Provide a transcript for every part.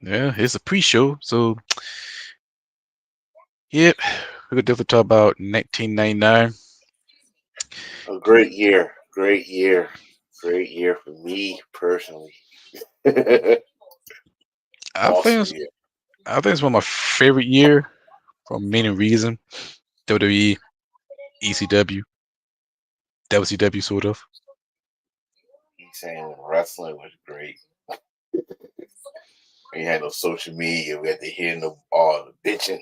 Yeah, it's a pre-show, so yep, we could definitely talk about 1999. A great year, great year, great year for me personally. I think Awesome it's, year. I think it's one of my favorite year for many reasons. WWE, ECW, WCW, sort of. He's saying wrestling was great. We had no social media. We had to hear no all the bitching.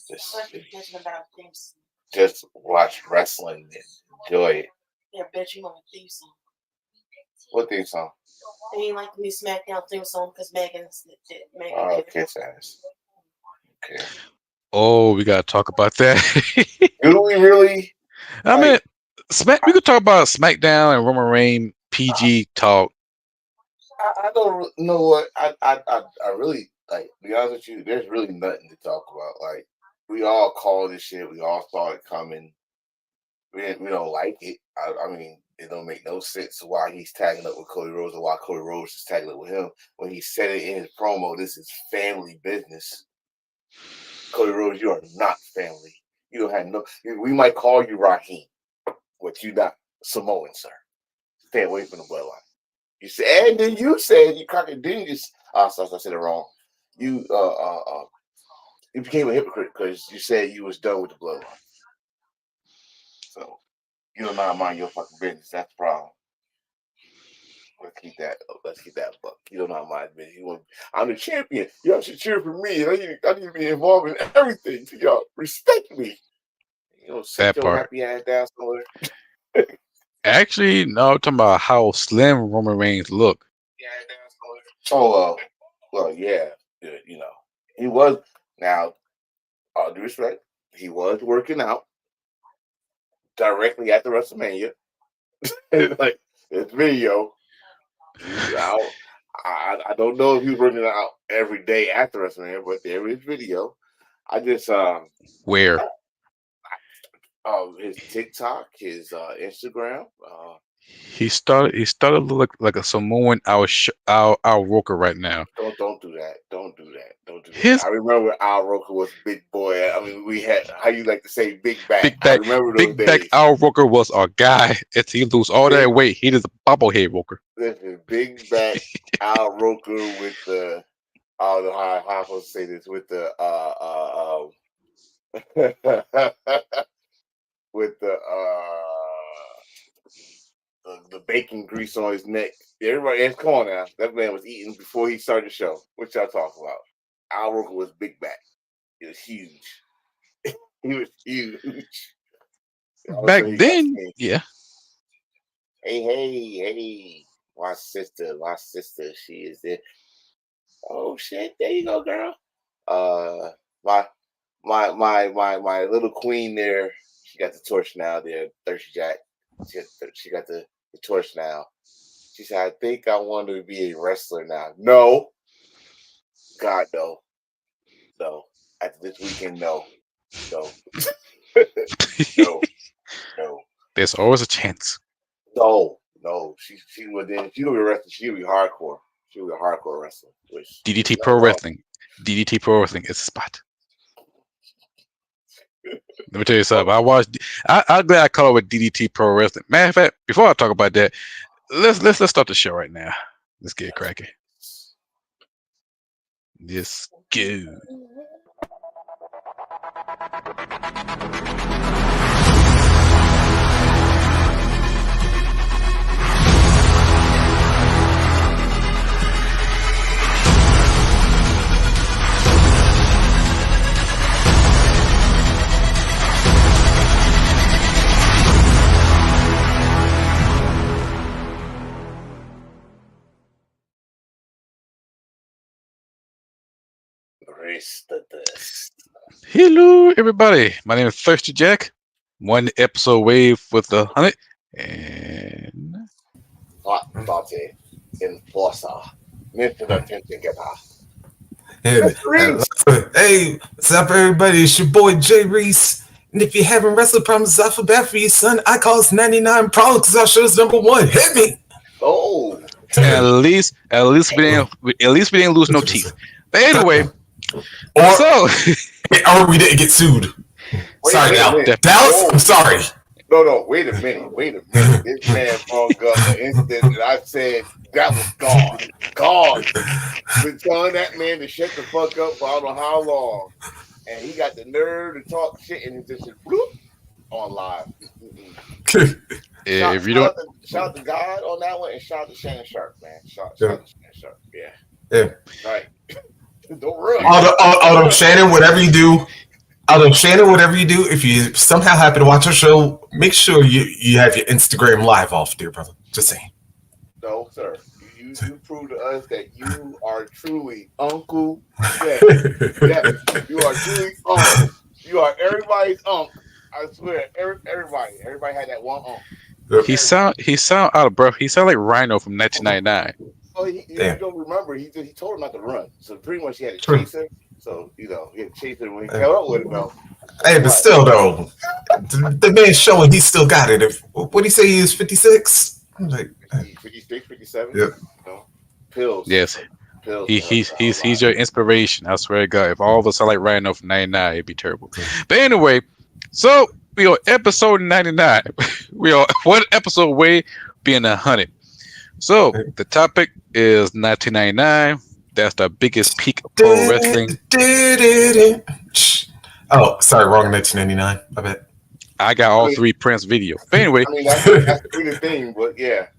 Just, just watch wrestling and enjoy it. Yeah, bitching on the theme song. What theme song? They didn't like the new SmackDown theme song because Megan oh, kiss ass. Okay. Oh, we gotta talk about that. Do we really? I mean, We could talk about SmackDown and Roman Reigns PG talk. I don't know what I really like. To be honest with you, there's really nothing to talk about. Like we all call this shit. We all saw it coming. We don't like it. I mean, it don't make no sense why he's tagging up with Cody Rhodes and why Cody Rhodes is tagging up with him when he said it in his promo. This is family business. Cody Rhodes, you are not family. You don't have no. We might call you Raheem, but you not Samoan, sir. Stay away from the bloodline. You said, and then you said you cocked. Didn't you? I said it wrong. You you became a hypocrite because you said you was done with the bloodline. So you don't know how to mind your fucking business. That's the problem. Let's keep that. Let's keep that buck. You don't know how to mind business. I'm the champion. Y'all should cheer for me. I need to be involved in everything. So y'all respect me. You know, sit That your part. happy ass down somewhere. Actually, no, I'm talking about how slim Roman Reigns look. Oh well, yeah. You know, he was now. All due respect, he was working out directly after WrestleMania. Like this video, he's out. I don't know if he was working out every day after WrestleMania, but there is video. I just Where his TikTok, his Instagram. he started to look like a Samoan Al Roker right now. Don't do that. Don't do that. Don't do that. His I remember Al Roker was big boy. I mean, we had how you like to say big back. big I back remember those big back days. Al Roker was our guy. If he lose all Big, that weight, he is a bobblehead Roker. listen, big back Al Roker with the I don't know how I'm supposed to say this with the with the bacon grease on his neck. Everybody else, come on now. That man was eating before he started the show. What y'all talking about? Al Roker was big back. He was huge. He was huge. All of a Back sudden he got then, skinny. yeah. Hey. My sister, she is there. Oh shit, there you go, girl. My my little queen there. She got the torch now. There, Thirsty Jack. She got the torch now. She said, "I think I want to be a wrestler now." No, God, no, no. After this weekend, no, no, no, no, There's always a chance. no. She would then. She would be wrestling. She would be hardcore. She would be a hardcore wrestler. Which there's DDT Pro nothing wrong. Wrestling. DDT Pro Wrestling is a spot. Let me tell you something. I'm glad I call it with DDT Pro Wrestling. Matter of fact, before I talk about that, let's start the show right now. Let's get cracking. Let's go. Race the dust. Hello, everybody. My name is Thirsty Jack. One episode away with 100, and Hot Dante Enforcer. Mr. Attention Getter. Hey, hey, what's up, everybody? It's your boy Jay Reese. And if you're having wrestling problems, I feel bad for you, son. I call us 99 problems because our show's number one. Hit me. Oh. at least we didn't lose no teeth. But anyway, or so or we didn't get sued. Sorry, Wait a Dallas. minute. Dallas, I'm Whoa. sorry. No. Wait a minute. Wait a minute. This man brung up an incident that I said that was gone. Gone. Been telling that man to shut the fuck up for I don't know how long. And he got the nerve to talk shit and he just bloop on live. if you don't, Shout out to God on that one and shout out to Shannon Sharp, man. Shout Yeah. out to Shannon Sharp. Yeah. Yeah. Right. Don't run. Although Shannon, whatever you do, if you somehow happen to watch our show, make sure you have your Instagram live off, dear brother. Just saying. No, sir. You prove to us that you are truly Uncle Shay. Yes, you are truly Uncle. You are everybody's Uncle. I swear, everybody had that one Uncle. he sound out of breath. He sound like Rhino from 1999. Well, you don't remember. He told him not to run. So pretty much he had to chase him. So he had to chase him when he came up with him. Though. Hey, but still though, the man's showing he still got it. What did he say? He is 56. I'm like 56, 57. Yep. Pills. Yes, Pills. he's your inspiration. I swear to God, if all of us are like Rhino from 99, it'd be terrible. But anyway, so we are episode 99. We are one episode away being 100. So the topic is 1999. That's the biggest peak of pro wrestling. Oh, sorry, wrong 1999. I bet. I got all three Prince video. But anyway, that's the pretty thing, but yeah.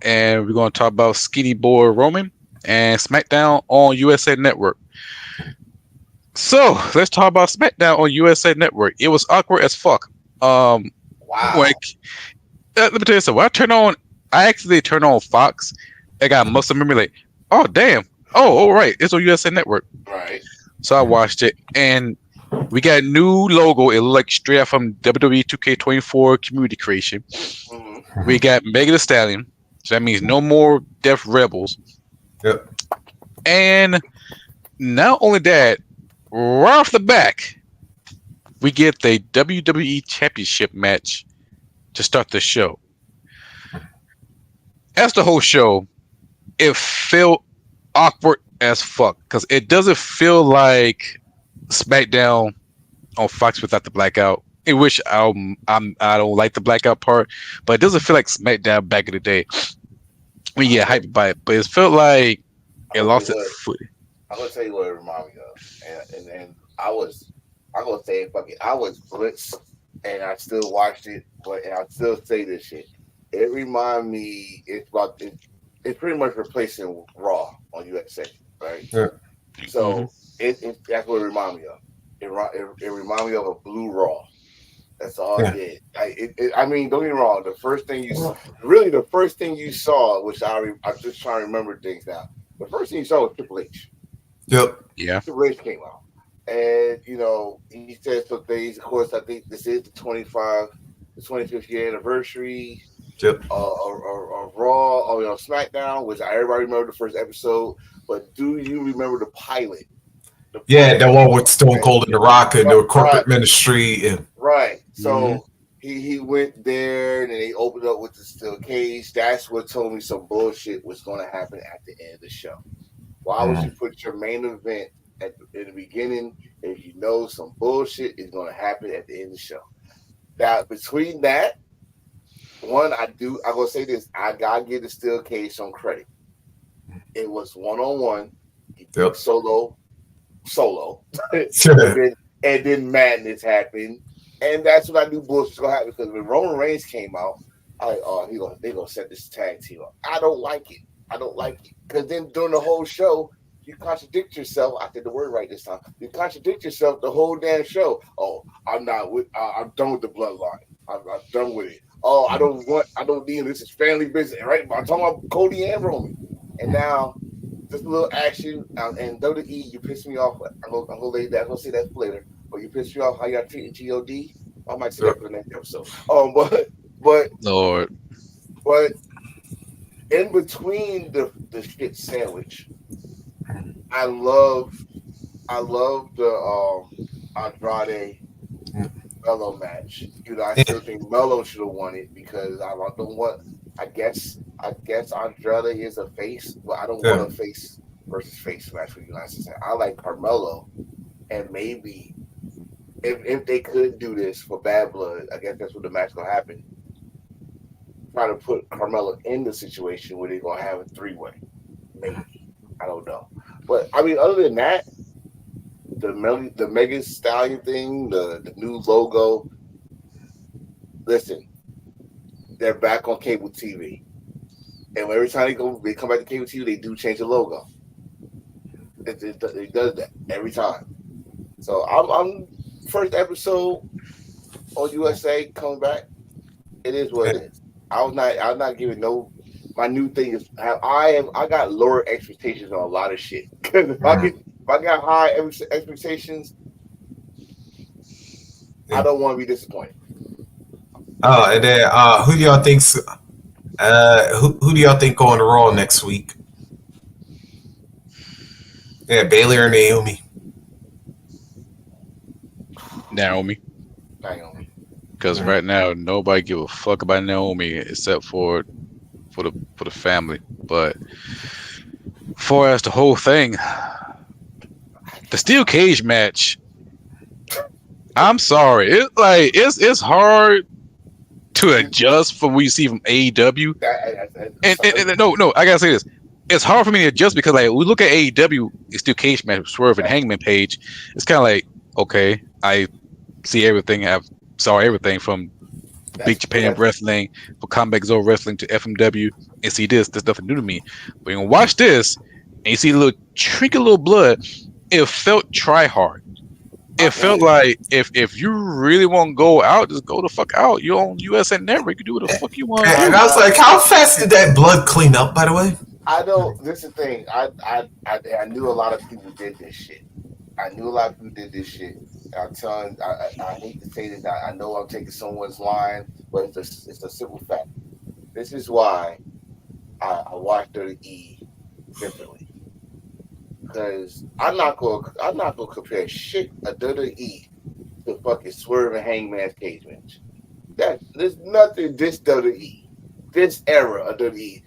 And we're going to talk about Skinny Boy Roman and SmackDown on USA Network. So let's talk about SmackDown on USA Network. It was awkward as fuck. Wow. Let me tell you something. I actually turned on Fox. I got muscle memory like, oh damn. Oh, all right. It's on USA Network. Right. So I watched it, and we got a new logo. It looked like straight out from WWE 2K24 community creation. Mm-hmm. We got Megan Thee Stallion. So that means no more Death Rebels. Yep. And not only that, right off the back, we get the WWE Championship match to start the show. As the whole show, it felt awkward as fuck because it doesn't feel like SmackDown on Fox without the blackout. In which I don't like the blackout part, but it doesn't feel like SmackDown back in the day. We get hyped by it, but it felt like it lost its foot. I'm gonna tell you what it reminded me of, and I'm gonna say it, fuck it. I was blitzed, and I still watched it, but I still say this shit. It reminded me. It's pretty much replacing Raw on USA, right? Yeah. So that's what it reminded me of. It reminded me of a blue Raw. That's all it did. I mean, don't get me wrong. The first thing you saw, which I'm just trying to remember things now. The first thing you saw was Triple H. Yep. Yeah. Triple H came out, and he said some things. Of course, I think this is the 25th year anniversary. Yep. Of Raw, or SmackDown, which everybody remember the first episode. But do you remember the pilot? That one with Stone Cold and The Rock and the corporate ministry. And right. So he went there and then they opened up with the steel cage. That's what told me some bullshit was going to happen at the end of the show. Why would you put your main event in the beginning if you know some bullshit is going to happen at the end of the show? Now, between that, I'm going to say this. I got to give the steel cage some credit. It was one-on-one. Yep. Solo. and then madness happened. And that's what I knew bullshit was gonna happen, because when Roman Reigns came out, they're gonna set this tag team up. I don't like it. Because then during the whole show, you contradict yourself. I said the word right this time. You contradict yourself the whole damn show. Oh, I'm done with the bloodline. I'm done with it. Oh, I don't need this. Is family business, right? I'm talking about Cody and Roman. And now just a little action, and WWE, you piss me off. I'm gonna say that later. But you piss me off how y'all treating God. I might say that for the next episode. But Lord. But in between the shit sandwich, I love the Andrade Melo match. I still think Melo should have won it, because I don't want. I guess Andrade is a face, but I don't want a face. versus face match for the United States. I like Carmelo, and maybe if they could do this for Bad Blood, I guess that's what the match gonna happen. Try to put Carmelo in the situation where they're gonna have a 3-way. Maybe, I don't know, but I mean, other than that, the Mega Stallion thing, the new logo. Listen, they're back on cable TV, and every time they come back to cable TV, they do change the logo. It does that every time. So I'm first episode on USA coming back. It is what it is. I'm not giving no. My new thing is I got lower expectations on a lot of shit. Because if I got high expectations, I don't want to be disappointed. Oh, and then who do y'all think's who do y'all think on the Raw next week? Yeah, Bailey or Naomi? Naomi. Naomi. Because right now nobody give a fuck about Naomi except for the family. But for as the whole thing, the steel cage match. I'm sorry, it's hard to adjust from what you see from AEW. And no, I gotta say this. It's hard for me to adjust because like we look at AEW, it's still cage match with Swerve and Hangman Page. It's kind of like, okay, I see everything. I saw everything from Big Japan Wrestling, for Combat Zone Wrestling to FMW, and see this. There's nothing new to me. But you can watch this, and you see a little trickle, little blood. It felt try hard. It felt like if you really want to go out, just go the fuck out. You're on USA Network. You do what the fuck you want to do. And I was like, how fast did that blood clean up? By the way, I know this is the thing. I knew a lot of people did this shit. I knew a lot of people did this shit. I'm telling. I hate to say this. I know I'm taking someone's line, but it's a simple fact. This is why I watch WWE differently. Because I'm not gonna compare shit a WWE to fucking Swerve and Hangman's cage match. There's nothing this WWE, this era of WWE.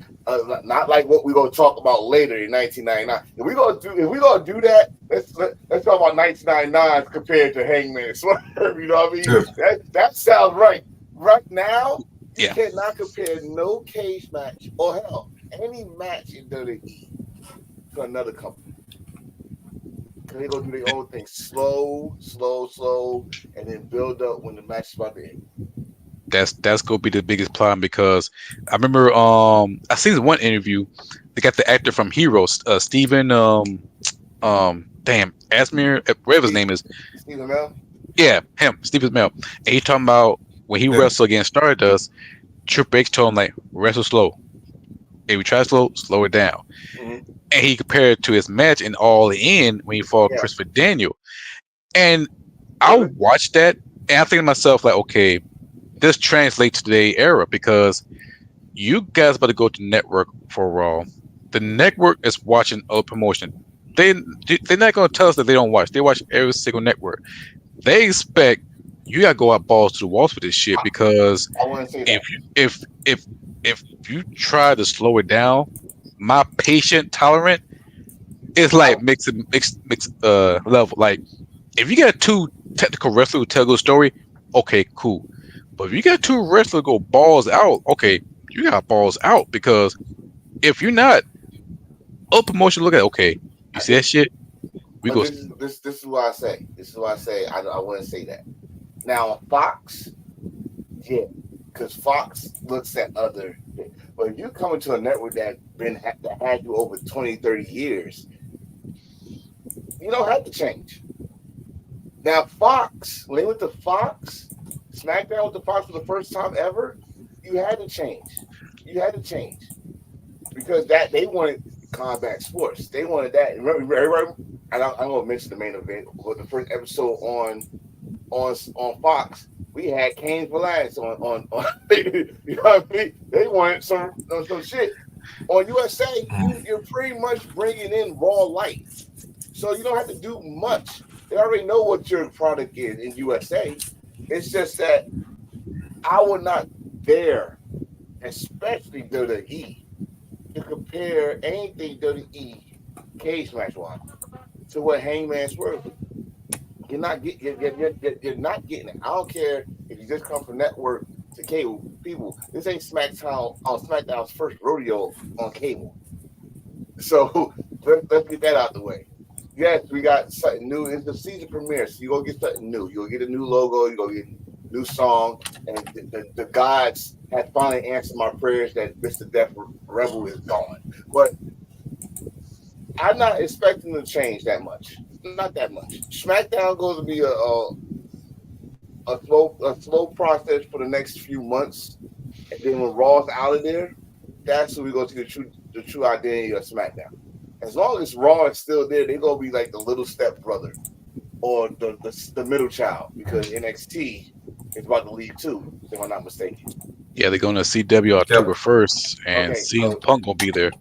Not like what we're gonna talk about later in 1999. If we gonna do that, let's talk about 1999 compared to Hangman and Swerve. You know what I mean? Sure. That sounds right. Right now, you cannot compare no cage match or hell any match in WWE to another company. They gonna do their own thing, slow, and then build up when the match is about to end. That's gonna be the biggest problem because I remember I seen one interview. They got the actor from Heroes, Steven Asmir, whatever his name is. Stephen Mel? Yeah, him, Stephen Mel. And he's talking about when he wrestled against Stardust, Triple H told him like wrestle slow. If you try slow it down. Mm-hmm. And he compared it to his match in All In when he fought Christopher Daniel. And I watched that and I think to myself like, okay, this translates to today's era because you guys about to go to network for Raw. The network is watching other promotion. They're not going to tell us that they don't watch. They watch every single network. They expect you got to go out balls to the walls for this shit because if you try to slow it down, my patient tolerant is like mixed level. Like if you got two technical wrestlers who tell a good story, okay, cool. But if you got two wrestlers go balls out, okay, you got balls out because if you're not up promotion, look at okay, you see that shit. This is what I say. This is what I say. I want to say that now. Fox, yeah, because Fox looks at other. But if you come into a network that had you over 20, 30 years, you don't have to change. Now Fox, when they went to Fox, SmackDown with the Fox for the first time ever, you had to change. You had to change because they wanted combat sports. They wanted that. Remember, everybody, and I'm going to mention the main event, but the first episode on Fox, we had Cain Velasquez on you know what I mean? They wanted some shit. On USA, you're pretty much bringing in raw life. So you don't have to do much. They already know what your product is in USA. It's just that I would not dare, especially WWE, to compare anything WWE cage match wise to what Hangman Swerve do. You're not getting it. I don't care if you just come from network to cable. People, this ain't SmackDown's first rodeo on cable. So let's get that out the way. Yes, we got something new. It's the season premiere, so you go get something new. You'll get a new logo. You go get a new song, and the gods have finally answered my prayers that Mr. Death Rebel is gone. But I'm not expecting to change that much. Not that much. SmackDown goes to be a slow process for the next few months, and then when Raw's out of there, that's when we go to the true identity of SmackDown. As long as Raw is still there, they're gonna be like the little step brother or the middle child because NXT is about to leave too, if I'm not mistaken. Yeah, they're going to CW October 1st, and Okay, CM so Punk gonna be there.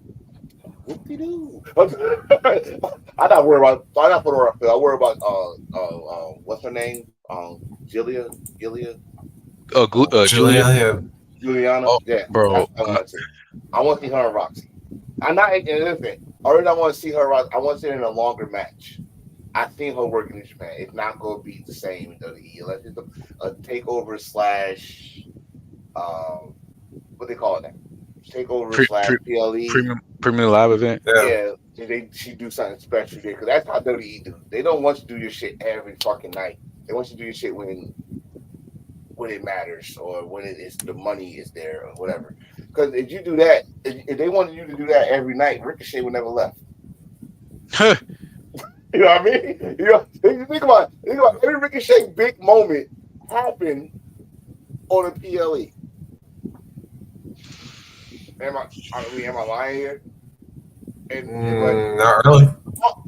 whoop-de-doo. I'm not worried about. I'm not for the I worry about what's her name? Gilia, Julia. Julian, yeah. Juliana. Oh, Yeah, bro. that's what I want to see. I want to see her and Roxy. I'm not. And listen, already I want to see her. I want to see her in a longer match. I've seen her working in Japan. It's not going to be the same in WWE unless it's a takeover slash what they call it now? Takeover Pre, slash pre, PLE. premium live event. Yeah. Yeah, she do something special there because that's how WWE do. They don't want you to do your shit every fucking night. They want you to do your shit when it matters or when it is the money is there or whatever. Because if you do that, if they wanted you to do that every night, Ricochet would never left. You know what I mean? You know, think about every Ricochet big moment happened on a PLE. Am I lying here? Not really.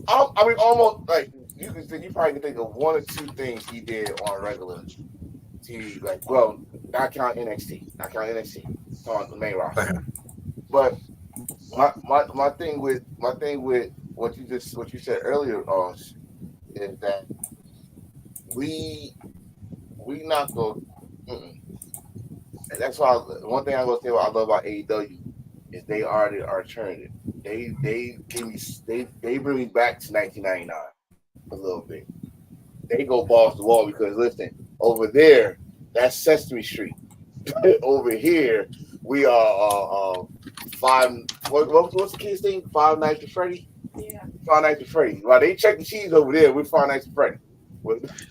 I mean, almost like you probably can think of one or two things he did on regular TV. Like, well, not count NXT, on the main roster. But my thing with what you said earlier, is that we not go. And that's why one thing I'm gonna say what I love about AEW is they are the alternative. They give me they bring me back to 1999 a little bit. They go balls to wall because listen, over there that's Sesame Street. Over here we are five. What's the kid's thing? Five Nights at Freddy. Yeah. Five Nights at Freddy. While they check the cheese over there, we're Five Nights at Freddy.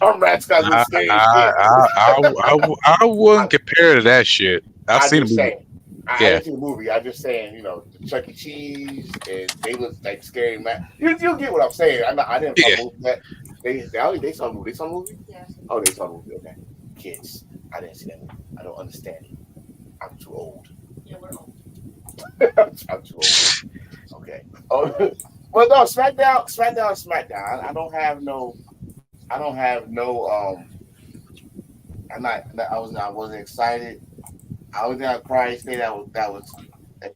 Our rats got little scary shit. I wouldn't compare to that shit. I've seen the movie. Saying. I didn't see the movie. I'm just saying, the Chuck E. Cheese and they look like scary man. You get what I'm saying. I didn't promote that. They saw the movie. They saw the movie? Yeah. Oh, they saw the movie. Okay. Kids. I didn't see that movie. I don't understand it. I'm too old. Yeah, we're old. I'm too old. Okay. Oh, well, no, SmackDown. I don't have no. I wasn't excited. I was gonna cry and say that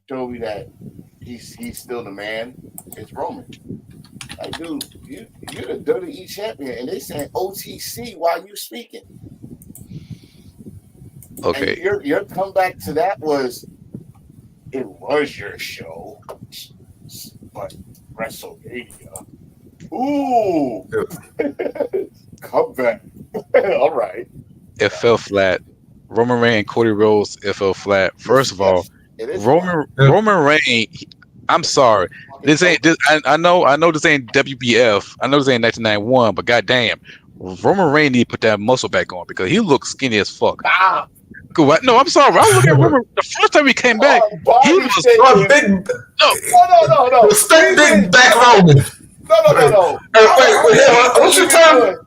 showed me that he's still the man. It's Roman. Like, dude, you're the WWE champion, and they saying OTC while you speaking. Okay. And your comeback to that was your show, but WrestleMania. Ooh, come back. All right. It fell flat. Roman Reigns and Cody Rhodes, it fell flat. First of all, Roman Reigns. I'm sorry. This ain't. I know this ain't WBF. I know this ain't 1991. But goddamn, Roman Reigns need to put that muscle back on because he looks skinny as fuck. Ah. No, I'm sorry. I was looking at Roman the first time he came back. He was big. No. Respect big back Roman. No. What's your term?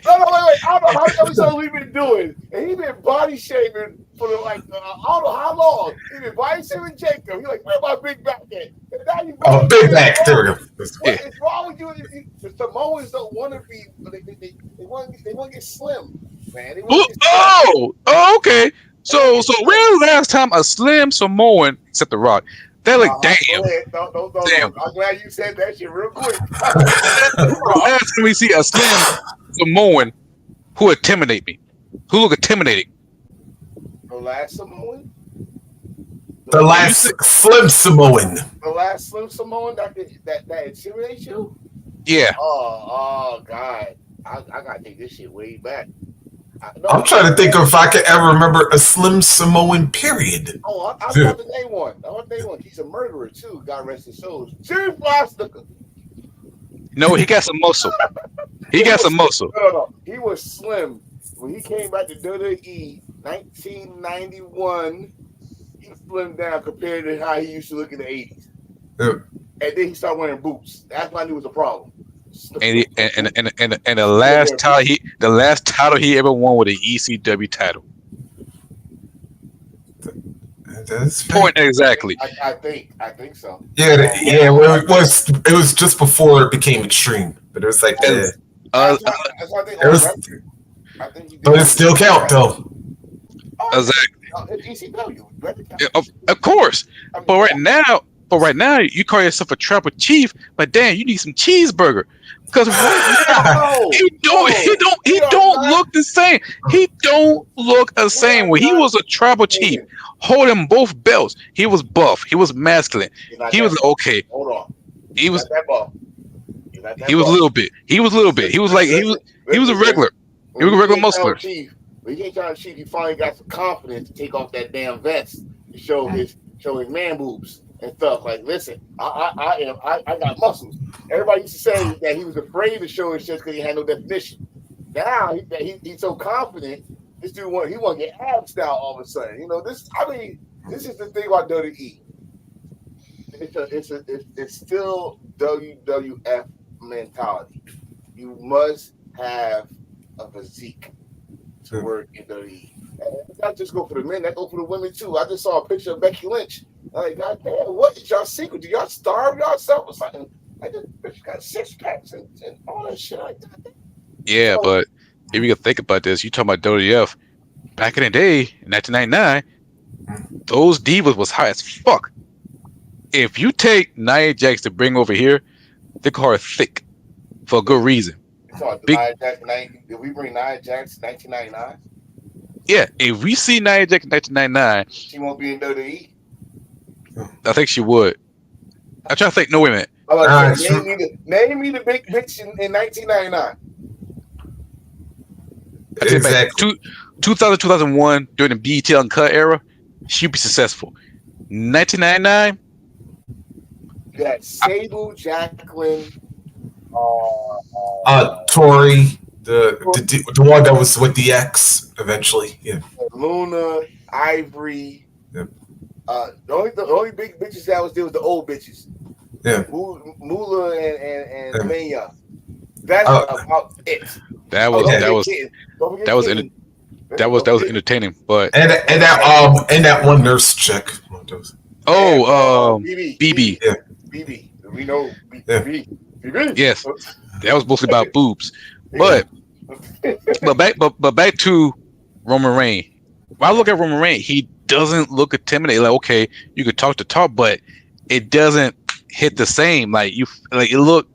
No, wait. I don't know how many times we've been doing, and he been body shaving for I don't know how long. He been body shaving Jacob. He's like, where my big back at? And now you big back. There we go. What is wrong with you? The Samoans don't want to be. They want to get slim, man. They want to get slim. Okay. So when last time a slim Samoan, except The Rock, they're like, damn. No. Damn. I'm glad you said that shit real quick. Last time we see a slim Samoan who intimidate me, who look intimidating. The last Samoan? The You last said, Slim Samoan. The last Slim Samoan that intimidates you. yeah. Oh God, I gotta take this shit way back. I'm trying to think if I could ever remember a Slim Samoan period. I was about to name one. I want to name one. He's a murderer too. God rest his soul. Jimmy Flysticker. No, he got some muscle. He got some muscle. No. He was slim when he came back to WWE 1991. He slimmed down compared to how he used to look in the 80s. Yeah. And then he started wearing boots. That's when I knew it was a problem. And the last title he ever won was the ECW title. That's Point exactly. I think so. Yeah. Well, it was just before it became extreme, but it was like Uh, That's why I think. I think he did. But it still count though. Exactly. ECW. Of course. I mean, But right now, you call yourself a tribal chief, but damn, you need some cheeseburger. Because he don't look the same. He don't look the same. When he was a tribal chief, holding both belts, he was buff. He was masculine. He was okay. Hold on. He was buff. He was a little bit. He was a little bit. He was like he was a regular. He was a regular muscular. When he came down chief, he finally got some confidence to take off that damn vest to show his man boobs and stuff. Like, listen, I got muscles. Everybody used to say that he was afraid to show his chest because he had no definition. Now he's so confident. This dude want to get ab style all of a sudden. You know this. I mean, this is the thing about WWE. It's still WWF mentality. You must have a physique to work in WWE. And not just go for the men, that go for the women too. I just saw a picture of Becky Lynch. I'm like, God damn, what is y'all secret? Do y'all starve yourself or something? Like, this bitch got 6 packs and all that shit like that. Yeah, but if you can think about this, you talking about WWF back in the day, in 1999, those divas was high as fuck. If you take Nia Jax to bring over here, they call her thick for a good reason. Did we bring Nia Jax 1999? Yeah, if we see Nia Jax in 1999, she won't be in WWE. I think she would. I'm trying to think. No, wait a minute. Name me the big bitch in 1999. Exactly. 2000, 2001, during the BET Uncut era, she'd be successful. 1999. You got Sable, Jacqueline, Tori, the one that was with the X eventually. Yeah. Luna, Ivory. Yep. The only big bitches that was there was the old bitches. Yeah. Moolah and Mania. That's about it. That was entertaining, but and that one nurse chick. BB. Yeah. BB. We know BB. Yes, that was mostly about boobs. But back to Roman Reigns. When I look at Roman Reigns, he doesn't look intimidating. Like, okay, you could talk, but it doesn't hit the same. Like he look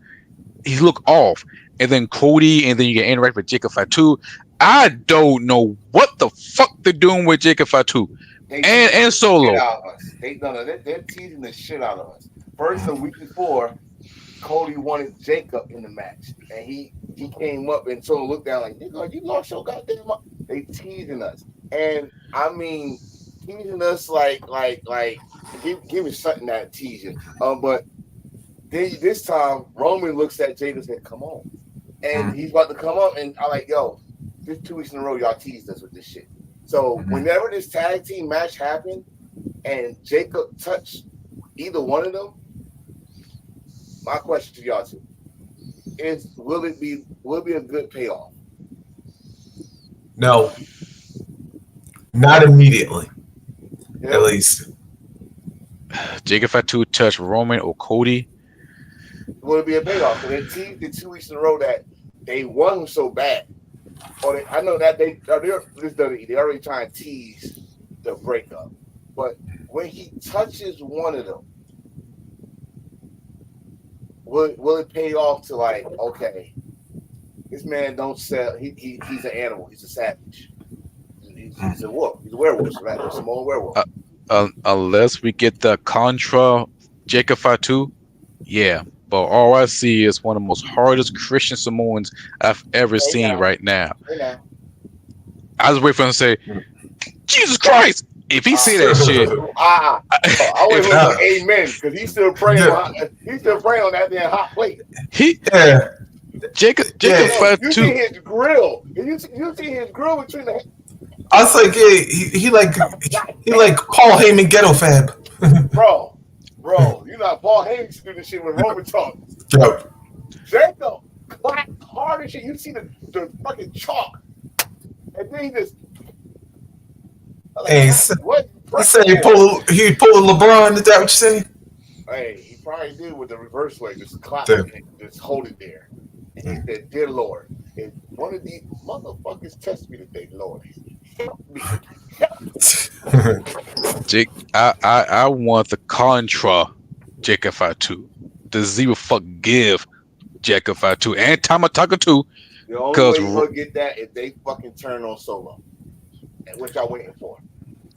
off. And then Cody, and then you get interact with Jacob Fatu. I don't know what the fuck they're doing with Jacob Fatu and Solo. They're teasing the shit out of us. First, a week before, Cody wanted Jacob in the match, and he came up and Solo looked down like, "Nigga, you lost your goddamn." They teasing us, and I mean teasing us like give me something that teasing. But then this time Roman looks at Jacob and said, "Come on," and he's about to come up, and I'm like, "Yo, this 2 weeks in a row, y'all teased us with this shit." So whenever this tag team match happened, and Jacob touched either one of them, my question to y'all two is: will it be a good payoff? No, not immediately. Yeah. At least. Jacob Fatu touch Roman or Cody. Will it be a payoff? So they teased it 2 weeks in a row that they won so bad. I know that they're already trying to tease the breakup. But when he touches one of them, will it pay off to like, okay, this man don't sell. He's an animal. He's a savage. He's a wolf. He's a werewolf. Right? A small werewolf. unless we get the Contra Jacob Fatu, yeah. But all I see is one of the most hardest Christian Samoans I've ever Hey seen now, right now. hey now. I was waiting for him to say, Jesus Christ! If he say that shit, I wait for him to Nah. say amen because he's still praying Yeah. on he's still praying on that damn hot plate. he Yeah. Jacob Yeah. Yo, you see Fatu, his grill. You see his grill between the I was like, yeah, he like Paul Heyman ghetto fab. bro. You know Paul Hayes do this shit with Roman talk. Yep. Jacob clap hard as shit. You see the fucking chalk. And then he just like, Hey, what? he said he pulled a LeBron. Is that what you say? Hey, he probably did with the reverse way, just clap Yeah. it, just hold it there. And he said, "Dear Lord, if one of these motherfuckers test me today, Lord, help me." Jake, I want the Contra Jacob Fatu, the zero fuck give Jacob Fatu, and Tamataka too. The only Because way you gonna get that is they fucking turn on Solo, and what y'all waiting for?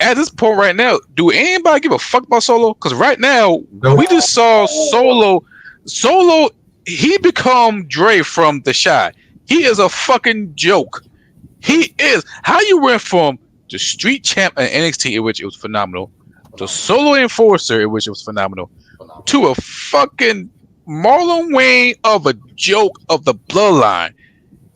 at this point right now, do anybody give a fuck about Solo? Because right now Nope. we just saw Solo. He become Dre from The Shy. He is a fucking joke. He is. How you went from the street champ in NXT, in which it was phenomenal, to Solo Enforcer, in which it was phenomenal, to a fucking Marlon Wayne of a joke of the bloodline.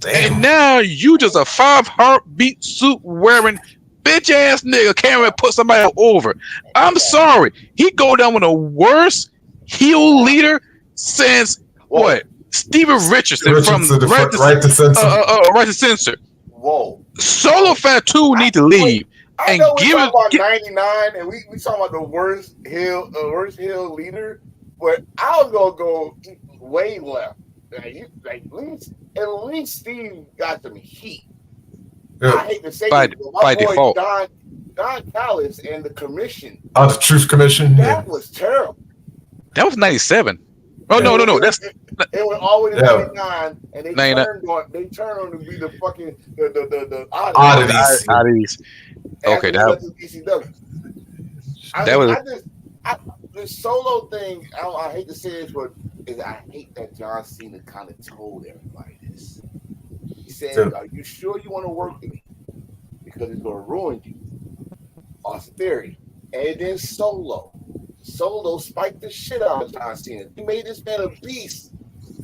Damn. And now you just a 5-heartbeat suit wearing bitch ass nigga can't even put somebody over. I'm sorry. He go down with the worst heel leader since what? Steven Richardson from Right to Censor. Whoa. Solo Fatu need to leave. I and know we give talking it. about 99, and we talking about the worst heel leader, but I was gonna go way left. At least Steve got some heat. Yeah. I hate to say By it, but my boy default. Don Callis and the commission. Oh, the Truth Commission. That was terrible. That was 97. Oh Yeah. no. That's It went all the way to 99, and they 99. turned on to be the fucking the Oddities. oddities. Okay, that ECW. The Solo thing. I hate to say this, but I hate that John Cena kind of told everybody this. He said, Yeah. "Are you sure you want to work with me? Because it's going to ruin you." Austin Theory, and then Solo spiked the shit out of John Cena. He made this man a beast.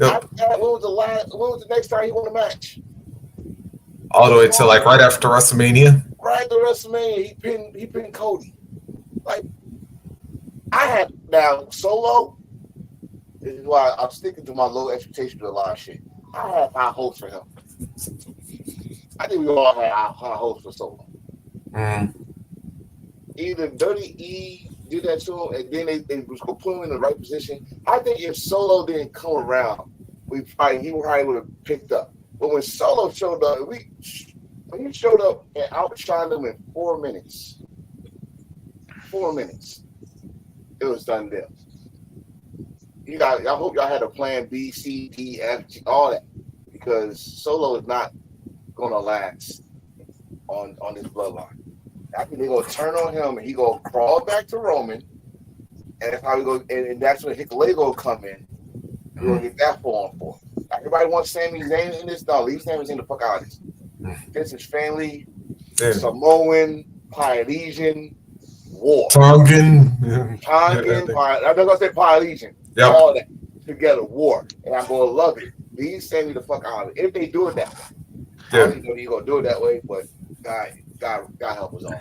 Yep. When was the next time he won a match? All the way to like right after WrestleMania. Right after WrestleMania, he pinned Cody. Like I had now Solo. This is why I'm sticking to my low expectations with a lot of shit. I have high hopes for him. I think we all had high hopes for Solo. Either Dirty E did that to him, and then they was gonna put him in the right position. I think if Solo didn't come around, he probably would have picked up. But when Solo showed up, when he showed up and outshined him in 4 minutes, it was done there. I hope y'all had a plan B, C, D, F, G, all that, because Solo is not gonna last on this bloodline. I think they're gonna turn on him and he gonna crawl back to Roman, and that's how we go. And that's when Hikuleo come in. We're gonna get that 4-on-4. Everybody wants Sami Zayn in this. No, leave Sami Zayn the fuck out of this. This is family, Samoan, Polynesian, war. Tongan. I'm gonna say Polynesian. Yep. All that together, war, and I'm gonna love it. Leave Sami the fuck out of it. If they do it that way, I don't know you're gonna do it that way, but God help us all.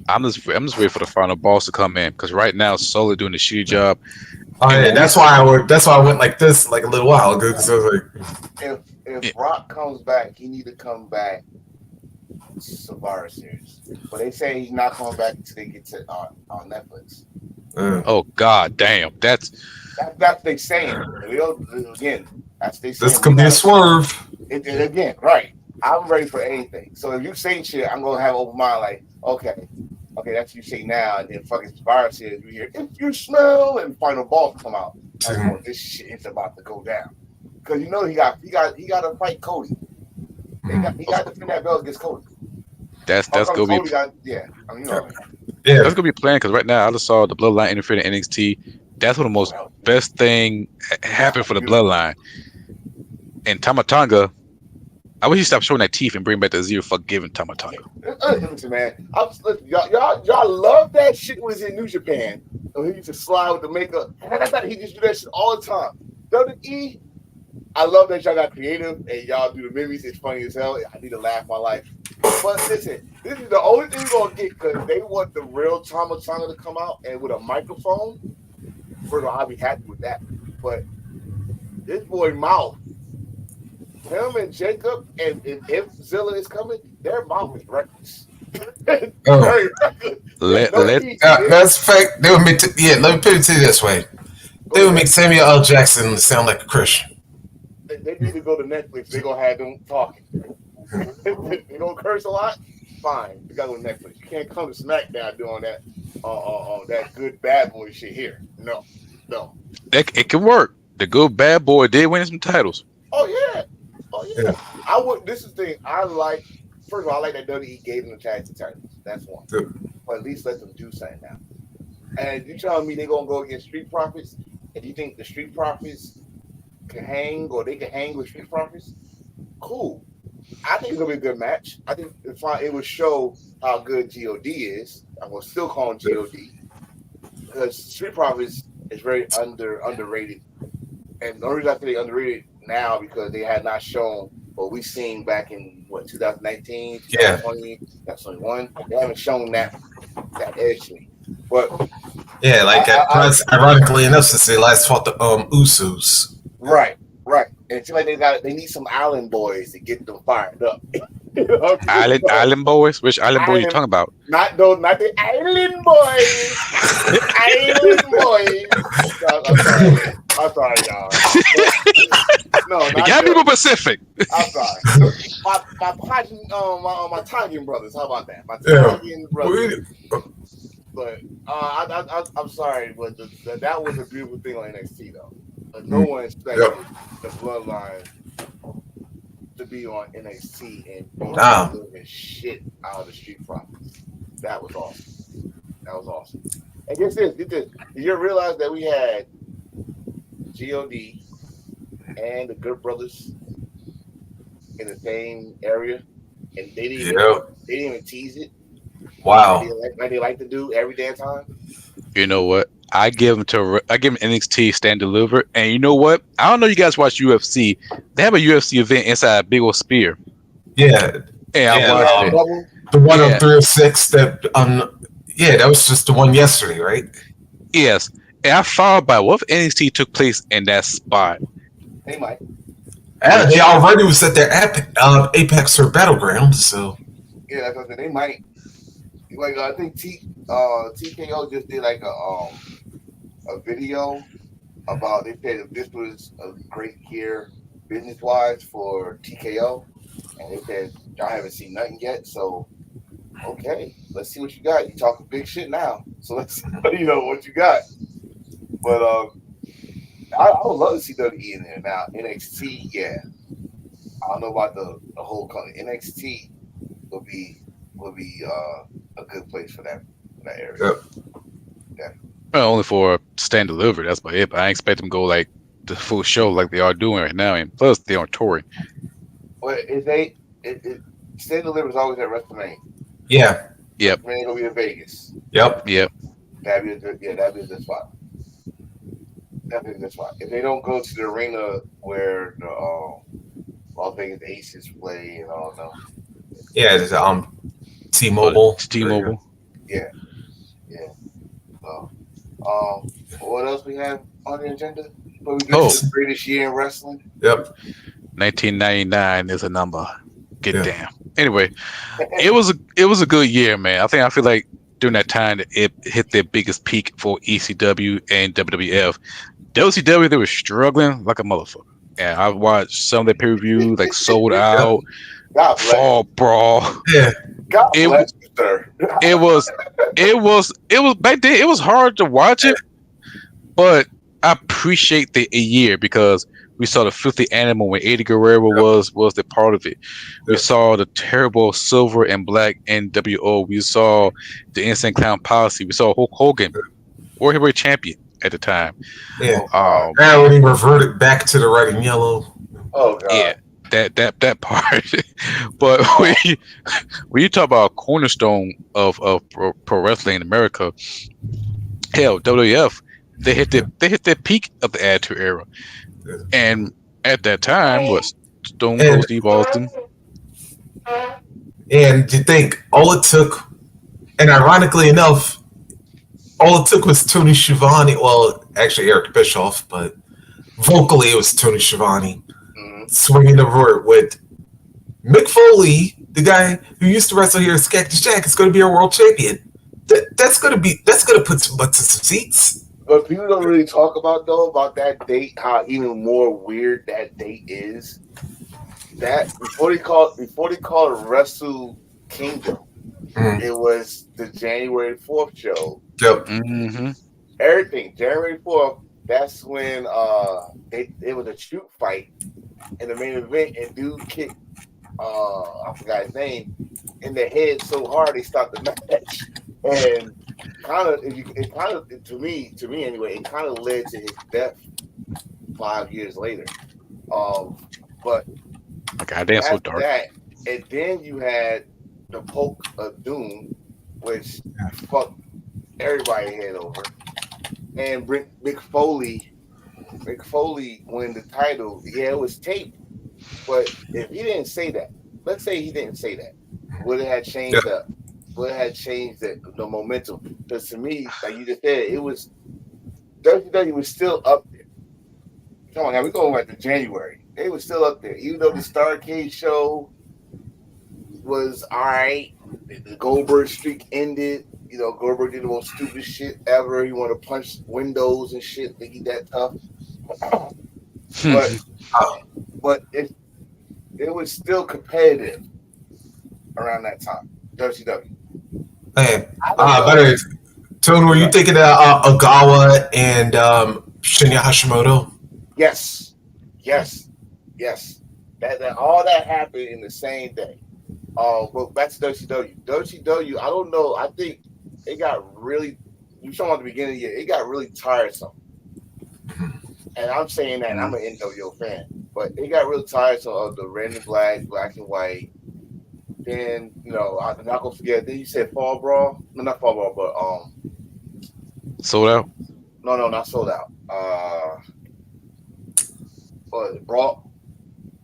I'm just ready for the final boss to come in because right now Solo doing the shitty job. Oh yeah, that's why I went like this like a little while ago. So I was like, if Brock comes back, he need to come back Survivor Series. But they say he's not coming back until they get to on Netflix. Oh god damn, that's what they saying. Again, that's they saying. This could be a swerve. Again, right. I'm ready for anything. So if you say shit, I'm gonna have open mind. Like, okay, that's what you say now, and then fucking Survivor Series, we hear if you smell, and final boss come out. This shit is about to go down because you know he got to fight Cody. He got to defend that belt against Cody. That's gonna be. You know. Yeah. That's gonna be planned because right now I just saw the Bloodline interfere in NXT. That's one of the most best thing happened for the Bloodline. And Tamatanga, I wish he stopped showing that teeth and bring back the zero forgiving Tamatanga. Listen, man. Listen, y'all love that shit was in New Japan. So he used to slide with the makeup. He just do that shit all the time. WWE, I love that y'all got creative and y'all do the memes. It's funny as hell. I need to laugh my life. But listen, this is the only thing we're gonna get because they want the real Tamatanga to come out and with a microphone. First of all, I'll be happy with that. But this boy mouth, him and Jacob, and if Zilla is coming, their mouth is reckless. Very reckless. That's fact. They would make let me put it to you this way. They would make Samuel L. Jackson sound like a Christian. They need to go to Netflix. They're gonna have them talking. They gonna curse a lot. Fine, you gotta go to Netflix. You can't come to SmackDown doing that that good bad boy shit here. No. It can work. The good bad boy did win some titles. Oh yeah. I would. This is the thing I like. First of all, I like that WWE gave them the tag team titles. That's one. But at least let them do something now. And you telling me they're gonna go against Street Profits? And you think the Street Profits can hang, or they can hang with Street Profits? Cool. I think it's gonna be a good match. I think it will show how good God is. I will still call him God because Street Profits is very underrated. And the reason I think they underrated now because they had not shown what we seen back in 2019, 2020, 2021. They haven't shown that edge to me. But yeah, like ironically enough, since they last fought the Usos. Right. And it seems like they need some Island boys to get them fired up. Island boys? Which Island boy are you talking about? Not the Island boys. I'm sorry, y'all. No, you gotta be more Pacific. I'm sorry. My Tongan brothers. How about that? My Tongan brothers. But I'm sorry, but that was a beautiful thing on NXT though. No one expected the Bloodline to be on NXT and doing shit out of the Street Profits. That was awesome. And guess this. Did you realize that we had God and the Good Brothers in the same area, and they didn't even tease it. Wow, like they like to do every damn time. You know what? I give them NXT stand deliver, and you know what? I don't know. You guys watch UFC? They have a UFC event inside a big old spear. Yeah, I watched it. The one on 306. That that was just the one yesterday, right? Yes, and I thought about what if NXT took place in that spot. They might. They already was at their Apex or Battleground, so yeah, that's what I said. They might. Like I think TKO just did like a video about they said if this was a great year business wise for TKO, and they said y'all haven't seen nothing yet, so okay, let's see what you got. You talking big shit now, so let's see what you got. But I would love to see WWE in there now. NXT, yeah. I don't know about the whole company. NXT will be a good place for that area. Yeah. Well, only for stand delivery. That's about it. But I expect them to go like the full show like they are doing right now, and plus they are touring. Well, stand delivery is always at WrestleMania. Yeah. Yep. WrestleMania gonna be in Vegas. Yep. That'd be a good spot. That'd be a good spot. If they don't go to the arena where the Las Vegas Aces play and all that. Yeah, there's T-Mobile. T-Mobile. Yeah. So, what else we have on the agenda? Before we get to the greatest year in wrestling. Yep. 1999 is a number. Get damn. Anyway, it was a good year, man. I feel like during that time it hit their biggest peak for ECW and WWF. WCW, they were struggling like a motherfucker. And I watched some of their pay-per-views, like Sold Out, Fall Brawl. Yeah. God bless you, sir. It was back then. It was hard to watch it, but I appreciate the year because We saw the Filthy Animal when Eddie Guerrero was the part of it. We saw the terrible Silver and Black NWO. We saw the Insane Clown Posse. We saw Hulk Hogan, World Heavyweight Champion at the time. Yeah. Oh, Now when he reverted back to the red and yellow. oh Yeah, God. that part. But Oh, when you talk about a cornerstone of pro wrestling in America, hell, WWF, they hit their peak of the Attitude Era, and at that time was Stone Cold And Steve Austin. and you think all it took, and ironically enough, all it took was Tony Schiavone. Well, actually Eric Bischoff, but vocally it was Tony Schiavone mhm. swinging the word with Mick Foley, the guy who used to wrestle here as Cactus Jack, is going to be our world champion. That's going to put some butts in some seats. But people don't really talk about though about that date. How even more weird that date is. That before they called it Wrestle Kingdom, it was the January 4th show. Yep. Mm-hmm. Everything January 4th. That's when it was a shoot fight in the main event, and dude kicked I forgot his name in the head so hard they stopped the match, and to me anyway, it kind of led to his death 5 years later. But Goddamn, so after dark. that, and then you had the Poke of Doom, which fucked everybody head over, and Mick Foley win the title. Yeah, it was taped, but if he didn't say that, let's say he didn't say that, would it have changed the momentum? Because to me, like you just said, it was WWE was still up there. Come on, now we're going back to January. They were still up there, even though the Starrcade show was all right. The Goldberg streak ended. You know, Goldberg did the most stupid shit ever. He wanted to punch windows and shit. Think he that tough. but it was still competitive around that time. WCW. Man, I don't know. better. Tone, were you thinking of Ogawa and Shinya Hashimoto? Yes. That all that happened in the same day. But back to WCW. WCW, I don't know. I think it got really. You saw at the beginning of the year, it got really tiresome. And I'm saying that I'm an NWO fan, but it got really tiresome of the red and black, black and white. Then I'm not gonna forget. Then you said Fall Brawl. No, not Fall Brawl, but Sold Out. No, not Sold Out. Was it Brawl?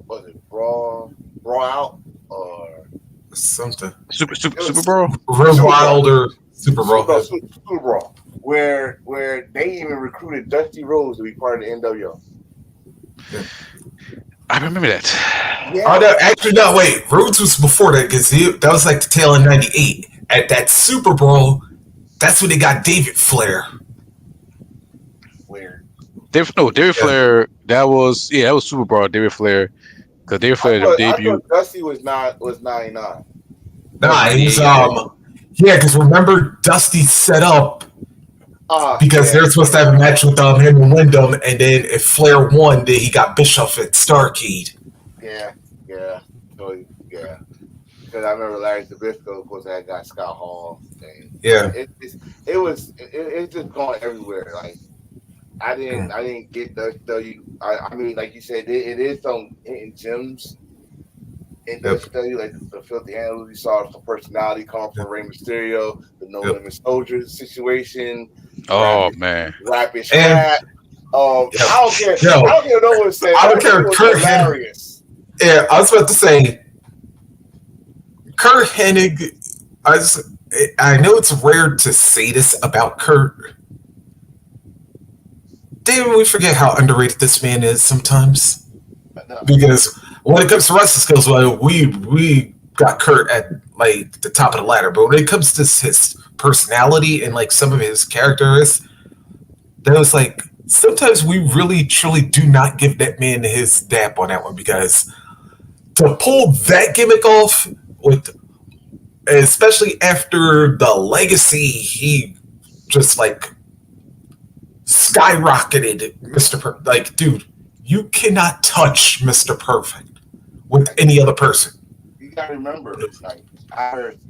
Was it Brawl Out or Something. Super Brawl? Real Wild or Super Brawl. Super Brawl. Where they even recruited Dusty Rhodes to be part of the NWO. Yeah. I remember that. Yeah. Oh, no, actually, no, wait. Rhodes was before that because that was like the tail of '98. At that Super Bowl, that's when they got David Flair. Weird. David Flair. That was Super Brawl. David Flair, because David Flair I debut. thought Dusty was 99. Nah, it was because remember Dusty set up because they're supposed to have a match with him and Wyndham, and then if Flair won, then he got Bischoff at Starrcade. Yeah. So, yeah. Because I remember Larry Zbyszko, of course, that guy Scott Hall. And Yeah. It's just going everywhere. Like I didn't get I mean, like you said, it is some hidden gems in WCW, like the Filthy Animal. We saw some personality coming from Rey Mysterio, the No Limit Soldier situation. Oh man, Rapid Scrap. I don't care. I don't care. No one said. I don't care. Kurt hilarious. Yeah, I was about to say, Kurt Hennig. I know it's rare to say this about Kurt. Didn't we forget how underrated this man is sometimes? No. Because when it comes to wrestling skills, well, we got Kurt at like the top of the ladder, but when it comes to his personality and like some of his characteristics, that was like sometimes we really truly do not give that man his dap on that one, because to pull that gimmick off with, especially after the legacy, he just like skyrocketed Mr. Like, dude, you cannot touch Mr. Perfect with any other person. You gotta remember, like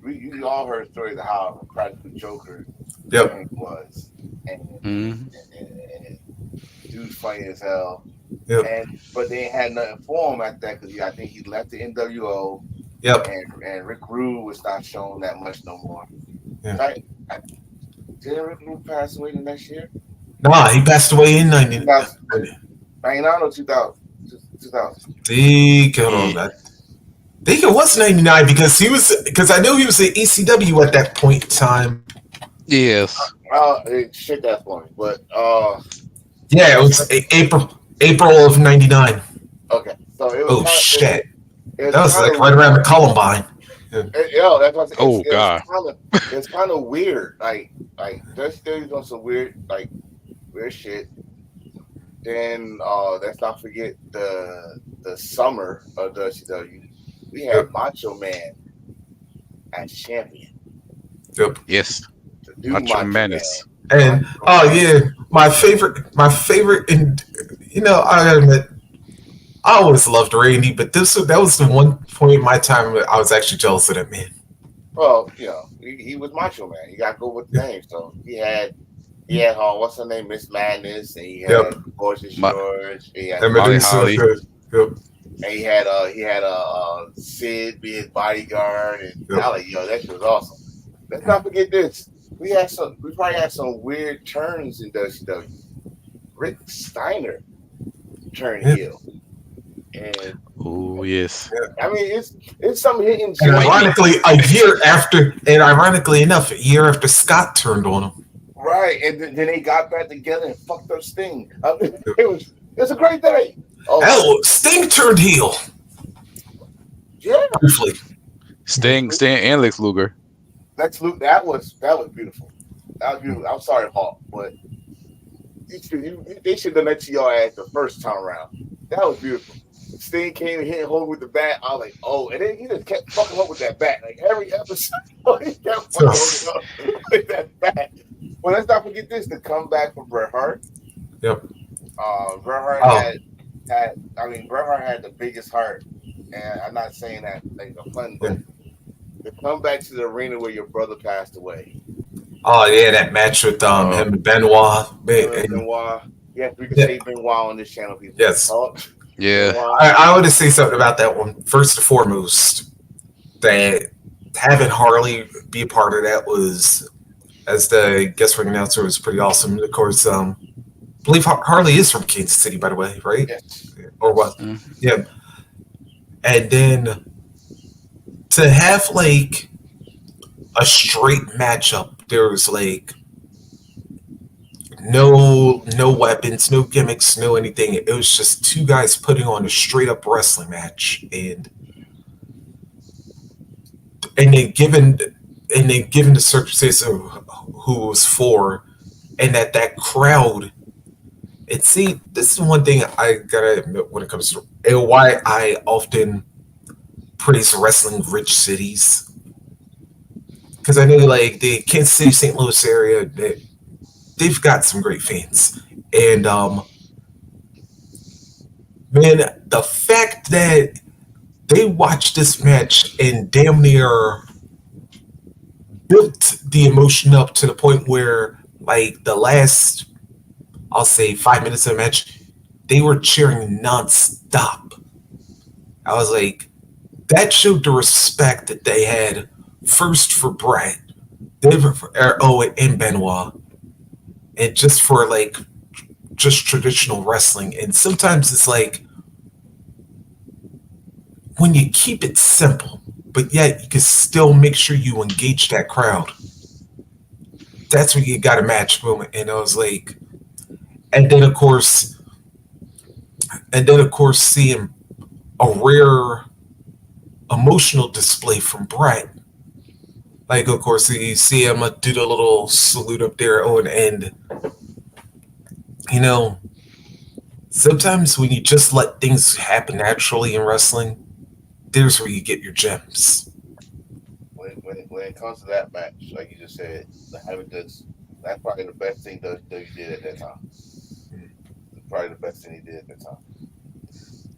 you all heard stories of how practical Joker Yep, Kang was, and, Mhm. and dude's funny as hell. yep, And but they had nothing for him at that because I think he left the NWO, yep. and Rick Rude was not shown that much no more. Yeah. Right? Did Rick Rude pass away the next year? Nah, he passed away in 90. 2099 or 2000? 2000. Think, hold Yeah. on. I think it was 99 because I know he was at ECW at that point in time. Yes. Shit, that's funny. But Yeah, it was April of 99. okay, so it was Oh, kind of shit. it's That was kind like of right around the Columbine. Yeah. that's what Oh God. it's kind of weird. Like they're still doing some weird shit. Then let's not forget the summer of WCW. We had Yep, Macho Man as champion. yep. Yes. The new Macho Macho Man. Menace. And Macho oh Man. yeah, my favorite, and I admit I always loved Randy, but that was the one point in my time where I was actually jealous of that man. Well, he was Macho Man. You got to go with the Yeah. name. So he had what's her name, Miss Madness, and he Yep. had Gorgeous Ma- George, he had And Molly Medusa. Holly. Yep. and he had Sid be his bodyguard, and I Yep. like that shit was awesome. Let's not forget this. We probably had some weird turns in WCW. Rick Steiner turned Yeah. heel, and Oh yes. I mean it's some hidden And Wait a gems. minute. ironically enough, a year after Scott turned on him. Right, and then they got back together and fucked up Sting. I mean, it's a great day. Oh Hell, Sting turned heel yeah, briefly. Sting, and Lex Luger. that's Luke. That was beautiful. That was beautiful. I'm sorry, Hawk, but they should have let y'all ass the first time around. That was beautiful. Sting came and hit home with the bat. I was like, oh, and then he just kept fucking up with that bat. Like every episode, he kept fucking up with that bat. Well, let's not forget this: the comeback from Bret Hart. Yep. Bret Hart Oh, Bret Hart had the biggest heart, and I'm not saying that like a fun, yeah. but to come back to the arena where your brother passed away, Oh yeah, that match with Oh him and Benoit. And Benoit. Yes, we can yeah, say Benoit on this channel, people. yes. Oh, yeah. Benoit. I want to say something about that one. First and foremost, that having Harley be a part of that was, as the guest ring announcer, was pretty awesome. Of course, I believe Harley is from Kansas City, by the way, right? Yes, Or what? Mhm. Yeah. And then to have like a straight matchup, there was like no weapons, no gimmicks, no anything. It was just two guys putting on a straight up wrestling match, and then given the circumstances of who it was for, and that crowd. And see, this is one thing I gotta admit when it comes to and why I often praise wrestling rich cities, because I know like the Kansas City, St. Louis area, they've got some great fans, and man, the fact that they watched this match and damn near built the emotion up to the point where, like, the last, I'll say, 5 minutes of the match, they were cheering nonstop. I was like, that showed the respect that they had first for Brett, then for Owen and Benoit, and just for like just traditional wrestling. And sometimes it's like when you keep it simple, but yet you can still make sure you engage that crowd. That's when you got a match moment. And I was like, and then of course, seeing a rare emotional display from Brett. Like, of course, you see him do the little salute up there. Oh, and you know, sometimes when you just let things happen naturally in wrestling, there's where you get your gems. when it comes to that match, like you just said, having this, that's probably the best thing WWE did at that time. It's probably the best thing he did at that time.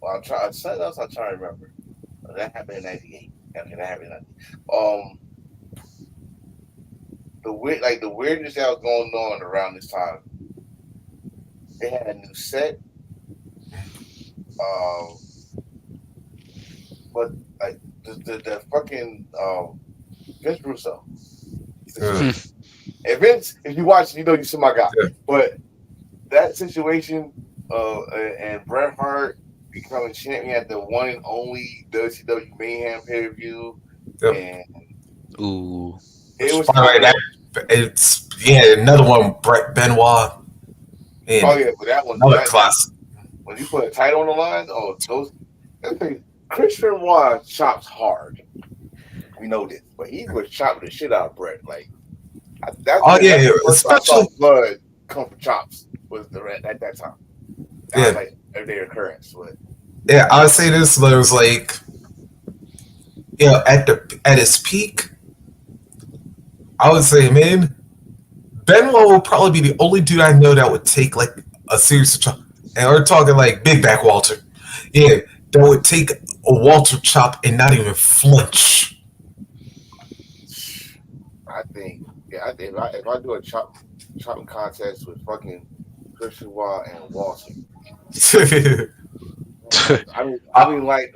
Well, I'm trying. Something else I'm trying to remember. That happened in '98. Okay, that happened in '98. The weirdness that was going on around this time. They had a new set. Um, but like the fucking Vince Russo Uh, situation. And Vince, if you watch, you know you see my guy. yeah. But that situation, and Bret Hart becoming champion at the one and only WCW Mayhem pay per view, Yep. and Ooh. it was All right, kind of it's another one. Brett Benoit oh and yeah, but that one another that classic. when you put a title on the line, oh those Christian Benoit chops hard. We know this, but he was chopping the shit out of Brett. Like Oh that's yeah, the first time I saw especially blood come from chops was at that time. That was yeah, like everyday occurrence. But yeah. I would say this, but it was like at its peak, I would say, man, Benoit will probably be the only dude I know that would take like a serious chop, and we're talking like Big Back Walter. Yeah, that would take a Walter chop and not even flinch. I think, yeah, I think if I do a chopping contest with fucking Christian Benoit and Walter, I mean, like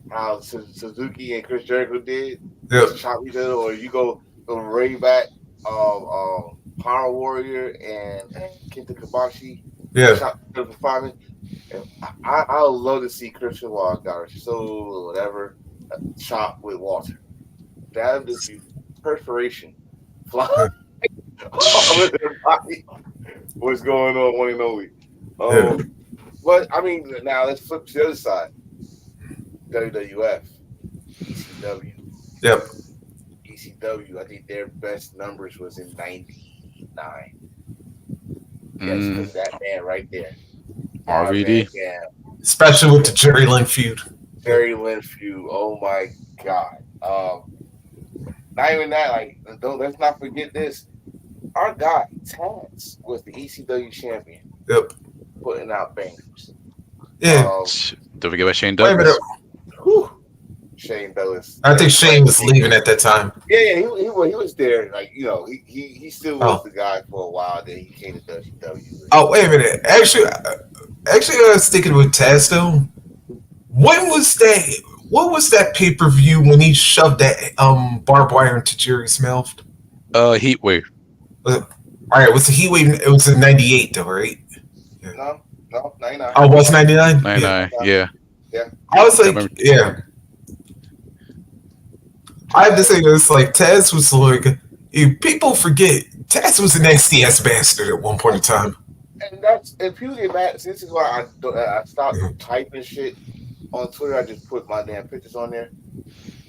how Suzuki and Chris Jericho did, Yeah, just chop each other, or you go way back, Power Warrior and Kenta Kobashi yeah. chop each other for 5 minutes. And I would love to see Christian Benoit, so whatever, chop with Walter. That would just be perspiration flying all over their body. What's going on, one and only. Yeah. But I mean, now let's flip to the other side. WWF, ECW, Yep. ECW. I think their best numbers was in '99. Yes, Mm, because that man right there, Rob Van RVD. Dam, Especially with the Jerry Lynn feud. Jerry Lynn feud. Oh my God. Not even that. Like, let's not forget this. Our guy Taz was the ECW champion, Yep. putting out bangers. Yeah. Don't forget about Shane Wait a minute. Douglas. Whew, Shane Douglas. I think Shane was leaving at that time. Yeah, he was there. Like, he still was Oh. the guy for a while. Then he came to WCW. Oh, wait a minute. Actually, I was thinking with Taz though. When was that? What was that pay per view when he shoved that barbed wire into Jerry's mouth? Heatwave. All right, was the Heat Wave? It was in '98 though, right? No, 99. Oh, it was '99. 99. Yeah. I was I like, remember. yeah. I have to say this, like Taz was like, people forget Taz was an SDS bastard at one point in time. And that's if you get mad. This is why I stopped typing shit on Twitter. I just put my damn pictures on there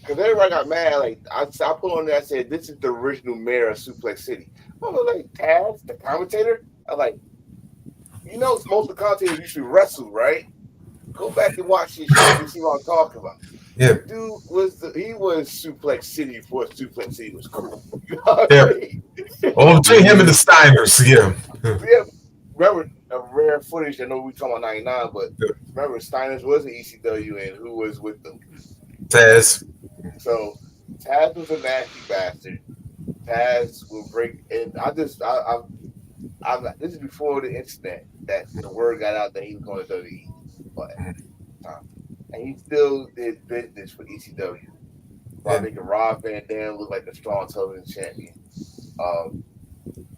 because everybody got mad. Like I put on there. I said this is the original mayor of Suplex City. I was like Taz, the commentator. I was like, most of the commentators usually wrestle, right? Go back and watch this shit and see what I'm talking about. Yeah. The dude was Suplex City before Suplex City was cool. You know what Yeah. I mean? Oh, between him and the Steiners, yeah. Yeah. Remember a rare footage. I know we talking about '99, but remember Steiners was in ECW and who was with them? Taz. So Taz was a nasty bastard. Taz will break, and this is before the internet that the word got out that he was going to WWE, but and he still did business for ECW by making Rob Van Dam look like a strong television champion.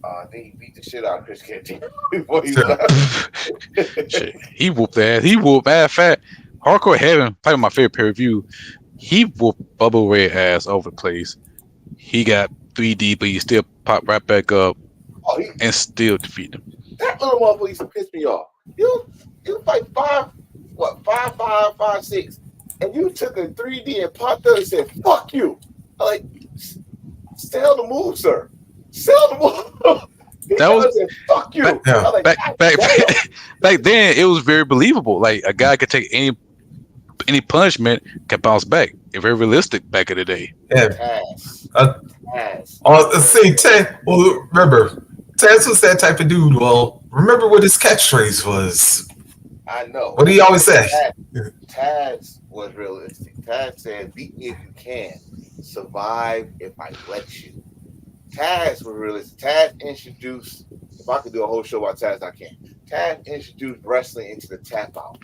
I think he beat the shit out of Chris Candido before he left. Shit. He whooped ass. He whooped ass fat. Hardcore Heaven, probably my favorite pay per view. He whooped Bubba Ray ass over the place. He got 3D, but he still popped right back up and still defeat him. That little motherfucker used to piss me off. You fight 5'5", 5'6", and you took a 3D and popped up and said, "Fuck you!" I'm like, sell the move, sir. Sell the move. That was said, "Fuck you." Like, back then, it was very believable. Like a guy could take any punishment, can bounce back. It's very realistic back in the day. Yeah. Taz. See, Taz. Well, remember, Taz was that type of dude. Well, Remember what his catchphrase was? I know. What do you always say? Taz, Taz was realistic. Taz said, "Beat me if you can, survive if I let you." Taz was realistic. Taz introduced. If I could do a whole show about Taz, I can. Taz introduced wrestling into the tap out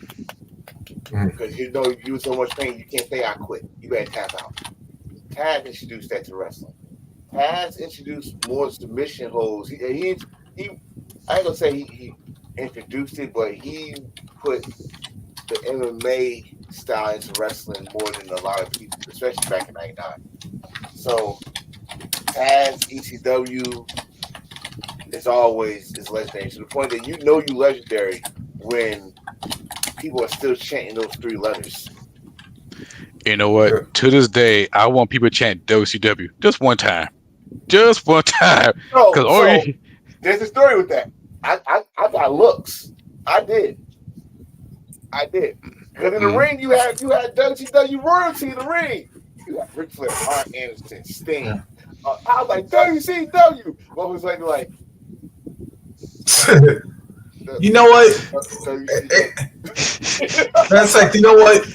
Mm. because you know you was so much pain you can't say I quit. You better tap out. Taz introduced that to wrestling. Taz introduced more submission holds. He I ain't gonna say he introduced it, but he put the MMA style into wrestling more than a lot of people, especially back in '99. So Taz ECW is legendary to the point that you know you legendary when people are still chanting those three letters. You know what? To this day, I want people to chant WCW just one time, just one time, because So oh, so there's a story with that. I got looks. I did. I did. Because in the mm, ring you had WCW royalty in the ring. You had Ric Flair, Arn Anderson, Sting. I was like WCW. What was like the, You know what? WCW? That's like, you know what?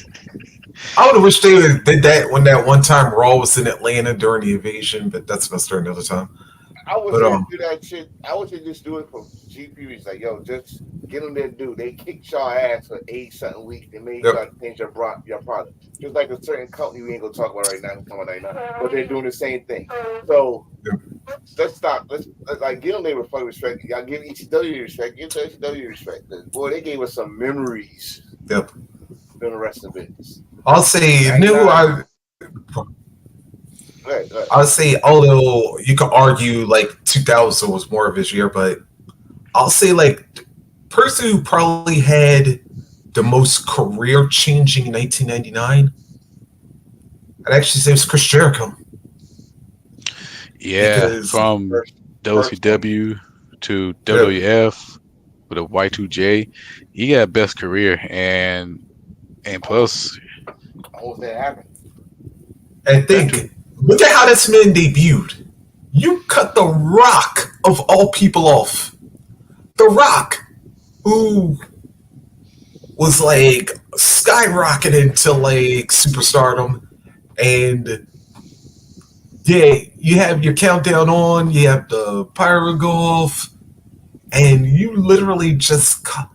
I would have wished they would did that when that one time Raw was in Atlanta during the invasion, but that's a story another time. I wish But they do that shit. I wish they just do it for GP. It's like, yo, just get them there, do. They kicked y'all ass for 80 something weeks. They made yep, y'all change your product. Just like a certain company we ain't gonna talk about right now, come on right now. But they're doing the same thing. So yep, let's stop. Let's like give them their fucking respect. Y'all give ECW respect. Give ECW respect. 'Cause, boy, they gave us some memories yep. during the rest of the business. I'll say new. 99. Go ahead, go ahead. I'll say although you could argue like 2000 was more of his year, but I'll say like person who probably had the most career changing in 1999. I'd actually say it was Chris Jericho yeah, because from First, first one. WCW to yep, WWF with a Y2J, he got best career, and Almost, plus almost didn't happen. and that too. think look at how this man debuted. You cut the Rock of all people off. The Rock, who was like skyrocketing to like superstardom, and yeah, you have your countdown on, you have the pyro go off, and you literally just cut.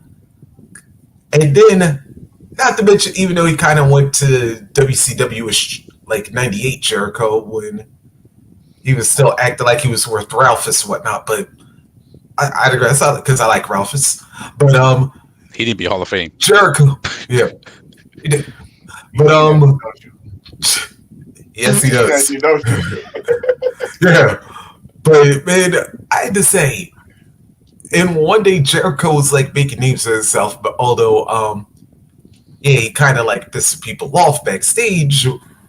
And then, not to mention, even though he kind of went to WCW like '98 Jericho when he was still acting like he was worth Ralphus and whatnot, but I digress because I like Ralphus. But He didn't be Hall of Fame. Jericho, yeah, he did. You But mean that, don't you? yes, he You mean that, does. you don't you? Yeah, but man, I had to say, in one day Jericho was like making names for himself, but although yeah, he kind of like pissed people off backstage.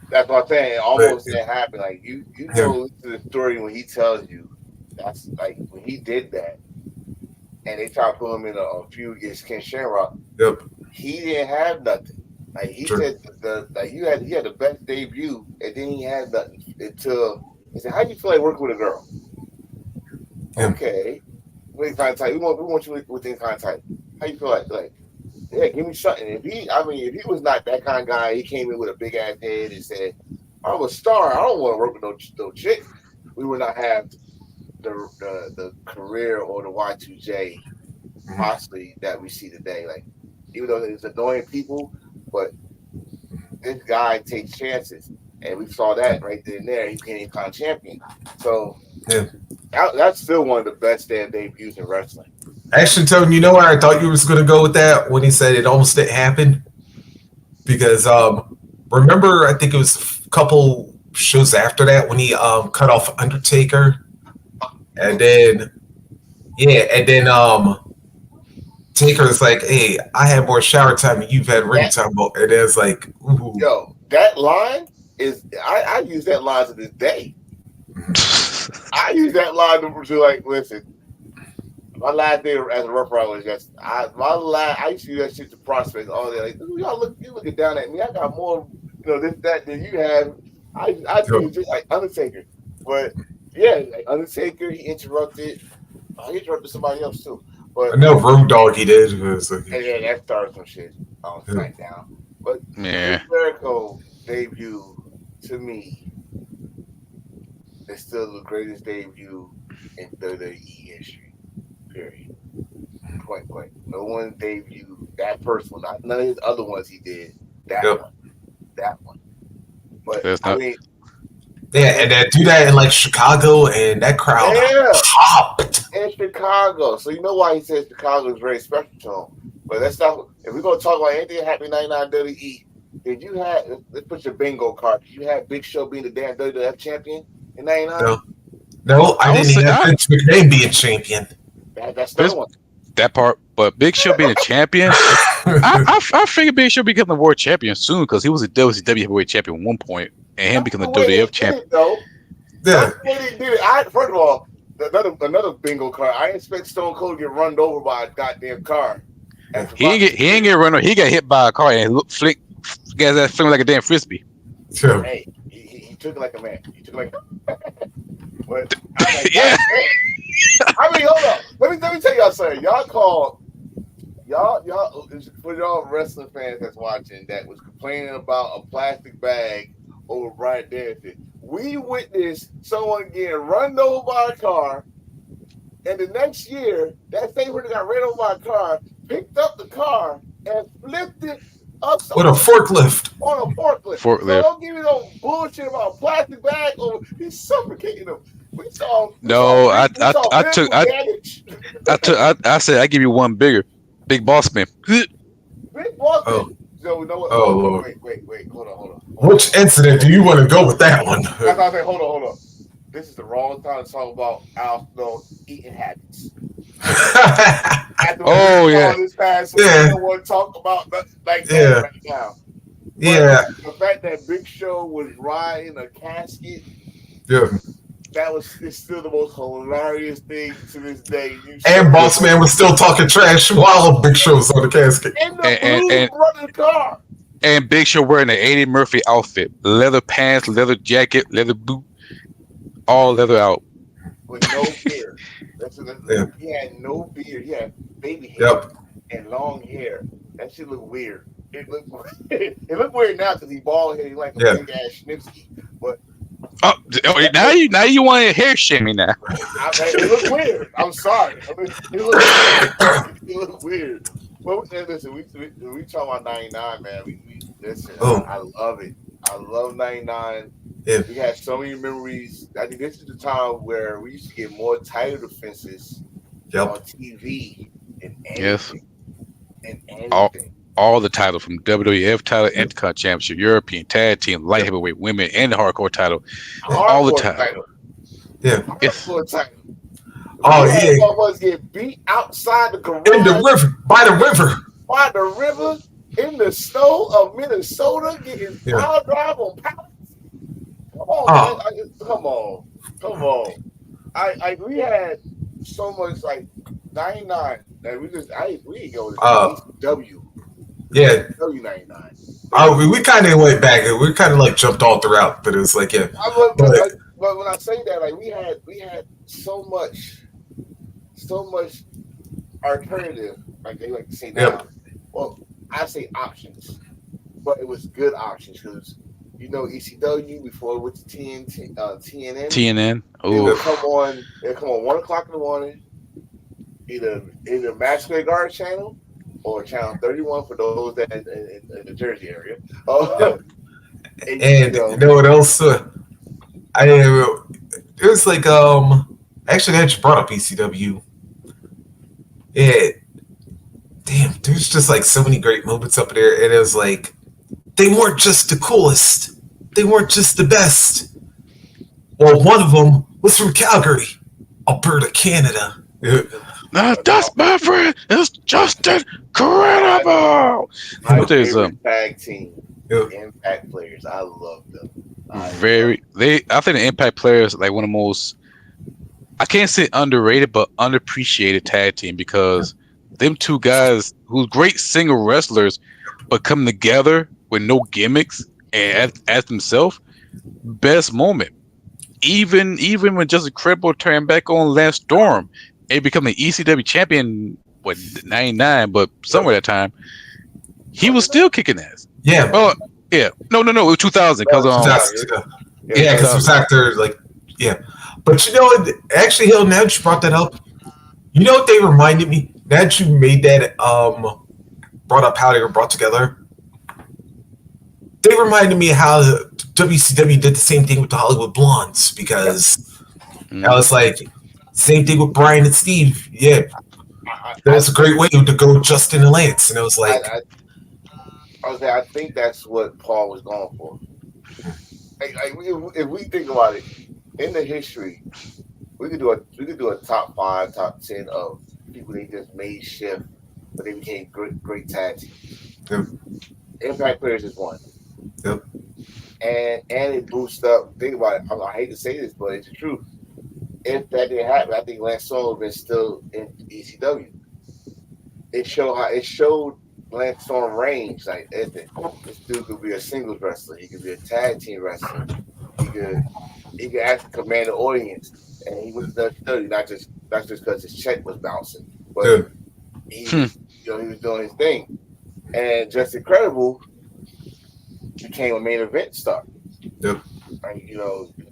That's what I'm saying. It But almost didn't happen. Like you yeah, go to the story when he tells you that's like when he did that, and they try to put him in a feud against Ken Shamrock. yep, He didn't have nothing. Like he true. said, the like he had the best debut, and then he had nothing until he said, "How do you feel like working with a girl?" Yeah, Okay, within kind of type. We want you within kind of type. How you feel like? Yeah, give me something. If he was not that kind of guy, he came in with a big ass head and said, "I'm a star. I don't want to work with no chick." We would not have the career or the Y2J mhm, possibly that we see today. Like, even though there's annoying people, but this guy takes chances, and we saw that right there and there. He became kind of champion. So yeah. that's still one of the best damn debuts in wrestling. Actually, Tony, you know where I thought you was going to go with that when he said it almost didn't happen because remember I think it was a couple shows after that when he cut off Undertaker and then yeah and then Taker is like, hey, I had more shower time than you've had ring That time, and it's like, ooh, that line is I use that line to this day. I use that line to like listen. My last day as a Rough Rider was just I used to do that shit to prospects all day. Like y'all you looking down at me. I got more this that than you have. I do it just like Undertaker, but yeah, like Undertaker he interrupted somebody else too. But I know Road Dogg he did. It was like, and yeah, that started some shit on yeah. SmackDown. But Chris Yeah, Jericho debut to me is still the greatest debut in WWE history. Period. Point blank. No one debuted that first one. Not none of his other ones he did. That Yep. one. That one. But there's I not. mean, Yeah, and then do that in like Chicago, and that crowd yeah, popped. in Chicago. So you know why he says Chicago is very special to him. But that's not. If we're gonna talk about anything that happened in '99 WWE, did you have? Let's put your bingo card. Did you have Big Show being the damn WWF champion in '99? No, no, I I would didn't say even have Vince McMahon being champion. That's Vince, another one. that part, but Big Show being a champion, I figured Big Show become the world champion soon because he was a WCW heavyweight champion at one point, and him That's becoming the the way they WWF did champion. it, though. Yeah, That's the way they did it. First of all, another bingo card. I didn't expect Stone Cold to get run over by a goddamn car. He ain't get run over. He got hit by a car and flick, got that fling like a damn frisbee. so, Hey, he took it like a man. He took it like. But I'm like, Yeah. I mean, hold up. Let me tell y'all something. Y'all for y'all wrestling fans that's watching that was complaining about a plastic bag over Brian Danielson. We witnessed someone getting run over by a car, and the next year that same person got ran over by a car, picked up the car and flipped it upside with a forklift. on a forklift. So don't give me no bullshit about a plastic bag over. He's suffocating him. We saw physical damage. I said I give you one bigger, big boss man. Big Boston. Oh. So you know what? Oh, Lord. Wait. Hold on. Which incident do you want to go with that one? That's why I say, hold on. This is the wrong time to talk about Al eating habits. Oh yeah. This past Yeah. we don't want to talk about like that Yeah. right now. But Yeah, the fact that Big Show was riding a casket, yeah. it's still the most hilarious thing to this day. And Boss Man was still talking trash while Big Show was on the casket. in the blue front of the car. And Big Show wearing an Eddie Murphy outfit, leather pants, leather jacket, leather boot, all leather out. With no beard. Yeah. He had no beard. He had baby hair and long hair. That shit looked weird. It looked weird now because he bald headed like a big ass Schnipsky. But now you want to hair shaming now. It looked weird. I'm sorry. It looked weird. But listen, we talking about '99, man. We listen. I love it. I love '99. Yeah. We had so many memories. I think this is the time where we used to get more title defenses on TV and anything. Yes. And anything. All the titles from WWF title, Intercontinental Championship, European Tag Team, Light Heavyweight Women, and the Hardcore title. All the title. Yeah. Hardcore title. Oh yeah. Motherfuckers get beat outside the garage. In the river, by the river. By the river, in the snow of Minnesota, getting power drive on pallets. Come on, man. Come on. We had so much like '99 that we didn't go to ECW. Yeah. W99. We kind of went back. We kind of like jumped all throughout, but it was like But when I say that, like we had so much alternative, like they like to say now. Yep. Well, I say options, but it was good options because ECW before it went to TNN. TNN. It'll come on 1:00 in the morning. Either Maxwell Guard channel or channel 31 for those that in the Jersey area. And you know what else? It was like actually I just brought up ECW. Yeah. Damn, there's just like so many great moments up there, and it was like they weren't just the coolest, they weren't just the best. Well, one of them was from Calgary, Alberta, Canada. That's my friend. It's just incredible. My favorite tag team, Impact players. I love them. I think the Impact players like one of the most, I can't say underrated, but underappreciated tag team because them two guys who's great single wrestlers, but come together with no gimmicks and as themselves, best moment. Even when Justin Credible turned back on Lance Storm, and become the ECW champion what 99, but somewhere that time he Was was it that? still kicking ass. Yeah, Oh yeah, no, it was 2000 because No, 2000. 2000 ago. Yeah, Yeah, because it was 2000. after like yeah. But you know what? Actually, Hill, now that you brought that up, you know what they reminded me? Now that you made that brought up how they were brought together, they reminded me how WCW did the same thing with the Hollywood Blondes yeah. because I Mm. was like, same thing with Brian and Steve. Yeah, that I was a great think way to go Justin and Lance. And it was I, like, I I was say I think that's what Paul was going for. If we think about it in the history, we could do a top five, top 10 of people they just made shift, but they became great tag teams. yep, Impact Players is one, yep, and it boosts up. Think about it. I hate to say this, but it's the truth. If that didn't happen, I think Lance Storm would have been still in ECW. It showed Lance Storm range. Like, this dude could be a singles wrestler. He could be a tag team wrestler. He could he could actually command the audience, and he was WCW, not just because his check was bouncing, but yep, he Hmm. was he was doing his thing. And Just Incredible became a main event star. yep. Right?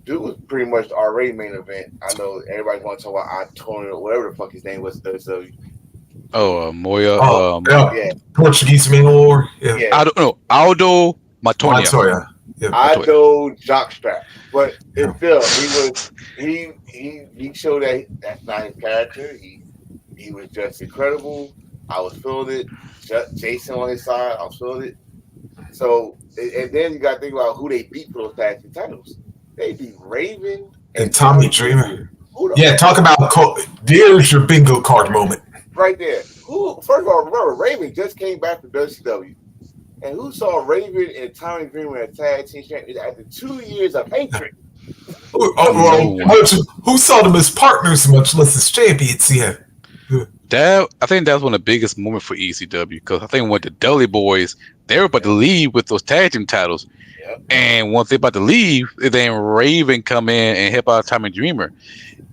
Dude was pretty much already main event. I know everybody want to talk about Antonio, whatever the fuck his name was. So Moya. Oh, yeah, yeah, Portuguese Man War. Yeah, yeah, I don't know. Aldo Matonia. Montoya. Yep, Matoya. Ido Jockstrap. But yeah. it's still he showed that's not his character. He was just incredible. I was feeling it. Jason on his side, I was feeling it. So and then you got to think about who they beat for those tag team titles. They beat Raven And and Tommy Tommy Dreamer. Dreamer. Who the Yeah, talk fuck about there's your bingo card moment. right there? Who first of all, remember Raven just came back from WCW. And who saw Raven and Tommy Dreamer as tag team champions after 2 years of hatred? No one. Who saw them as partners, much less as champions? Yeah. I think that was one of the biggest moments for ECW because I think when the Dudley Boys they were about to leave with those tag team titles, Yep. and once they about to leave, then Raven come in and help out Tommy Dreamer.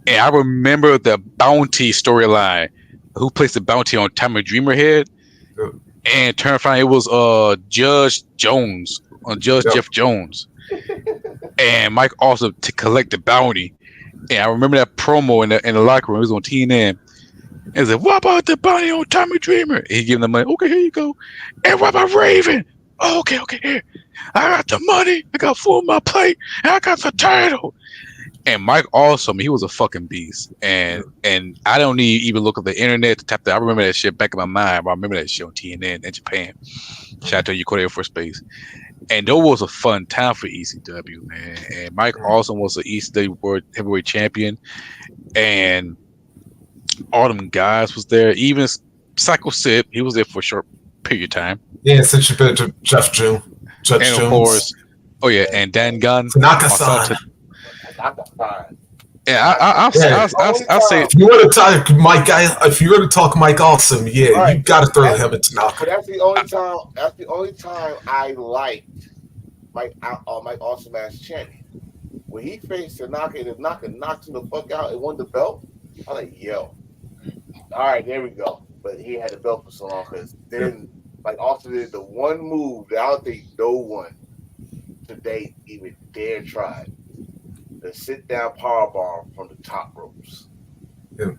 And I remember the bounty storyline. Who placed the bounty on Tommy Dreamer head? And turned around, it was Judge Jones, Judge Yep. Jeff Jones, and Mike also to collect the bounty. And I remember that promo in the locker room. It was on TNN. And said, "What about the bounty on Tommy Dreamer?" And he gave him the money. Okay, here you go. And what about Raven? Oh, okay, here. I got the money. I got food on my plate. And I got the title. And Mike Awesome, he was a fucking beast. And I don't need even look at the internet to tap that. I remember that shit back in my mind. But I remember that shit on TNN in Japan. Shout out to Yokota Air Force Base. And that was a fun time for ECW, man. And Mike Awesome was the ECW World Heavyweight Champion. And all them guys was there. Even Psycho Sid, he was there for a short period of time. Yeah, since you've been to Jeff Jones. Judge And of Jones. course, and Dan Gunn. Tanaka-san. Yeah, I'll say If you want to talk Mike, if you want to talk Mike Awesome, yeah, Right. you got to throw him at Tanaka. But that's the only time. That's the only time I liked Mike Awesome as champion. When he faced Tanaka and Tanaka knocked him the fuck out and won the belt, I'm like, yo, all right, there we go. But he had the belt for so long because then Mike Awesome did the one move that I don't think no one today even dare try. The sit down powerbomb from the top ropes. Yeah.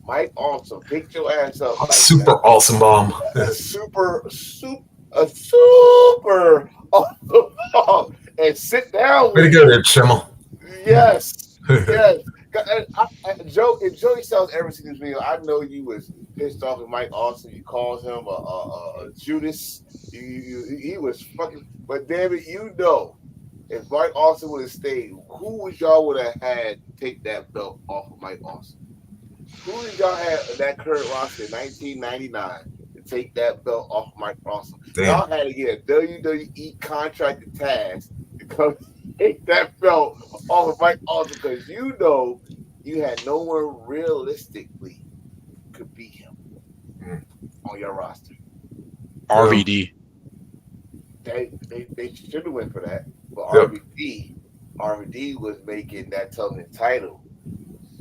Mike Awesome picked your ass up. Like Super that. awesome bomb. A super awesome bomb. And sit down Way to with go there, Chimmel. Yes. Yes. If Joey Styles ever seen this video, I know you was pissed off at Mike Awesome. You called him a Judas. He was fucking. But damn it, if Mike Awesome would have stayed, who would y'all would have had to take that belt off of Mike Awesome? Who did y'all have in that current roster in 1999 to take that belt off of Mike Awesome? Damn. Y'all had to get a WWE contracted task to come take that belt off of Mike Awesome because you had no one realistically could beat him on your roster. RVD. They should have went for that, but Yep. RVD was making that television title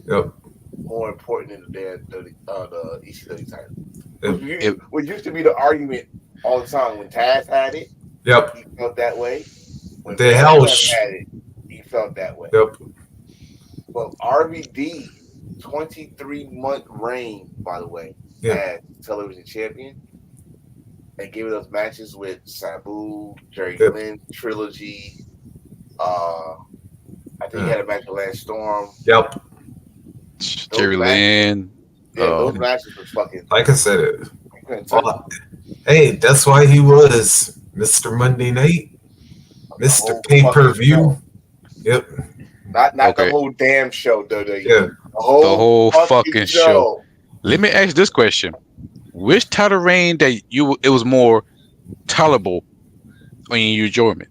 Yep. more important than the ECW title. Yep. Which used to be the argument all the time. When Taz had it, Yep. he felt that way. When The Van hell. Dam had it, he felt that way. Yep. But RVD, 23-month reign, by the way, Yeah. as television champion, and giving us matches with Sabu, Jerry Yep. Lynn trilogy. I think he Yeah. had a match with Lance Storm. Yep. Those Jerry matches, Lynn. yeah, those matches was fucking. Like I said, it. You couldn't touch them. Hey, that's why he was Mr. Monday Night, The Mr. whole Pay Per fucking View. show. Yep. Not the Okay. whole damn show, WWE. Yeah. The The whole whole fucking fucking show. show. Let me ask this question: which title reign that it was more tolerable when you join it?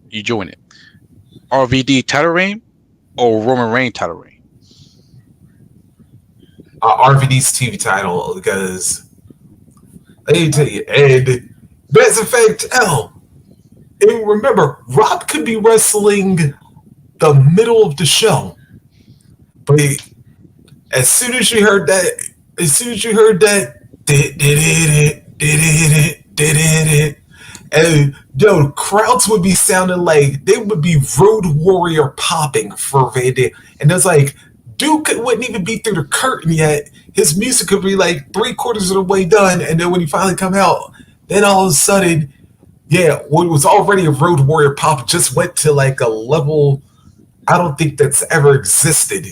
RVD title reign or Roman Reigns title reign? RVD's TV title because let me tell you, and as a fact, and remember, Rob could be wrestling the middle of the show, but as soon as you heard that, did it, and yo, crowds would be sounding like they would be Road Warrior popping for Van Dam. And it's like, Duke wouldn't even be through the curtain yet. His music could be like 3/4 of the way done. And then when he finally come out, then all of a sudden, yeah, what was already a Road Warrior pop just went to like a level I don't think that's ever existed.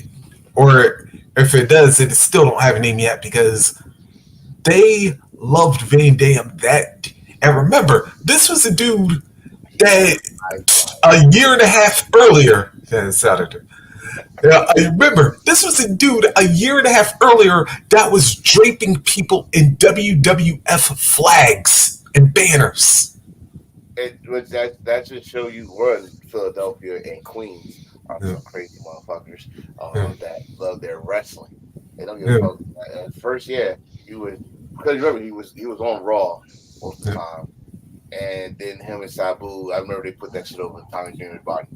Or if it does, it still don't have a name yet because they loved Van Dam that. And remember, this was a dude that a year and a half earlier. Yeah, it sounded. Yeah, I remember this was a dude a year and a half earlier that was draping people in WWF flags and banners. That should show you where Philadelphia and Queens are Yeah. some crazy motherfuckers Yeah. that love their wrestling. They don't give Yeah. a fuck. At first, yeah, he was because remember he was on Raw most of the Yeah. time, and then him and Sabu. I remember they put that shit over Tommy Dreamer's body,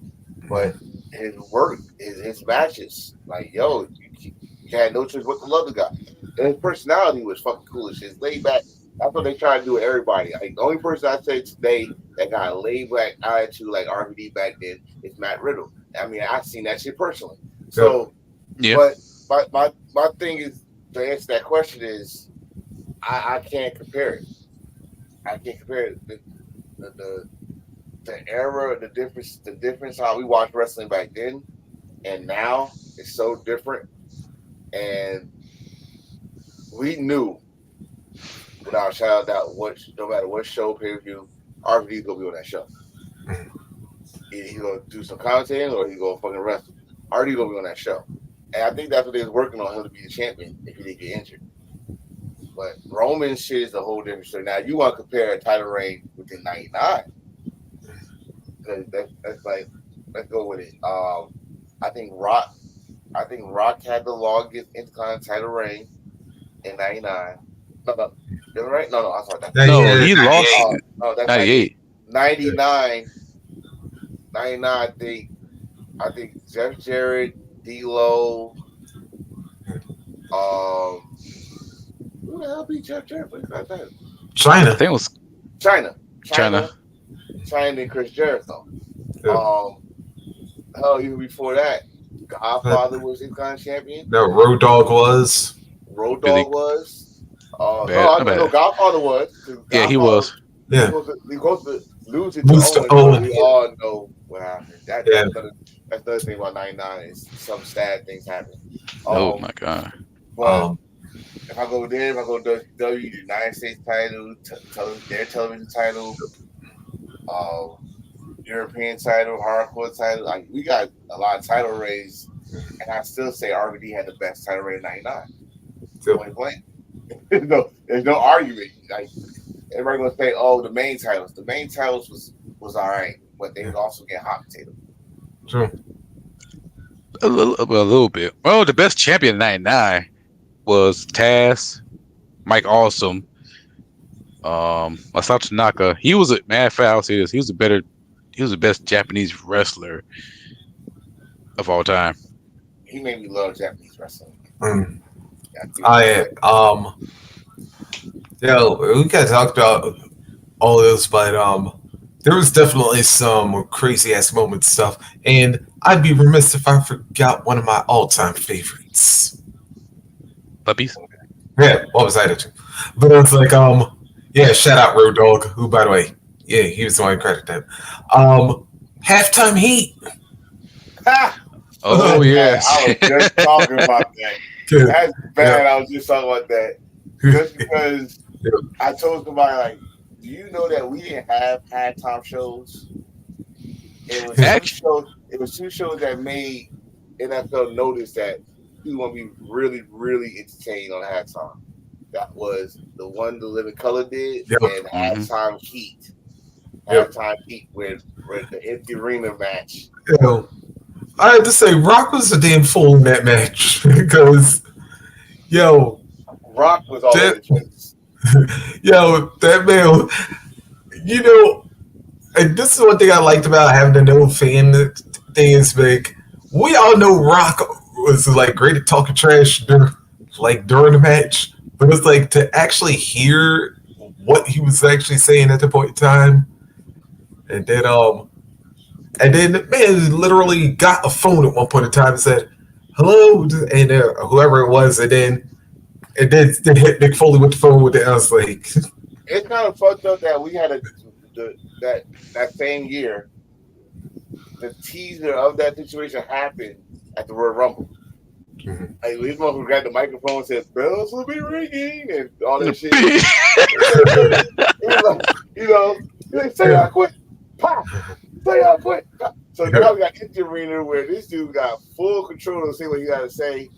but his work, his matches, like yo, you had no choice but to love the guy. And his personality was fucking cool as shit. Laid back. That's what they try to do with everybody. Like the only person I say today that got a laid back attitude like RVD back then is Matt Riddle. I mean, I've seen that shit personally. So, Yeah. but my thing is to answer that question is I can't compare it. I can't compare it. The era, the difference how we watched wrestling back then and now is so different. And we knew without a shadow of doubt no matter what show pay per view, RVD's gonna be on that show. Either he's gonna do some commentating or he's gonna fucking wrestle. RVD's gonna be on that show. And I think that's what they was working on him to be the champion if he didn't get injured. But Roman shit is a whole different story. Now you want to compare a title reign within 99. Because that's like let's go with it. I think Rock had the longest Intercontinental title reign in 99. No, you're right. No, I'm sorry. No, he lost No, that's 98. 99. I think Jeff Jarrett, D'Lo, who the hell beat Jeff Jarrett? China. I think it was China, China. and Chris Jericho. Yeah. Hell, even before that, Godfather was Intercontinental champion. No, Road Dogg was. Road Really? Dogg was. Bad. No, Godfather was. Yeah, he was. Yeah. He goes to lose it Lose to to Owen. Owen, We yeah. all know what happened. Yeah. That's another thing about 99 is some sad things happen. Oh my god. But if I go there, if I go to W, United States title, their television title, European title, hardcore title, like we got a lot of title reigns, and I still say RVD had the best title reign in 99. Point blank. There's no argument. Like everybody gonna say, oh, the main titles. The main titles was all right, but they would also get hot potato. True. A little bit. Well, the best champion in '99 was Taz, Mike Awesome, Masato Tanaka. He was a mad foul. He was the best Japanese wrestler of all time. He made me love Japanese wrestling. Yo, we kind of talked about all of this, but there was definitely some crazy ass moment stuff, and I'd be remiss if I forgot one of my all time favorites. Puppies. Yeah, what was I to? But it's like yeah, shout out Road Dog, who by the way, yeah, he was the one who credited that. Halftime Heat. Ha! Oh I yes. was just talking about that. That's bad. I was just talking about that. Just because I told somebody, like, do you know that we didn't have halftime shows? It was two Actually, shows. It was two shows that made NFL notice that we want to be really, really entertained on halftime. That was the one the Living Color did, Yep. and hmm halftime Heat. Yep. Halftime Heat with the empty arena match. You know, I had to say Rock was a damn fool in that match because yo, Rock was all over that the place. that man, you know, and this is one thing I liked about having the no fan thing is like we all know Rock was like great at talking trash during the match, but it's like to actually hear what he was actually saying at the point in time, and then the man literally got a phone at one point in time and said hello, and whoever it was, and then hit Nick Foley with the phone with it. I was like, It's kind of fucked up that we had that same year. The teaser of that situation happened at the Royal Rumble. mhm. Like these motherfuckers grabbed the microphone and said, "Bells will be ringing," and all that shit. yeah. It was like, like, say I quit, pop, say I quit. Pop. So now we got empty arena where this dude got full control to say what he got to say,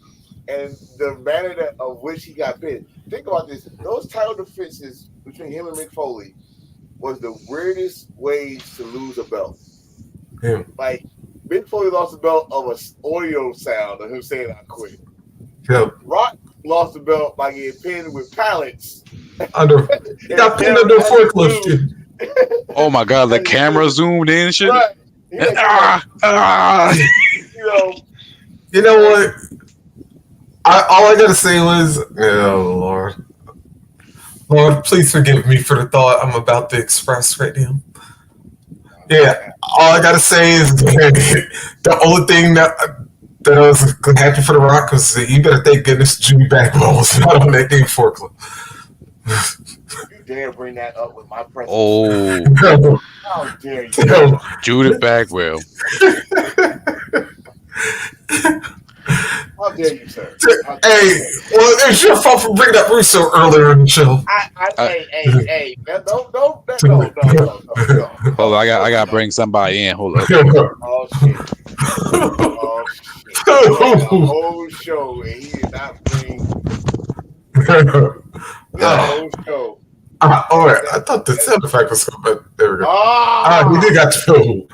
and the manner of which he got pinned. Think about this: those title defenses between him and Mick Foley was the weirdest ways to lose a belt. Yeah. Like Mick Foley lost the belt of an audio sound of him saying "I quit." Yeah. Rock lost the belt by getting pinned with pallets. He got pinned under a forklift. Oh my god, the camera zoomed in and shit. Right. You know, You know what? All I gotta say was, oh Lord, Lord, please forgive me for the thought I'm about to express right now. Yeah, all I gotta say is the only thing that I was happy for the Rock was that you better thank goodness Jimmy Bagwell was not on that damn forklift. you dare bring that up with my presence? Oh, How dare you? Judah Bagwell. How dare you, sir? Hey, well, it's your fault for bringing up Russo earlier in the show. Hey, don't, no. Hold on, I gotta bring somebody in. Hold up. Oh shit! Oh shit! The whole show, and he did not bring the whole show. All right, I thought the sound effect was coming, but there we go. All right, we Oh, did got to go.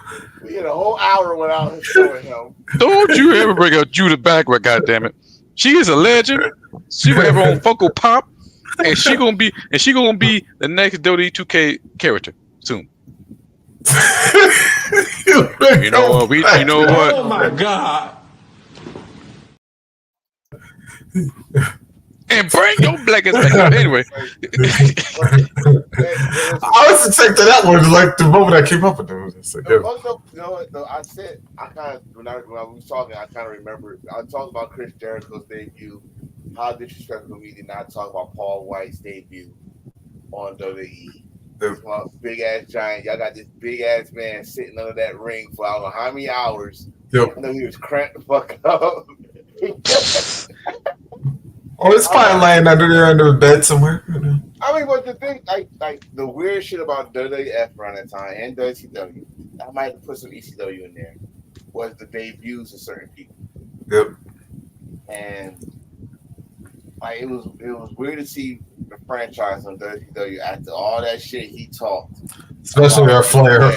we had a whole hour without showing him. Don't you ever bring up Judah Bagwell, goddammit. She is a legend. She gonna have her own Funko Pop, and she gonna be the next WWE 2K character soon. You know what? You know what? Oh my God. And bring your black ass back up. Anyway. I was expecting that one like the moment I came up with it. I said I kind of when I was talking, I kind of remembered. I talked about Chris Jericho's debut. How disrespectful we did not talk about Paul White's debut on WWE. Big ass giant. Y'all got this big ass man sitting under that ring for I don't know how many hours. Yep. I know he was cramped the fuck up. Oh, it's probably laying under a bed somewhere. I mean, but the thing, like the weird shit about WWF around that time and WCW, I might have put some ECW in there, was the debuts of certain people. Yep. And like it was weird to see the franchise on WCW after all that shit he talked. Especially our Flair.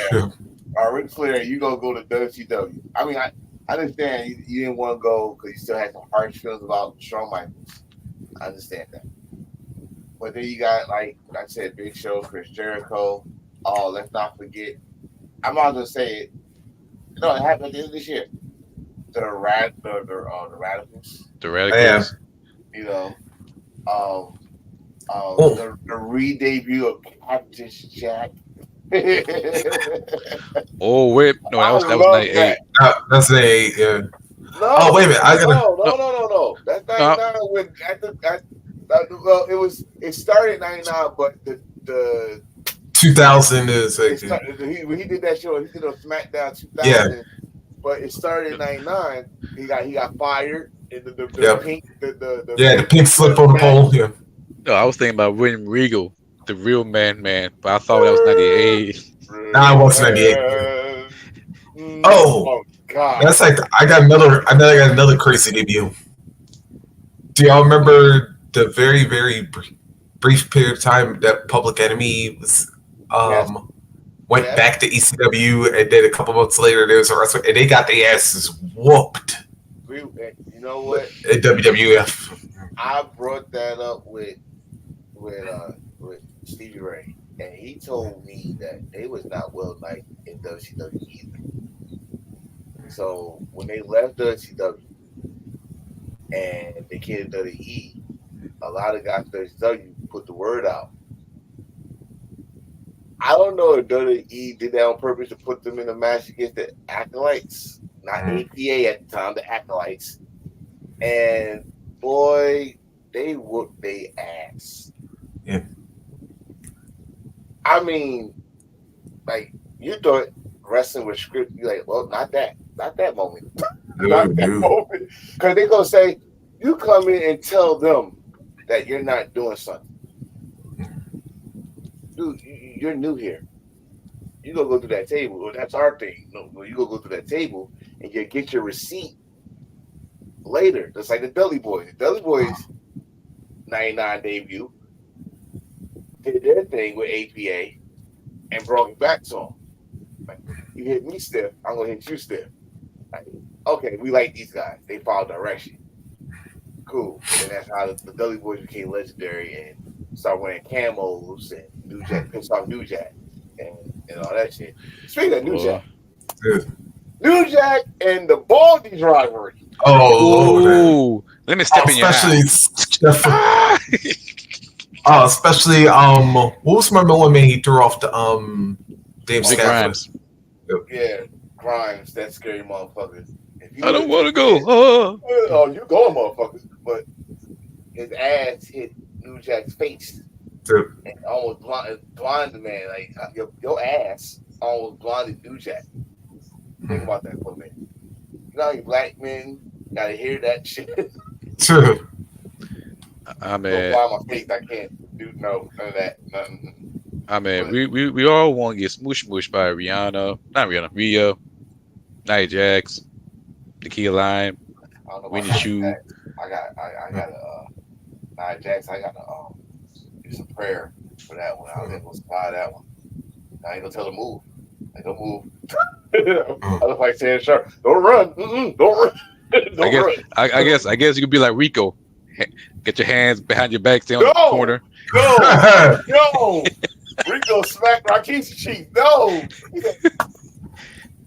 Ric Flair, you gonna go to WCW. I mean, I understand you didn't want to go because you still had some harsh feelings about Shawn Michaels. I understand that. But then you got, like I said, Big Show, Chris Jericho. Oh, let's not forget. I'm not gonna say it. No, it happened at the end of this year. The Radicals. The Radicals. You know, Oh, the re-debut of Cactus Jack. Oh wait, no, I that was love that. '98. that's a yeah. Oh, wait a No, minute. I gotta. No, no. That's no, 99 when well, it started 99, but the 2000 is it like started when he did that show. He did a SmackDown yeah, 2000, but it started in '99. He got fired, and the yep, pink the yeah. The pink pink slip slip on the back. pole. Yeah, no. I was thinking about William Regal, the real man, but I thought that was '98. nah, it Real was 98. Yeah. man. Oh, Oh God. that's like I got another crazy debut. Do y'all remember the very brief period of time that Public Enemy was Yes. went Yes. back to ECW, and then a couple months later there was a wrestler and they got their asses whooped You know what? in WWF. I brought that up with Stevie Ray, and he told me that they was not well liked in WCW either. So when they left WCW and they came to WWE, a lot of guys from WCW put the word out. I don't know if WWE did that on purpose to put them in a match against the Acolytes, not APA at the time, the Acolytes. And boy, they whooped their ass. Yeah. I mean, like you thought wrestling was scripted. You're like, well, not that moment, not that moment, because they're gonna say you come in and tell them that you're not doing something, dude. You're new here. You gonna go through that table. Well, that's our thing. No, you gonna go through that table and you get your receipt later. Just like the Dudley Boys. The Dudley Boys '99 debut did their thing with APA and brought it back to them. Like, you hit me stiff, I'm gonna hit you stiff. Like, okay, we like these guys. They follow direction. Cool. And that's how the Dudley Boys became legendary and started wearing camos and New Jack, pissed off New Jack and all that shit. Speaking of New Jack, New Jack and the Baldy rivalry. Ooh, let me step in your especially eye. especially what was my one man he threw off the Dave Big Scaffold? Grimes. Yeah, Grimes, that scary motherfucker. If you I don't would want to go. oh, you going, motherfucker. But his ass hit New Jack's face Dude. and almost blinded the man. Like your ass almost blinded New Jack. Think about that for a minute. You know how you black men gotta hear that shit. True. I Go mean, blind my face. I can't do none of that. Nothing. But, we all want to get smush by Rihanna, not Rihanna, Rhea, Nia Jax, Nikki Lime, I don't know Winnie about Nia Shu. Jax. I got Nia Jax. I got to do some prayer for that one. I was able to spy that one. I ain't gonna tell her to move. Like, don't move. I look like saying, "Sure, don't run. Don't run. Don't run." I guess you could be like Rico. Get your hands behind your back, stay on the corner. No. Rico smacked Rakishi's cheek. No.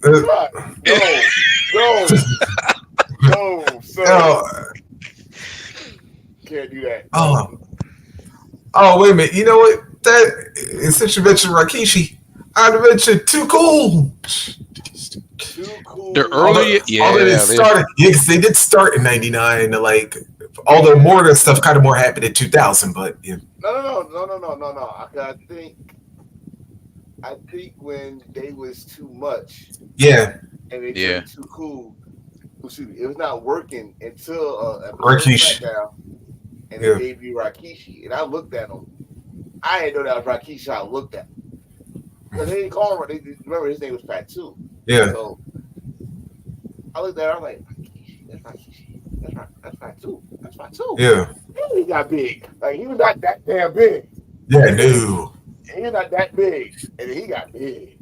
God. No, sir. Can't do that. Oh, wait a minute. You know what? Since you mentioned Rakishi, I'd mention Too Cool. Too Cool. The early, although they started, because they did start in '99. Like, although more of that stuff kind of more happened in 2000, but yeah. No. I think when they was too much. Yeah. And they turned Too Cool. Excuse me, it was not working until Rakishi. And they debuted Rakishi. And I looked at him. I didn't know that was Rakishi. I looked at him. Because they didn't call him. Remember, his name was Fat too. Yeah. So I looked at him. I'm like, Rakishi. That's Rakishi. That's Fat too. That's Fat too. Yeah. He got big. Like, he was not that damn big. Yeah, no. He's not that big. And he got big.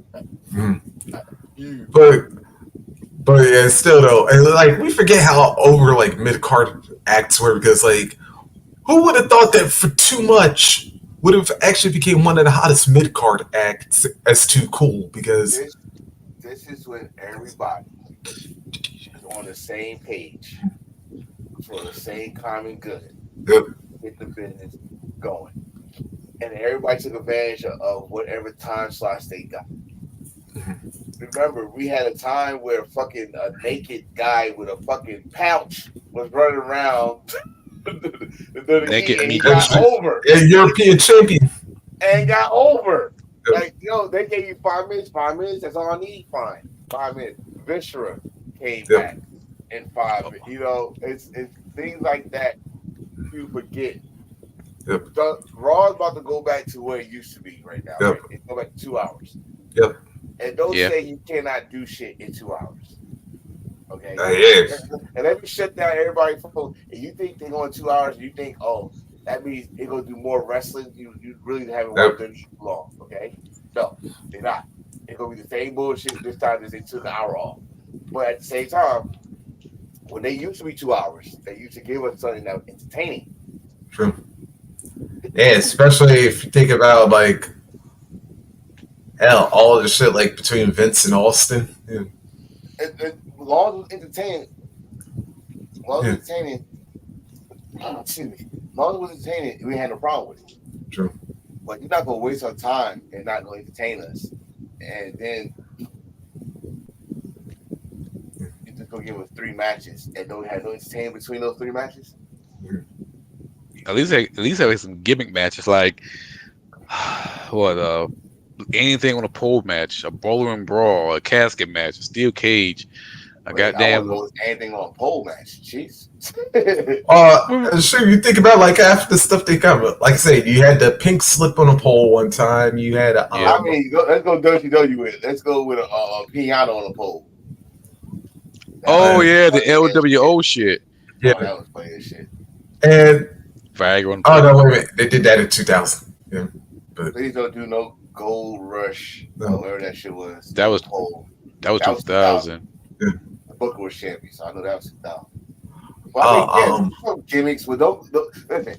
But yeah, still though, and like we forget how over like mid card acts were because like who would have thought that for Too Much would have actually became one of the hottest mid card acts as Too Cool because this is when everybody is on the same page for the same common good. Yep. Get the business going. and everybody took advantage of whatever time slots they got. Remember, we had a time where fucking a naked guy with a fucking pouch was running around the Naked heat, and he meat. got over. A European champion. And got over. Yep. Like, they gave you 5 minutes. 5 minutes, that's all I need. Fine. 5 minutes. Viscera came Yep. back in 5 minutes. It's things like that you forget. Yep. Raw is about to go back to where it used to be right now. Yep. Right? It's go back to 2 hours. Yep. And don't Yeah. say you cannot do shit in 2 hours. Okay. Yeah. And let me shut down everybody's phone. And you think they're going 2 hours, and you think, oh, that means they're gonna do more wrestling. You really haven't watched them too long, okay? No, they're not. It's gonna be the same bullshit this time as they took an hour off. But at the same time, when they used to be 2 hours, they used to give us something that was entertaining. True. Yeah, especially if you think about like hell, all the shit like between Vince and Austin. Yeah. As long as it was entertaining, excuse me, as long as it was entertaining, we had no problem with it. True. But you're not gonna waste our time and not gonna entertain us, and then you're just gonna give us 3 matches and don't have no entertainment between those 3 matches. At least have some gimmick matches like what anything on a pole match, a brawler and brawl, a casket match, a steel cage, a goddamn. Anything on a pole match, jeez. Sure. You think about like after the stuff they cover. Like I said, you had the pink slip on a pole one time. You had a. Yeah. Let's go WCW with it. Let's go with a piano on a pole. The LWO shit. Yeah, that was funny as shit. And Viagra. Oh no, wait a minute. They did that in 2000. Yeah, but Please don't do no Gold Rush. No. Whatever that shit was. That was pole. That was 2000. The Booker was champion, so I know that was 2000. Well, some gimmicks with don't listen.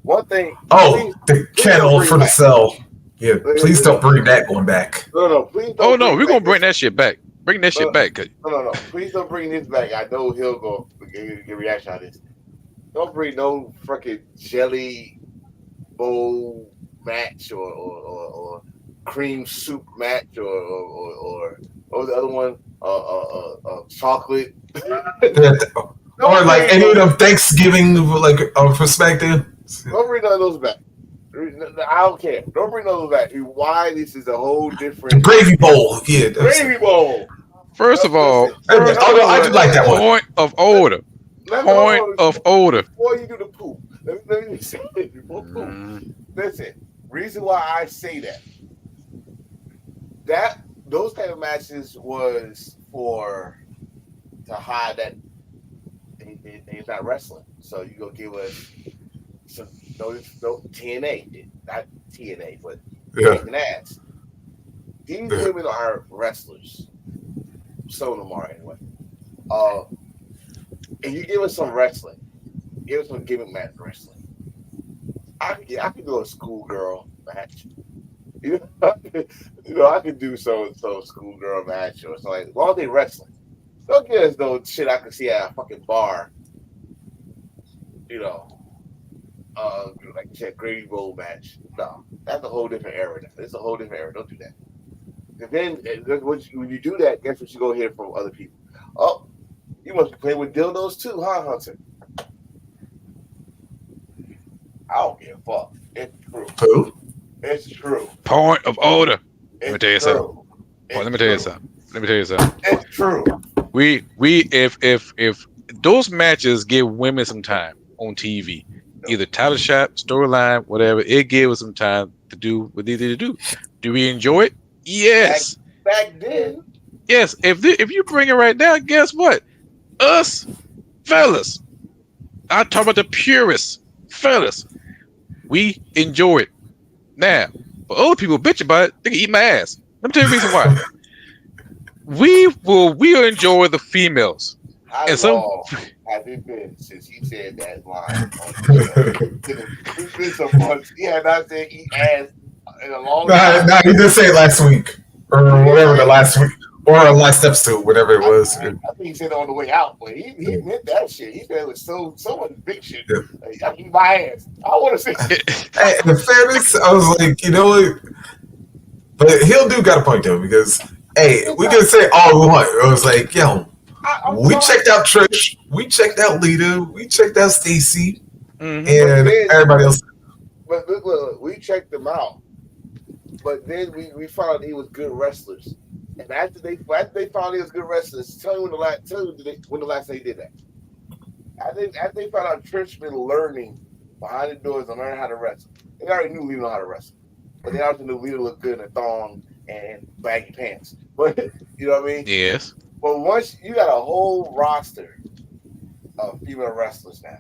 One thing. The kettle for the cell. Yeah, please don't bring that one back. No, please don't. Oh no, we're gonna bring that shit back. Bring that shit back. No. Please don't bring this back. I know he'll go get a reaction on this. Don't bring no freaking jelly bowl match or cream soup match or what was the other one? Chocolate. Or like any of them Thanksgiving like for SmackDown. Don't bring none of those back. I don't care. Don't bring those back. Why this is a whole different the gravy bowl. Yeah, gravy bowl. First of all, I did like that one. Point of order. Point of order. Before you do the poop, let me say it before poop. Listen, reason why I say that those kind of matches was to hide that they're not wrestling. So you go give us some no TNA, not TNA, but kicking ass. These women are wrestlers. Some of them are anyway. And you give us some wrestling. Give us some gimmick match wrestling. I could do a schoolgirl match. I could do some schoolgirl match or something. As long as they wrestling. Don't give us no shit I can see at a fucking bar. Like you said, gravy bowl match. No, that's a whole different era. It's a whole different era. Don't do that. And then when you do that, guess what you go hear from other people? Oh, you must be playing with dildos too, huh, Hunter? I don't give a fuck. It's true. Who? It's true. Point of order. Let me tell you something. Let me tell you something. It's true. We if those matches give women some time on TV, either title shot, storyline, whatever, it gives us some time to do what they need to do. Do we enjoy it? Yes. Back then. Yes. If you bring it right now, guess what? Us fellas, I talk about the purists, fellas. We enjoy it. Now, but other people bitch about it, they can eat my ass. Let me tell you the reason why. We will enjoy the females. How long have it been since he said that line? It's been some months. He had not said eat ass in a long time. No, he did say it last week or whatever the last week. or a last episode, whatever it was. I think he said on the way out, but he meant that shit. He said it was so much big shit. Like, I eat my ass. I want to see. Hey, in fairness, I was like, you know what? But he'll do got a point though, because hey, we can say all we want. I was like, yo, we checked out Trish, we checked out Lita, we checked out Stacy, and everybody else. But look, we checked them out. But then we found he was good wrestlers. And after they found he was good wrestlers, tell me when the last time they did that. After they found out Trish been learning behind the doors and learning how to wrestle. They already knew Lita knew how to wrestle. But they also knew Lita looked good in a thong and baggy pants. But you know what I mean? Yes. But once you got a whole roster of female wrestlers now.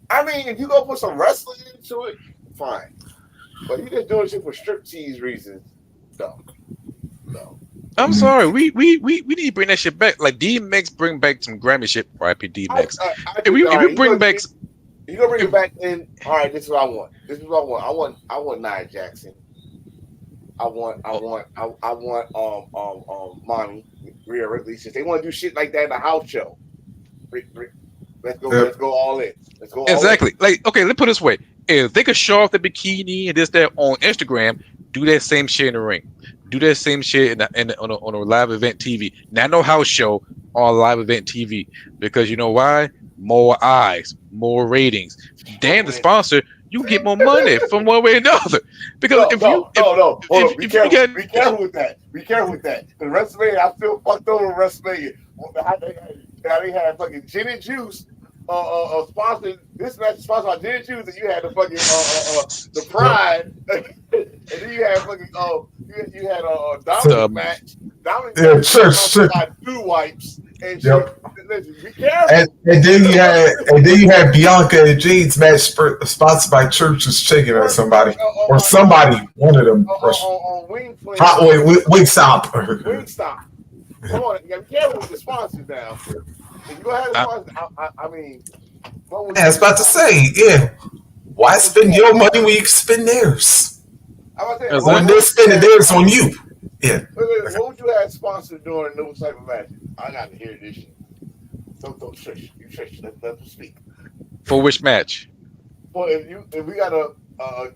I mean, if you go put some wrestling into it, fine. But you just doing shit for striptease reasons. No. I'm sorry. We need to bring that shit back. Like DMX bring back some Grammy shit. R.I.P. DMX. If we bring back, you gonna bring it back in. All right, this is what I want. I want Nia Jackson. I want Mommy Rhea Ripley. Since they want to do shit like that in the house show. Let's go all in. Let's go exactly. All in. Like, okay, let's put it this way. If they could show off the bikini and this, that on Instagram, do that same shit in the ring. Do that same shit on a live event TV. Not no house show on live event TV. Because you know why? More eyes, more ratings. Damn the sponsor, you get more money from one way or another. Because be careful with that. Be careful with that. The WrestleMania, I feel fucked over WrestleMania. How they had fucking gin and juice. Sponsored this match is sponsored by Gin and Juice, and you had the fucking the Pride, and then you had fucking you had a Dominic match. Dominic church by two wipes and shit. Listen, be careful. And then you had Bianca and Jane's match sponsored by Church's Chicken or somebody one of them. On Wing Wingstop. Wingstop. Come on, you gotta be careful with the sponsors now. If you go ahead and sponsor, I mean, I was about to say, yeah. Why spend your money when you can spend theirs? When they're spending theirs on you. Yeah. What would you have sponsored during those type of matches? I got to hear this shit. Don't shush. You shush. Let them speak. For which match? Well, if we got a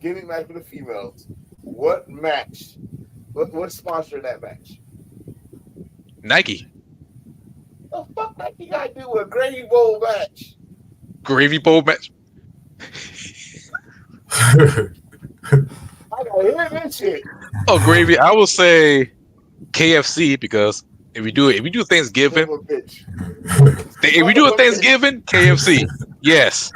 gimmick match for the females, what match? What sponsor that match? Nike. The fuck Nike got to do with a gravy bowl match? Gravy bowl match. I gotta hear this shit. Oh, gravy. I will say KFC because if we do Thanksgiving, KFC. Yes.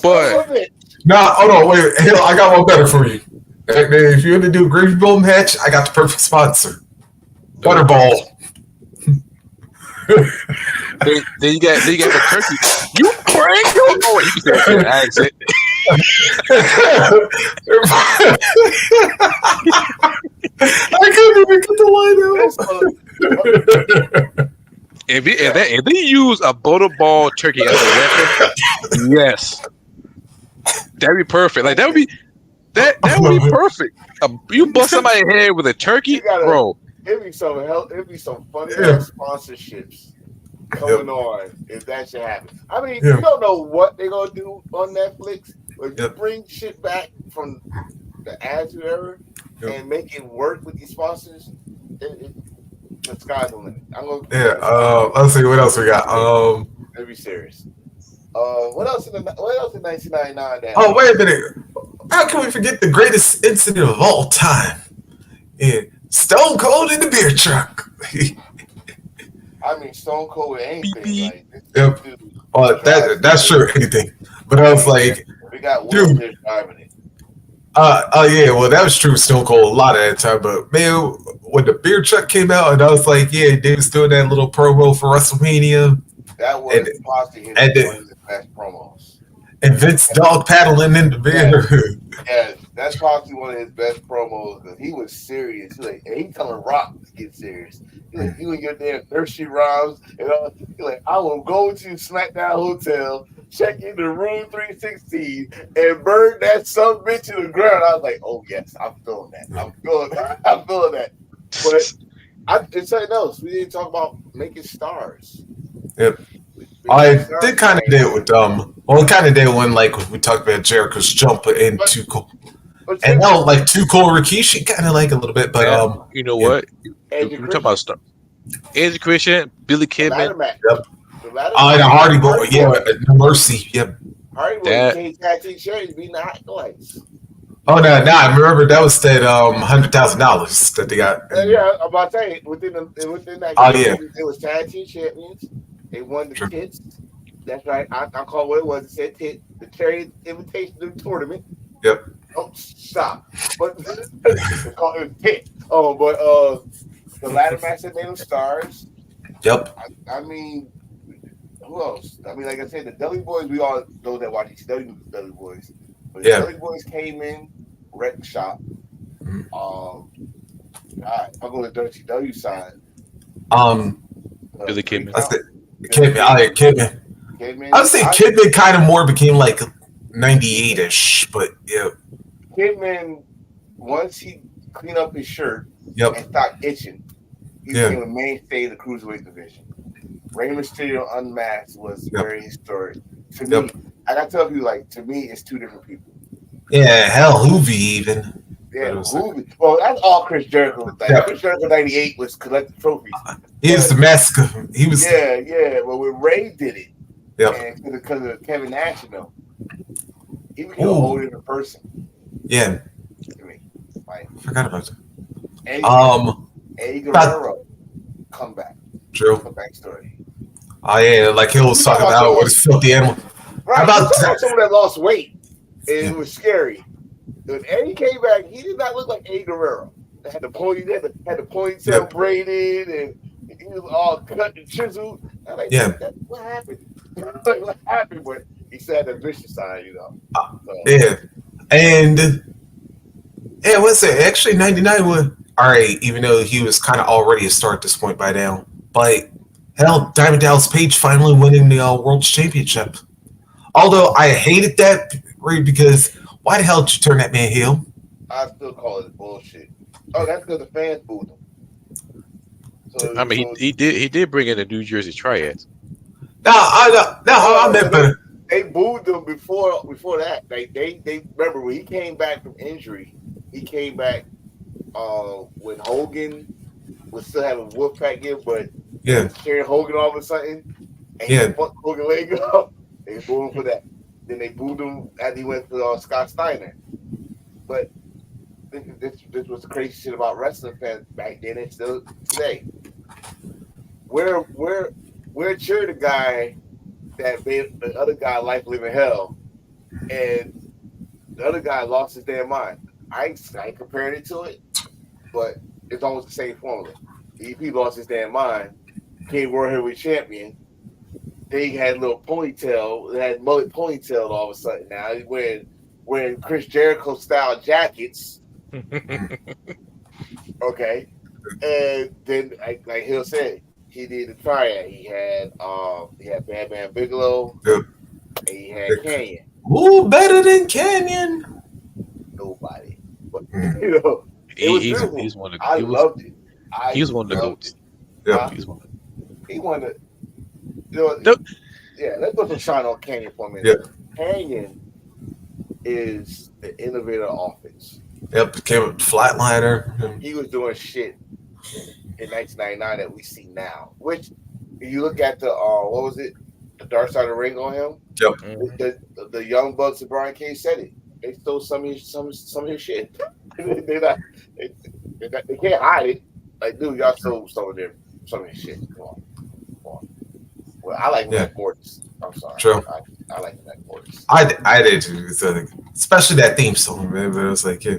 But nah, hold on, wait. Hell, I got one better for you. If you're gonna do a gravy bowl match, I got the perfect sponsor. Butterball. then you got the turkey. You crank your boy. You can say accent. I couldn't even get the line out. If they use a butterball turkey as a weapon, yes, that'd be perfect. Like that would be perfect. You bust somebody's head with a turkey, bro. It'd be some funny sponsorships going on if that should happen. I mean, you don't know what they're gonna do on Netflix, but you bring shit back from the Attitude Era and make it work with these sponsors. The sky's the limit. Let's see what else we got. Let's be serious. What else in 1999? Oh, wait a minute. How can we forget the greatest incident of all time? Yeah. Stone Cold in the beer truck. I mean, Stone Cold with anything. That's true. Anything. But I was like, we got dude. Driving it. Yeah. Well, that was true. Stone Cold a lot of that time. But man, when the beer truck came out, and I was like, yeah, they was doing that little promo for WrestleMania. That was possibly one of his best promos. And Vince dog paddling in the beer. Yeah, that's probably one of his best promos because he was serious. He telling Rock to get serious. He's like, you and your damn thirsty rhymes. He's like, I will go to SmackDown Hotel, check into room 316, and burn that some bitch to the ground. I was like, oh yes, I'm feeling that. I'm feeling that. But It's something else. We didn't talk about making stars. Yep. We made I stars did in kind of did it with 99. well, kind of did when like we talked about Jericho's jump and But too cool, but and check now this. like too cool Rikishi kind of like a little bit, but Man, you know yeah, what? Edge and We talk about Christian, stuff. Edge Christian, Billy the ladder Kidman. match. yep. The ladder And match. a Hardy Boy, Hardy yeah, Boys. No Mercy, yep. Hardy Boys That became tag team champions beating the Acolytes. Oh no, no, I remember that was that $100,000 that they got. Yeah, I'm about to say within that Oh group, yeah, it was tag team champions. They won the true. tits. That's right. I call it what it was. It said tit. The Cherry Invitational Tournament. Yep. Oh, stop. But it's called it was tit. Oh, but the ladder match that made them stars. Yep. I mean, who else? I mean, like I said, the Dudley Boys. We all those that watch ECW knew the Dudley Boys. But the Yeah. Dudley Boys came in, wrecked the shop. I'll go to the WCW side. Billy Kidman. That's it. Kidman. Oh yeah, Kidman. Kidman. I would say Kidman kind of more became like 98-ish, but yeah. Kidman, once he cleaned up his shirt Yep. and stopped itching, he Yeah. became a mainstay of the cruiserweight division. Rey Mysterio unmasked was Yep. very historic to Yep. me. I gotta tell you, like to me, it's two different people. Yeah, hell, Hoovy even. Yeah, But it was Hoovy. Well, that's all Chris Jericho. Like Yeah. Chris Jericho '98 was collecting trophies. He was the mask. He was. Yeah. But when Ray did it, Yep. and because of Kevin Nash, he became a Ooh. whole different person Yeah. to me. Like Forgot about that. Eddie Guerrero, comeback story. Oh yeah, like he was talking about what is filthy animal. Right, About someone that lost weight, and it was scary. When Eddie came back, he did not look like Eddie Guerrero. They had the ponytail Yep. braided, and he was all cut and chiseled. I'm like, Yeah. what happened? Like, what happened? But he said the vicious side, So, Yeah, and yeah, what's it? Actually, 99 was all right, even though he was kind of already a star at this point by now. But hell, Diamond Dallas Page finally winning the World Championship. Although I hated that right, because why the hell did you turn that man heel? I still call it bullshit. Oh, that's because the fans booed him. So, I mean, he did bring in the New Jersey Triads. I meant better. They booed him before that. They remember when he came back from injury. He came back when Hogan was still having Wolfpack in, but Yeah, carrying Hogan all of a sudden, and Yeah. he fucked Hogan leg up. They booed him for that. Then they booed him as he went to Scott Steiner. But this was the crazy shit about wrestling fans back then and still today. We're cheering the guy that made the other guy life living hell, and the other guy lost his damn mind. I ain't comparing it to it, but it's almost the same formula. EP lost his damn mind, became World Heavyweight Champion. They had a little ponytail, they had mullet ponytail all of a sudden. Now he's wearing Chris Jericho style jackets. Okay, and then like Hill said, he did the triad. He had Bam Bam Bigelow, Yep. and he had Canyon. Ooh, better than Canyon. Nobody, but it was beautiful. He's one of I loved it. he was one of the goats. Yeah. He's one. He wanted, Nope. yeah. Let's put some shine on Canyon for a minute. Yeah. Canyon is the innovator of offense. Yep, became a flatliner. He was doing shit in 1999 that we see now. Which, if you look at the what was it, the Dark Side of the Ring on him? Yep. The Young Bucks and Brian Cage said it. They stole some of his shit. they can't hide it. Like, dude, y'all stole some of his shit. Come on. Well, I like Matt Mortis. I'm sorry. True. I like Matt Mortis. I did too. So, especially that theme song, man. But it was like, yeah.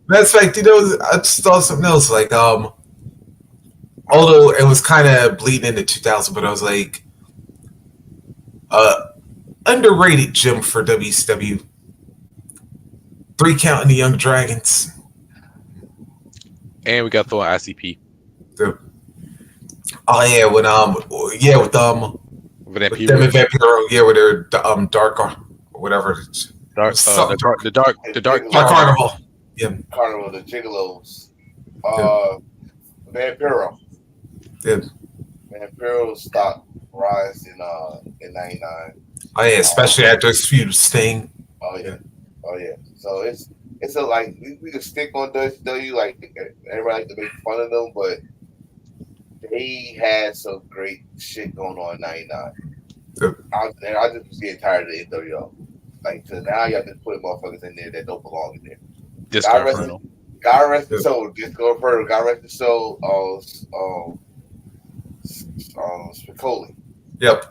That's like, I just thought something else. Like, although it was kind of bleeding into 2000, but I was like, underrated gym for WCW. 3 Count and the Young Dragons. And we got thrown ICP. Oh yeah, with with them and Vampiro, yeah, with their dark or whatever. The dark Dark Carnival. Yeah. Carnival of the Gigolos. Yeah. Vampiro. Yeah. Vampiro stock rise in '99. Oh yeah, Uh, especially after this feud with Sting. oh Yeah. yeah, oh yeah. So it's a like we can stick on WCW like everybody like to make fun of them, but they had some great shit going on in '99. Yeah. I just was getting tired of the NWO. Like so now you have to put motherfuckers in there that don't belong in there. Disco God rest his Inferno. God rest his Yeah. soul. Disco Inferno. God rest his soul. Spicoli. Yep.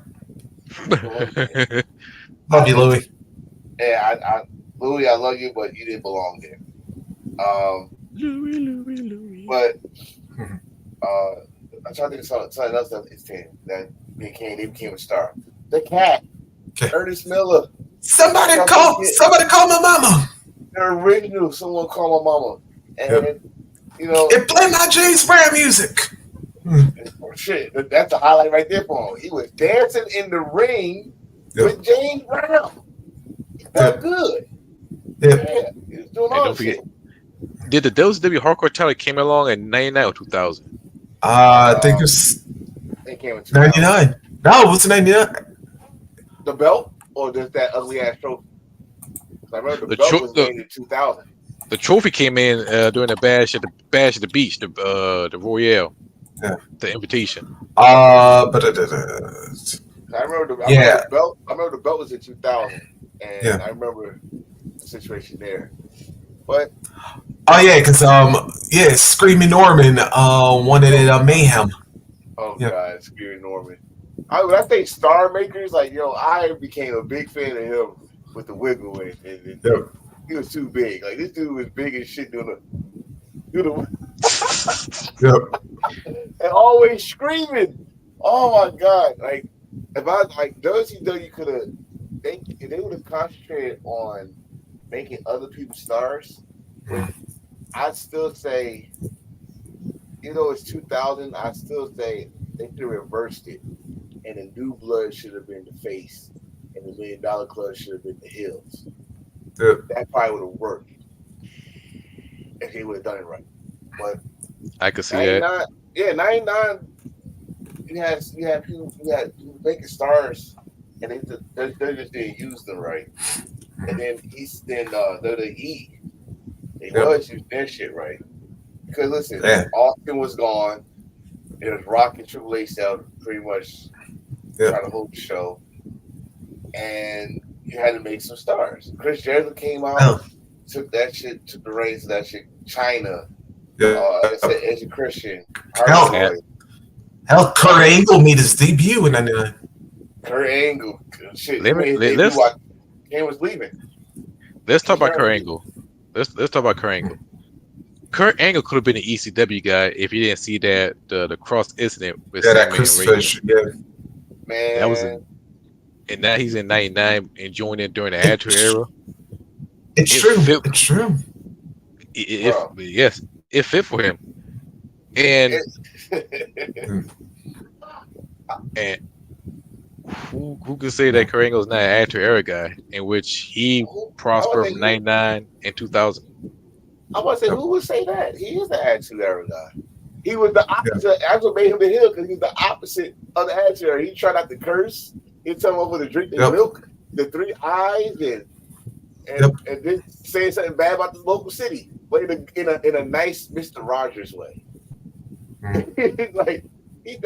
Spicoli. Love I you, just Louie. yeah, Louis, I love you, but you didn't belong there. Louie, Louie, Louie. But Mhm. I'm trying to think of something else that his team that became a star. The Cat, Okay. Ernest Miller, Somebody from call. Somebody call my mama. the original. Someone call my mama, Yep. and you know, And play my James Brown music. shit, that's a highlight right there for him. He was dancing in the ring Yep. with James Brown. He felt Yep. good. Yep. Yeah, he was doing And all don't the forget, shit. did the WCW Hardcore title came along in '99 or 2000? I think Uh, it's they came in 2000. 99. No, it was 99. The belt or just that ugly ass trophy? 'Cause I remember the The belt tro- was the, made in 2000. the trophy came in during the bash at the beach, the Royale, Yeah. the invitation. But I remember yeah, the belt. I remember the belt was in 2000, and yeah. I remember the situation there. But Oh yeah, because yeah, Screaming Norman wanted it Mayhem. oh Yeah. god, Scary Norman. When I think Star Makers, like yo, I became a big fan of him with the wiggle, and Yep. he was too big. Like this dude was big as shit doing Yep. and always screaming. Oh my god! Like if I like WCW could have, if they would have concentrated on making other people stars, which I'd still say, it's 2000. I still say they should have reversed it, and the New Blood should have been the face, and the $1 Million Club should have been the heels. Yep. That probably would have worked if they would have done it right. But I could see that. 99, yeah, 99. You had people making stars, and they just didn't use them right. And then WWE, they Yep. was using their shit right. Because listen, Yeah. Austin was gone. It was Rock and Triple H that was pretty much Yep. trying to hold the show, and you had to make some stars. Chris Jericho came out, Oh. took the reins of that shit. China, Yeah. like I said, Edge Christian, Hell, Hardy Boy, hell, Kurt Angle made his debut in '99. Kurt Angle. Shit, Let he me, made his let, debut let's while Kane was leaving. let's talk about Kurt Angle. Let's talk about Kurt Angle. Kurt Angle could have been an ECW guy if he didn't see that the cross incident with Yeah, that Sammy and crucifix. Rachel. Yeah. Man, That was and now he's in '99 enjoying it during the Attitude Era. It's It true. fit- It's true. Yes, it fit for him. And and who could say that Kurt Angle's not an Attitude Era guy in which he prospered from '99 and 2000? I want to say, who would say that? He is the Attitude Era guy. He was the opposite. That's what made him the heel, because he's the opposite of the Attitude Era. He tried not to curse. He tell him over to drink the milk, the 3 eyes, and then saying something bad about the local city, but in a nice Mr. Rogers way. Like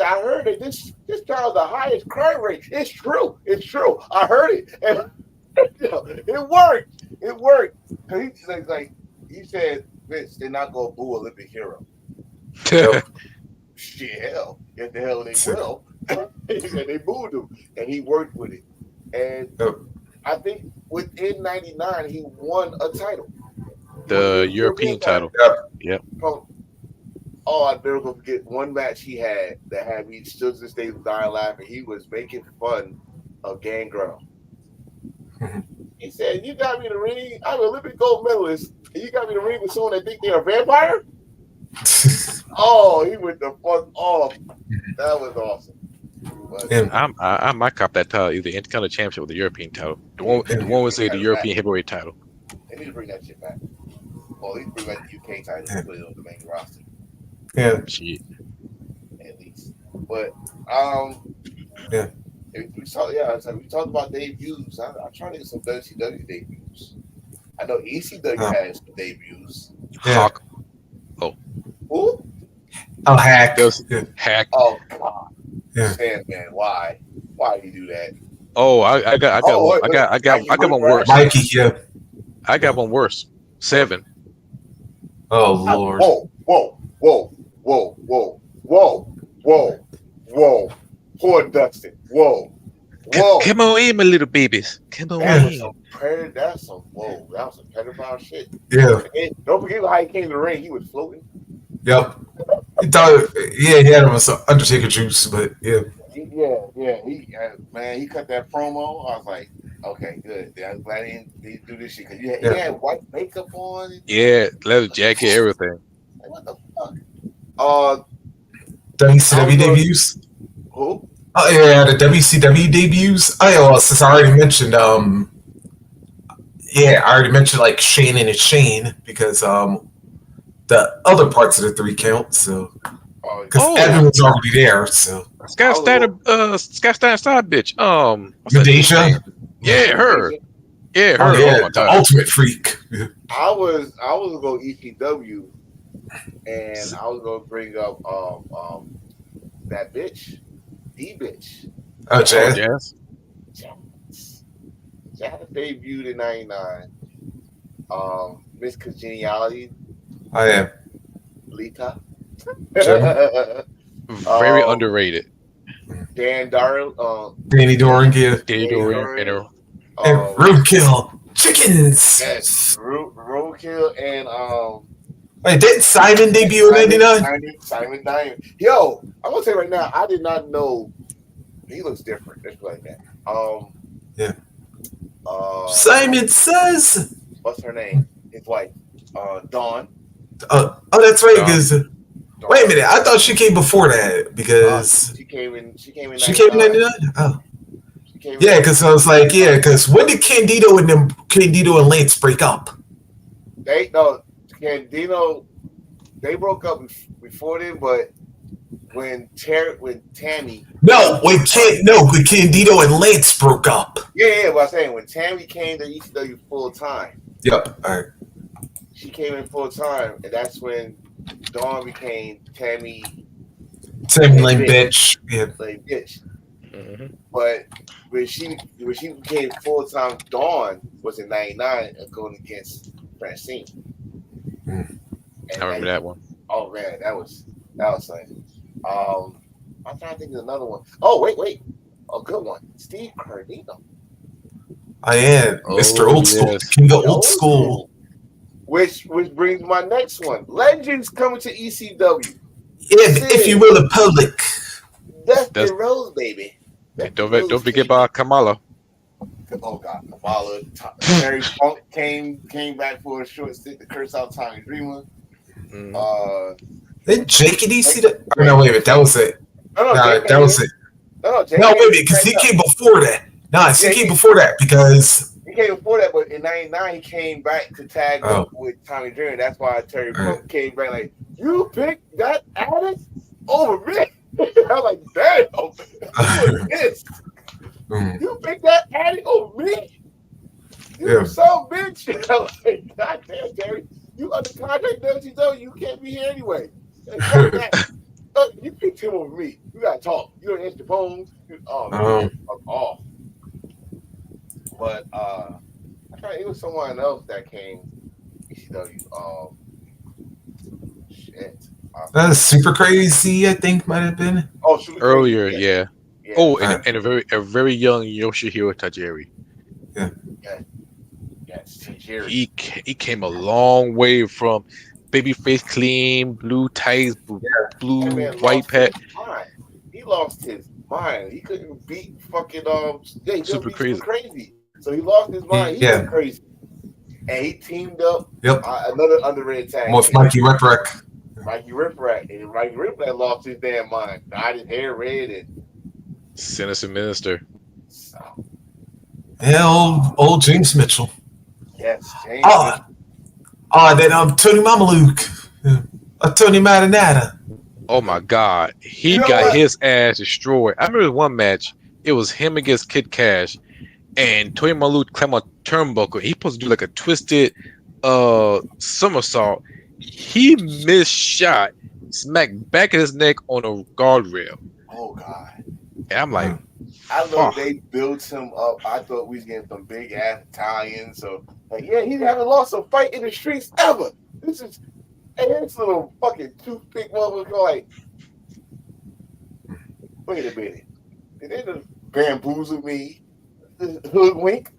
I heard it. This child's the highest crime rate. It's true. It's true. I heard it, and it worked. It worked. He's like he said, Vince, they're not gonna boo Olympic hero. Shit, hell, if the hell they will. He said they booed him, and he worked with it. And I think within '99 he won a title, the European title. Yep. Oh, I never gonna forget one match he had that had me still to this day dying laughing. He was making fun of Gangrel. He said, "You got me to ring. I'm an Olympic gold medalist, and you got me to ring with someone that think they're a vampire." Oh, he went the fuck off. That was awesome. But, I might cop that title, either Intercontinental Championship or the European title. The one would say the European heavyweight title. They need to bring that shit back. Or at least bring back the UK title and Yeah. put it on the main roster, Yeah. Shit. at least. But um, Yeah. we talked, yeah, it's like we talked about debuts. I'm trying to get some WCW debuts. I know ECW Oh, has some debuts. yeah. Hawk. Oh, Who? Oh, hack. there's Yeah. Hack. Oh God, Yeah. Sandman. Why? Why did you do that? Oh, I got Oh one. wait, wait. Mikey I got one Whipwreck. worse. Mikey. Yeah. I got one worse. What? 7. Oh Lord. Whoa, whoa, whoa, whoa, whoa, whoa, whoa, whoa. Poor Dustin. Whoa, whoa. Come on in, my little babies. Come on That Yeah. was in. some predator. That's some whoa. That was some pedophile shit. Yeah. And don't forget how he came to the ring. He was floating. Yep. He thought. Yeah. He had him some Undertaker juice, but yeah. Yeah. Man, he cut that promo. I was like, okay, good. Yeah, I'm glad he didn't do this shit because he Yeah. had white makeup on. Yeah, leather jacket, everything. Like, what the fuck? Uh, I was WCW going. debuts. Who? Oh yeah, the WCW debuts. Oh yeah, well, since I already mentioned, yeah, I already mentioned like Shane and it's Shane because the other parts of the 3 count. So because Oh, Evan was already there, so I was gonna Scott Steiner side bitch. What's that dude's Medeja. name? Yeah, her. go. Yeah, Oh her. Oh yeah, my the god. ultimate freak. Yeah. I was gonna go ECW, and I was gonna bring up that bitch, the bitch, Oh, Oh, Jazz. Jazz. Jazz. Jazz debuted in '99. Miss Congeniality, Oh yeah, Lita. Jim. Very underrated. Dan Darrell, Danny Doring, yeah, Danny Danny Dorian and Doring, her. and um, Roadkill yes, Chickens. Roadkill, and Wait, did Simon debut in '99? Simon Diamond. Yo, I'm gonna say right now, I did not know he looks different. Let's put it like that. Yeah. Uh, Simon Says. what's her name? His wife, Dawn. Oh, that's right. Dom. Because Dawn. wait a minute, I thought she came before that Uh, because she came in. She came in she came in '99. '99. Oh, She came in yeah. Because I was like, yeah. Because when did Candido and Lance break up? They no Candino. They broke up before then, but when Tammy. When Candido and Lance broke up. Yeah. What I'm saying when Tammy came to ECW full time, Yep. All right. she came in full time, and that's when Dawn became Tammy Same lane bitch. bitch. Yeah. Like bitch. Mhm. But when she became full time, Dawn was in '99 going against Francine. Mm. And I remember that one. oh man, that was something. I'm trying to think of another one. Oh wait, a good one. Steve Cardino. I am Mr. Oh Old School, yes. King of The Old School. Which brings my next one. Legends coming to ECW. Yeah, if you will, the public. Dustin That's Rose, baby. and Dustin Rose, don't forget baby. about Kamala. Oh God, Kamala. Terry Funk came back for a short stint to curse out Tommy Dreamer. Mhm. Then Jake and EC. Oh, no, wait a minute. That was it. No, No, Jake that came was in. it. No, Jake No, wait a came minute, because he back up. came before that. Nice, Yeah, he came before that because. He came before that, but in '99 he came back to tag Oh. up with Tommy Dreamer. That's why Terry All right. Funk came back like, you picked that addict over me. I was like, damn, who is this? Mm. You picked that addict over me? You Yeah. so bitch. I was like, God damn, Terry, you under contract WCW, you can't be here anyway. Like, fuck that. You picked him over me. You gotta talk. You don't answer the phone. Oh man, fuck off. But I thought it was someone else that came ECW. Shit. Super Crazy, I think, might have been. Oh, Super Earlier, Crazy. yeah. Yeah. Oh, Right. and a very young Yoshihiro Tajiri. Yes, Jerry. He came a long way from babyface clean, blue tights, That blue man white lost his pad, mind. He lost his mind. He couldn't beat fucking he couldn't super beat Super crazy. Crazy. So he lost his mind. He Yeah. went crazy. And he teamed up Yep. another underrated tag With team. Mikey Whipwreck. Mikey Riffrack. And Mikey Riffrack lost his damn mind. Dyed his hair red and Sinister Minister. so, Yeah, old James Mitchell. yes, James. Oh, Then Tony Mamaluke, Tony Marinata. Oh my God, You he know got what? his ass destroyed. I remember one match. It was him against Kid Cash, and Tony Malute climbed on turnbuckle. He supposed to do like a twisted somersault. He missed shot, smacked back of his neck on a guardrail. Oh God. And I'm like, I love fuck. they built him up. I thought we was getting some big ass Italian. So like, yeah, he haven't lost a fight in the streets ever. This is and this little fucking toothpick motherfucker like, wait a minute. Did they just bamboozle me? Hoodwink?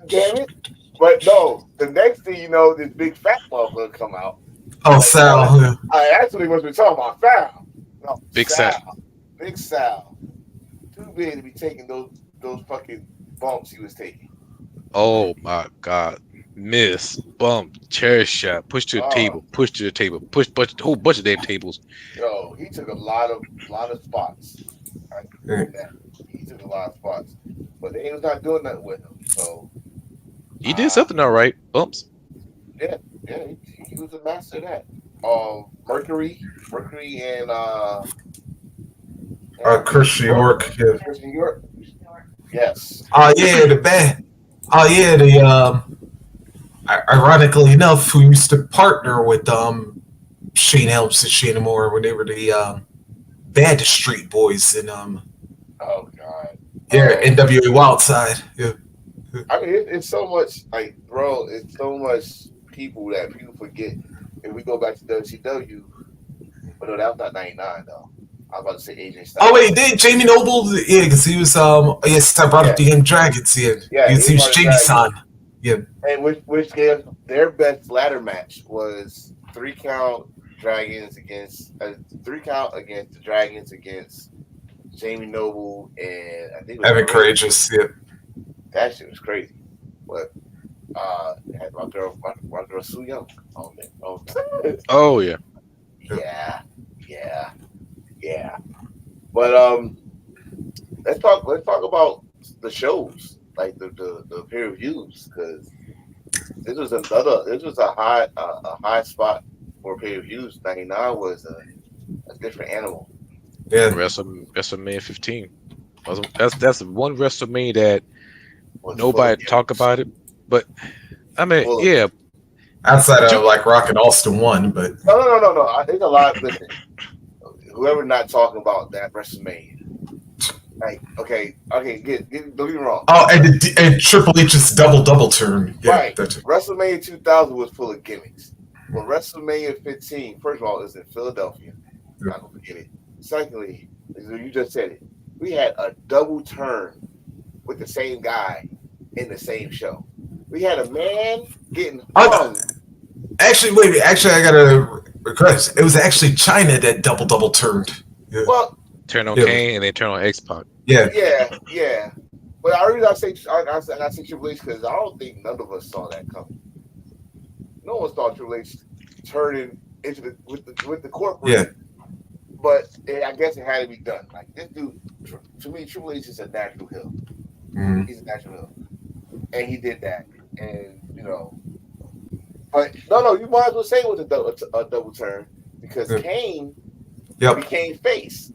Damn it. But no, the next thing you know, this big fat motherfucker come out. Oh, Like, no, Sal. Yeah. I actually must be talking about Sal. No, Big Sal. Big Sal. Too big to be taking those fucking bumps he was taking. Oh my God. Miss, bump, chair shot, push to the table, push to the table, push whole bunch of damn tables. Yo, he took a lot of spots. I Yeah. that. He took a lot of spots. But they was not doing nothing with him. So He did something all right. Bumps. yeah, he was a master of that. Mercury and Christian York. Yeah. Christian York. Yes. Yeah, the band. Yeah, ironically enough, who used to partner with Shane Helms and Shane Moore when they were the Bad Street Boys in Oh God. NWA Wildside. Yeah. I mean, it's so much like, bro. It's so much people that people forget. If we go back to WCW, but no, that was not '99 though. I was about to say AJ Styles. Oh wait, did Jamie Noble? Yeah, because he was yes, I brought up the Young Dragons. Yeah, he was Jamie-san. Yeah, and which gave their best ladder match was 3 count Dragons against 3 count against the Dragons against Jamie Noble and I think it was Evan Courageous. Yeah, that shit was crazy. But it had my girl Sue Young on it. Oh yeah. Yeah. But let's talk about the shows, like the pay-per-views, because this was a high spot for pay-per-views. '99 was a different animal. yeah. WrestleMania 15. That's one WrestleMania that nobody talk about it. But I mean, yeah. Outside of like Rock and Austin 1, but no. There's a lot. Listen, whoever not talking about that WrestleMania. Like, okay, don't get me wrong. Oh, and Triple H's double turn. Yeah, right. WrestleMania 2000 was full of gimmicks. Well, WrestleMania 15, first of all, is in Philadelphia. Yeah. Not gonna forget it. Secondly, you just said it. We had a double turn with the same guy in the same show. We had a man getting hung. Actually, wait. Actually, I gotta request. It was actually China that double turned. Yeah. Well, turn on Kane and then turn on X-Pac. Yeah. But I say Triple H because I don't think none of us saw that coming. No one saw Triple H turning into with the corporate. Yeah. But I guess it had to be done. Like this dude, to me, Triple H is a natural heel. Mm-hmm. He's a natural heel, and he did that. And but no, you might as well say it was a double turn because Kane became face.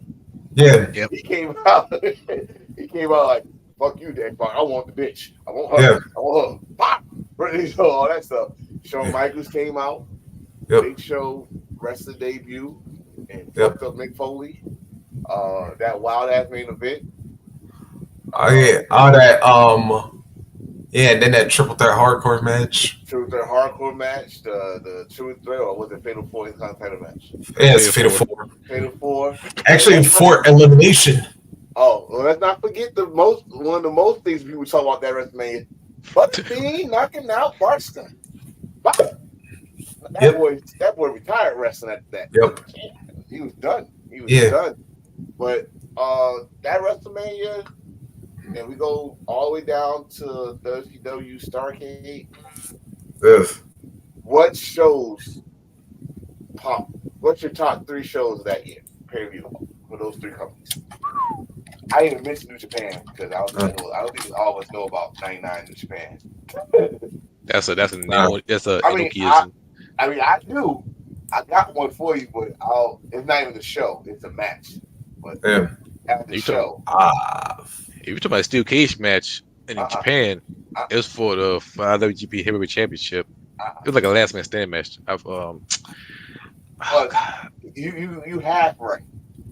Yeah. Yep. He came out. Like, fuck you, Dad. I want the bitch. I want her. Yeah. I want her. Pop. All that stuff. Shawn Michaels came out. Yep. Big Show wrestler debut and fucked up Mick Foley. That wild ass main event. And then that triple threat hardcore match. Triple threat hardcore match. The triple threat, or was it Fatal 4? It's not a title match. Yeah, it's Fatal 4. Fatal 4. Actually, for elimination. Oh, well, let's not forget one of the most things people talk about that WrestleMania. Butterbean knocking out Barston. That boy retired wrestling at that. Yep. He was done. Done. But that WrestleMania, and we go all the way down to WCW Starrcade. Yes. What shows pop? What's your top 3 shows that year? Pay-per-view for those 3 companies. I didn't even mention New Japan because I don't think all of us know about '99 New Japan. That's a I I mean, I do. I got one for you, but it's not even the show. It's a match. But Yeah. at the You talking? show, Ah, If you talking about a steel cage match in uh, Japan, uh, it was for the IWGP Heavyweight Championship. uh, It was like a last man standing match. Oh but god, you have right.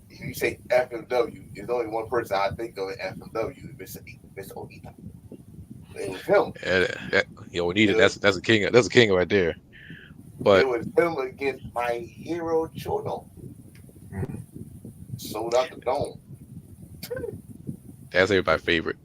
You say FMW. There's only one person I think of in FMW, Mr. Onita. It was him. we need It it. was, That's a king. That's a king right there. it But was him against my hero Chono. Sold out the dome. that's everybody's favorite.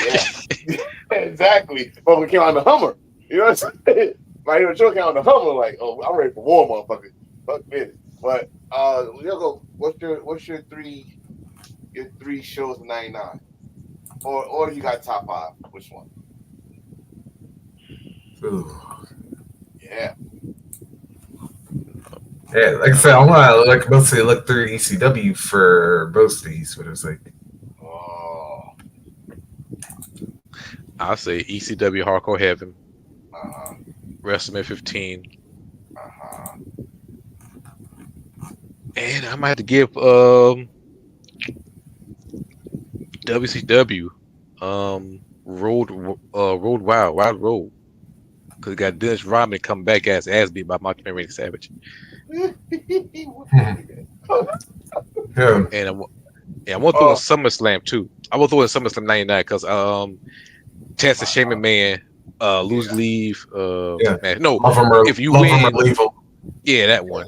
Yeah, exactly. But we came on the Hummer. You know what I'm saying? My hero Chono came on the Hummer. Like, oh, I'm ready for war, motherfucker. Fuck this. But Yogo, what's your three shows in '99? Or you got top five? Which one? ooh. Yeah. Yeah, like I said, I want to like mostly look through ECW for most of these, but it was like, Oh. I'll say ECW Hardcore Heaven, Uh-huh. WrestleMania 15, Uh-huh. and I might have to give WCW Road Wild Road, because got Dennis Rodman come back as beat by Macho Man Randy Savage, yeah, and I want to throw in Oh, SummerSlam too. I will throw in SummerSlam '99 because Test the Shaman Man, lose yeah. leave, yeah. man. No, if you Love 'em or win, leave 'em. yeah, that Yeah. one.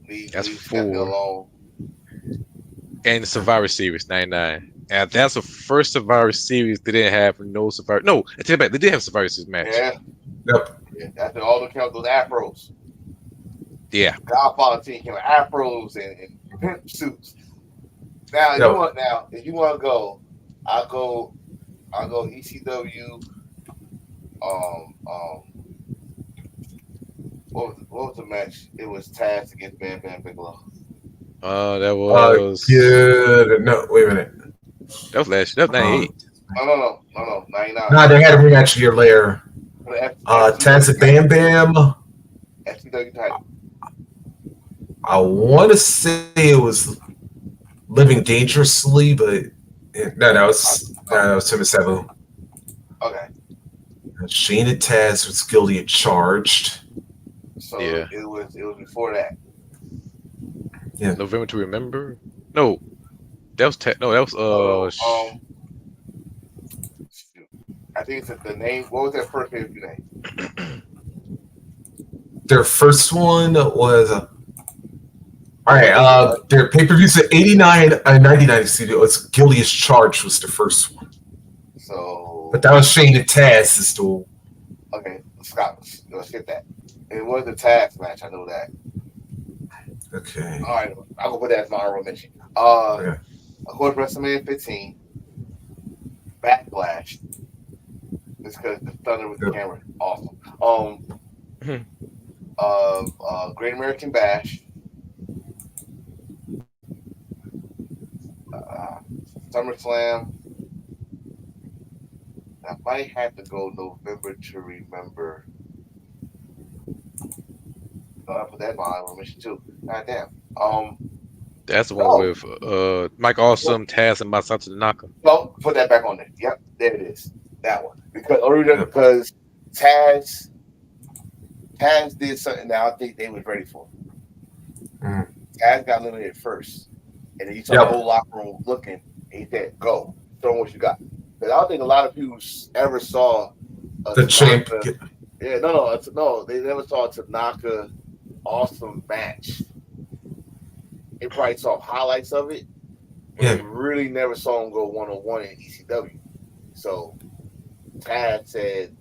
Leave That's Stephanie 4, alone. and the Survivor Series '99. And that's the first Survivor Series they didn't have no Survivor. No, I take it back. They did have a Survivor Series match. Yeah. Yep. Yeah. That's all the count those afros. Yeah, Godfather team came with afros and pimp suits. Now Yep. if you want to go, I'll go ECW. What was the match? It was Taz against Bam Bam Bigelow. that was Good. No, wait a minute. that was '98. No. 99. No, they had a rematch a year later. For the Taz and Bam Bam. FCW title. I want to say it was Living Dangerously, but no, that was Tim Sabu. Okay. Shane and Taz was guilty and charged. So Yeah, it was before that. Yeah. November to Remember. No, that was no, that was Shoot. I think it's the name. What was that first pay-per-view name? Their first one was all right. Right? Their pay per views at 89 and 99 studio. It's Guilty as Charged was the first one, So but that was Shane and Taz is the okay, let's skip that. It was a tag match. I know that. okay. All right, I'm gonna put that as my honorable mention. Okay. Of course, WrestleMania 15, Backlash. Just because the thunder with the Yep. camera, awesome. Great American Bash, uh, SummerSlam. I might have to go November to Remember. I put that in my honorable mention too. God damn. that's the one No, with Mike Awesome, Taz, and Masato Tanaka. no, put that back on there. Yep, there it is. That one Yep. because Taz did something that I think they was ready for. Mhm. Taz got eliminated first, and then you saw Yep. the whole locker room looking, and he said, "Go, show them what you got." Because I don't think a lot of people ever saw a The champ. Tanaka. Yeah, no, they never saw a Tanaka awesome match. They probably saw highlights of it, but Yeah. they really never saw him go 1-on-1 in ECW. So Taz said,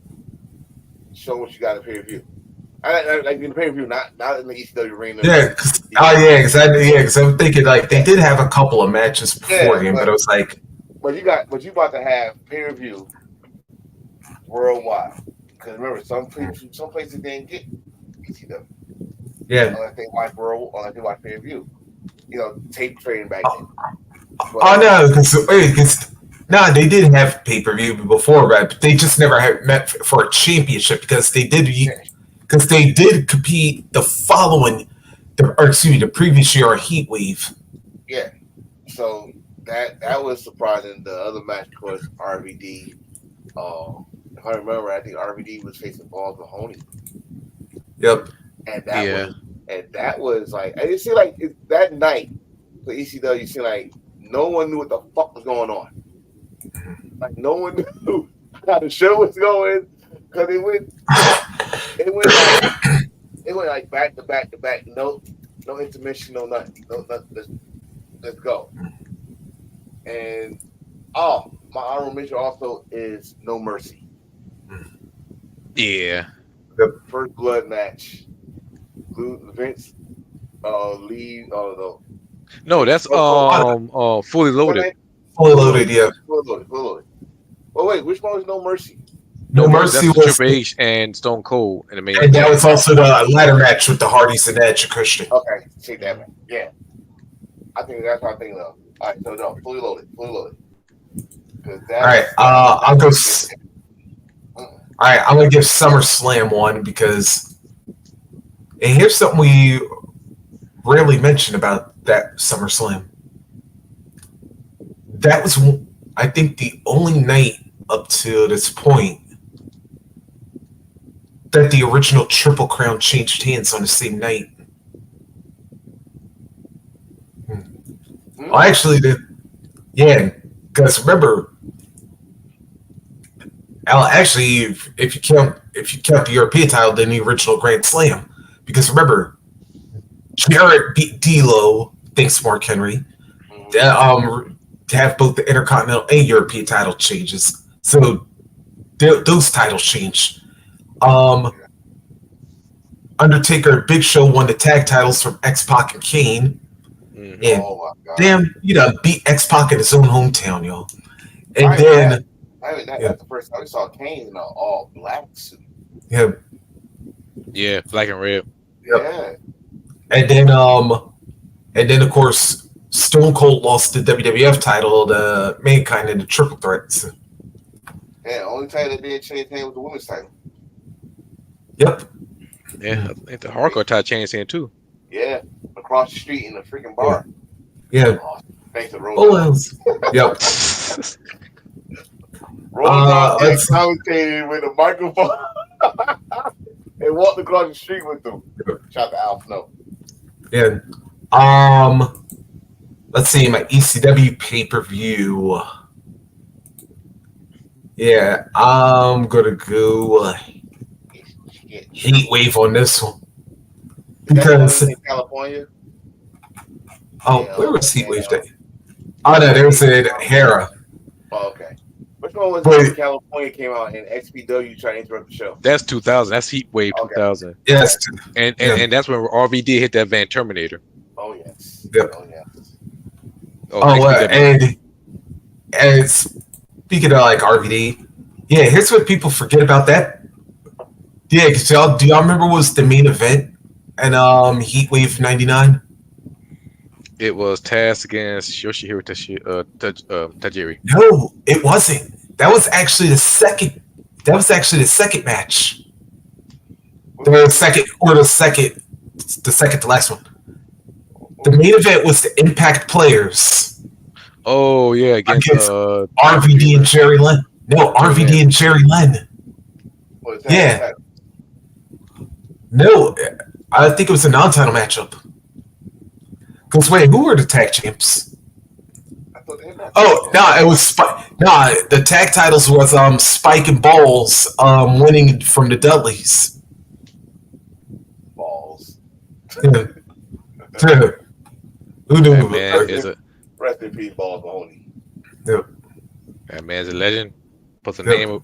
"Show what you got to pay per view." Like in the pay per view, not in the ECW arena. Yeah. Because I'm thinking like they did have a couple of matches beforehand, but I was like, But you about to have pay per view worldwide. Because remember, some places didn't get ECW yeah. unless they watch unless they watch pay per view. You know, tape trading back then. Oh no, because no, they did have pay per view before, but they just never had met for a championship because they did. because they did compete the following, the previous year on Heat Wave. Yeah. So that was surprising. The other match, of course, RVD. If I remember, I think RVD was facing Balls Mahoney, Yep. and Yeah. that was like, and it seemed like that night for ECW, it seemed like no one knew what the fuck was going on. Like no one knew how the show was going because it went like back to back to back. No intermission, no nothing. No nothing. Let's go. And my honorable mention also is No Mercy. Yeah. Yep. First blood match. Vince Lee. No, that's fully loaded. Fully loaded, yeah. Fully loaded. Well, wait, which one was No Mercy? No Mercy That's was Triple H and Stone Cold in the main. and that was also the ladder match with the Hardys and Edge and Christian. Okay, take that back. Yeah, I think that's what I'm thinking of. All right, so no, fully loaded. All right, I'll go. All right, I'm gonna give SummerSlam one because, and here's something we rarely mention about that SummerSlam. That was, I think, the only night up to this point that the original Triple Crown changed hands on the same night. Well, actually, yeah, because remember, actually, if you count the European title, then the original Grand Slam, because remember, Jarrett beat D'Lo, thanks Mark Henry, to have both the Intercontinental and European title changes. So those titles changed. Undertaker and Big Show won the tag titles from X-Pac and Kane. Mm-hmm. And damn, beat X-Pac in his own hometown, y'all. And then that's the first time we saw Kane in an all black suit. Yeah. Yeah, black and red. Yep. Yeah. And then of course Stone Cold lost the WWF title to Mankind in the Triple Threats. Yeah, only title that didn't change hands was the women's title. Yep. Yeah, I think the hardcore title changed hand too. Yeah, across the street in a freaking bar. Yeah. Thanks to Roland. Yep. Roland commentated with a microphone and walked across the street with them. Shout out to Al Snow. Yeah. Let's see, my ECW pay-per-view. Yeah, I'm gonna go Heat Wave on this one. Because in California. Where was Heat Wave Day? Oh no, there was in Hera. Oh, okay. Which one was it in California came out and XPW tried to interrupt the show? That's 2000. That's Heat Wave 2000. Yes. And that's when RVD hit that Van Terminator. Oh yes. Yep. Oh yes. And speaking of like RVD, yeah, here's what people forget about that. Yeah, because do y'all remember what was the main event and Heat Wave 99? It was Taz against Yoshihiro Tajiri. No, it wasn't. That was actually the second. That was actually the second match. The second to last one. The main event was the Impact Players. Oh yeah, against RVD and Jerry Lynn. No, RVD and Jerry Lynn. Yeah. No, I think it was a non-title matchup. Because wait, who were the tag champs? Oh, no, it was the tag titles was Spike and Balls winning from the Dudleys. Balls. Who knew? That man is a rest in peace, Balls Mahoney. Yeah. That man's a legend. Put some name on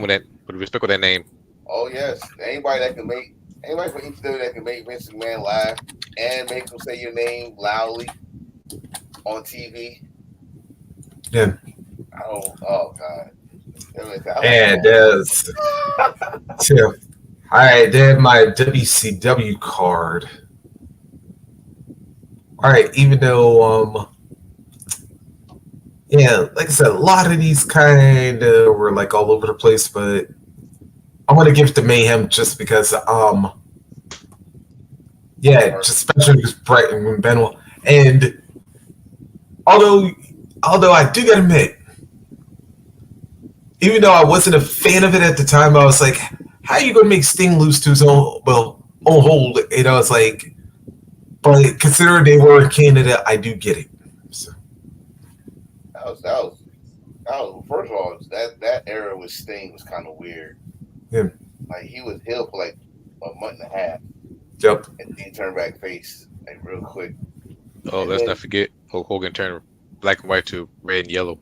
that. Put respect on that name. Oh yes, anybody from ECW that can make Vince McMahon laugh and make him say your name loudly on TV. Yeah. Oh God. And all right, then my WCW card. All right, even though yeah, like I said, a lot of these kind of were like all over the place, but I want to give it to Mayhem just because yeah, just especially because Bright and Benoit. And although I do gotta admit, even though I wasn't a fan of it at the time, I was like, how are you gonna make Sting lose to his own own hold? You know, it's like, but considering they were in Canada, I do get it. So that was first of all, that era with Sting was kind of weird. yeah. Like he was heel for like a month and a half, Yep. and then he turned back face like real quick. Oh, And let's then not forget Hulk Hogan turned black and white to red and yellow.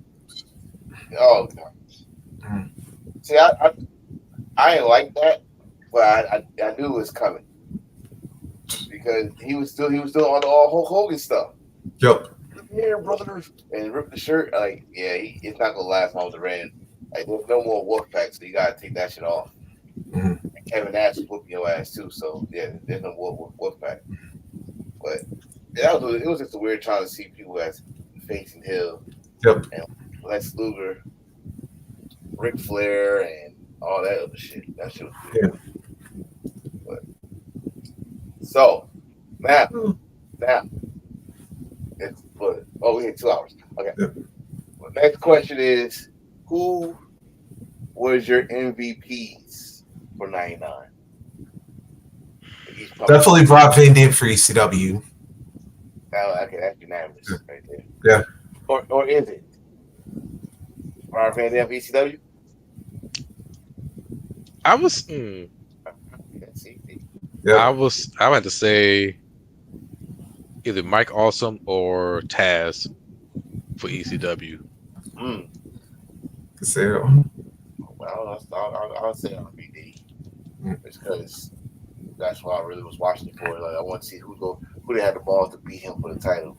oh god. Mm. See, I ain't like that, but I knew it was coming because he was still on all Hulk Hogan stuff. Yep. Yeah, brother, and rip the shirt. Like, yeah, it's not gonna last long with the red. Like, there's no more Wolfpack, so you gotta take that shit off. Mhm. And Kevin Nash was whooping your ass too, so yeah, there's no more Wolfpack. But yeah, it was just a weird time to see people as face and heel Yep. and Lex Luger, Ric Flair, and all that other shit. That shit was weird. But so now, it's what? Oh, we had 2 hours. Okay. Yep. Well, next question is, who was your MVPs for '99? Definitely Rob Van Dam for ECW. Oh, okay, that's unanimous right there. Yeah. Or is it Rob Van Dam for ECW? I was, Yeah. I went to say either Mike Awesome or Taz for ECW. So, Well, I'll say RVD because that's what I really was watching for. Like, I want to see who they had the balls to beat him for the title,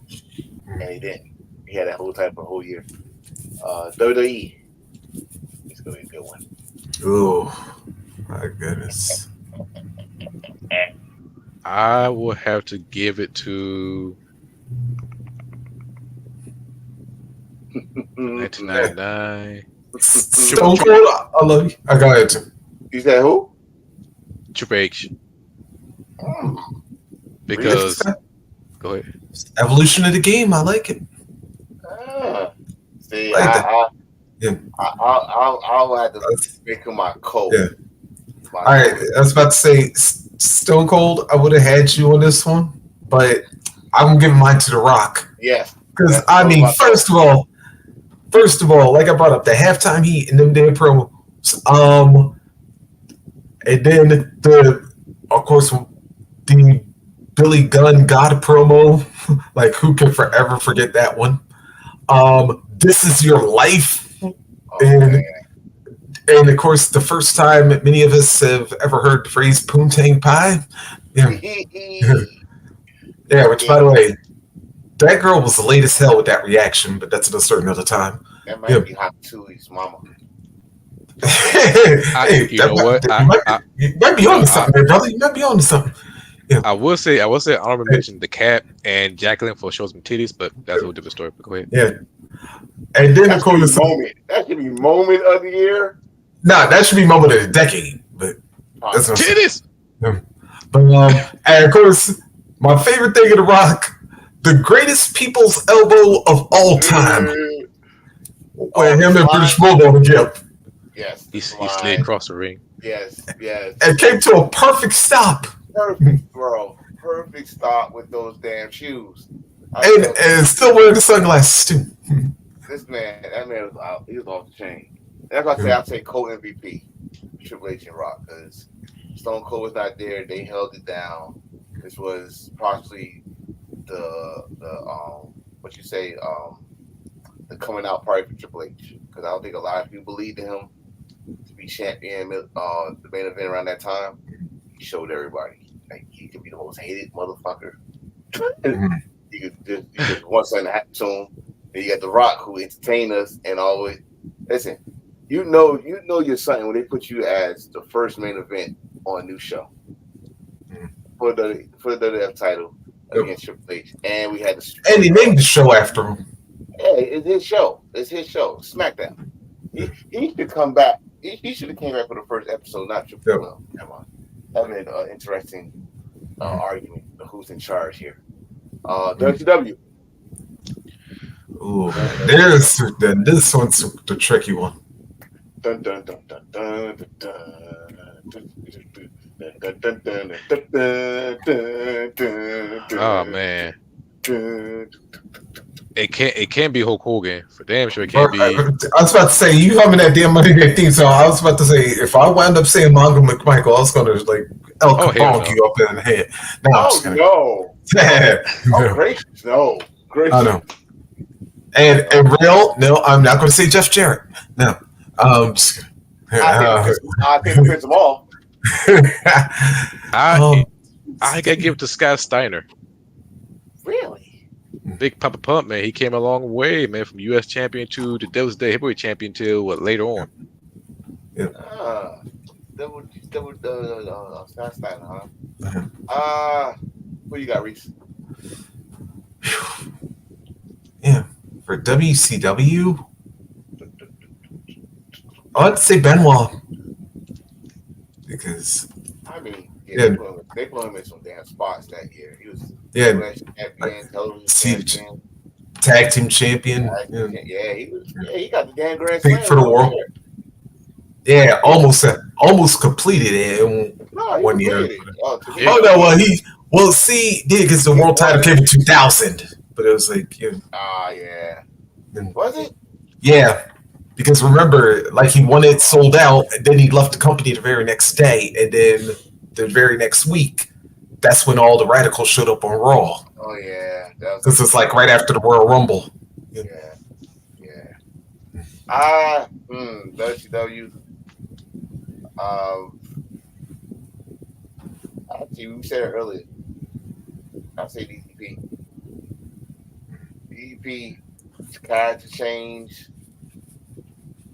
and he didn't. He had that whole title for a whole year. WWE, it's gonna be a good one. oh my goodness. I will have to give it to 1999. Stone Cold, I love you. I got it. You said who? Triple H. Because go ahead. Evolution of the game, I like it. See, Like that. I'll have to make him my coach. Yeah. All right, I was about to say Stone Cold. I would have had you on this one, but I'm giving mine to The Rock. Yes, because I mean, first of all, like I brought up the halftime heat and them damn promos, and then of course, the Billy Gunn God promo. Like, who can forever forget that one? This Is Your Life, and of course, the first time many of us have ever heard the phrase "poontang pie." Yeah, yeah. Which, by the way, that girl was late as hell with that reaction, but that's at a certain other time. That might be Hot Chewy's mama. Hey, you know what? You might be on to something, there, brother. You might be on to something. Yeah. I will say, honorable mention the Cat and Jacqueline for shows me titties, but that's a whole different story. But go ahead. Yeah. And then of course, that should be moment of the year. Nah, that should be moment of the decade. But that's not titties. Yeah. But and of course, my favorite thing in The Rock, the greatest people's elbow of all time. Where him and British Bulldog together. Yes. He slid across the ring. Yes. And came to a perfect stop. Perfect, bro. Perfect stop with those damn shoes. And still wearing the sunglasses too. That man was out. He was off the chain. That's why I say I'll take co-MVP, Triple H and Rock, because Stone Cold was not there. They held it down. This was possibly the coming out party for Triple H, because I don't think a lot of people believed in him to be champion. The main event around that time, he showed everybody like he could be the most hated motherfucker. You could want something to happen to him. And you got The Rock, who entertained us and always listen. You know you're something when they put you as the first main event on a new show for the WWF title against Triple H, and we had and he named the show after him. Yeah, it's his show. It's his show. SmackDown. He should come back he should have came back for the first episode, not Triple. Yep. Well, come on. That'd been an interesting argument of who's in charge here. WCW. Ooh, this one's the tricky one. Dun, dun, dun, dun, dun, dun, dun. Oh man, it can't be Hulk Hogan for damn sure. It Bro, can't be. I was about to say you humming that damn Monday Night theme song. I was about to say if I wound up saying Mongo McMichael, I was gonna like El Oh, hell Capone no. you up in the head. No, I'm just Oh gonna. no! Yeah. Oh gracious, no! Gracious. I know. And real, no, I'm not going to say Jeff Jarrett. No, just I think it pissed them off. I gotta give it to Scott Steiner. Really? Big Papa Pump, man. He came a long way, man, from U.S. champion to the Devil's Day heavyweight champion till later on. Scott Steiner, huh? Who you got, Reese? Yeah, for WCW, I'd say Benoit because I mean, Yeah. they put him in some damn spots that year. He was yeah, U.S. champion, television champion, tag team champion. yeah, he got the damn grand Big slam for the world. Yeah, almost completed it in No, he 1 year. completed it. Yeah. Oh no, well see, did because the world title came in 2000, but it was like yeah. Was it? Yeah, because remember, like he won it sold out, and then he left the company the very next day, and then the very next week, that's when all the radicals showed up on Raw. Oh yeah, This was like right after the Royal Rumble. Yeah. WCW. Actually, we said it earlier. I'll say DDP. DDP, character change,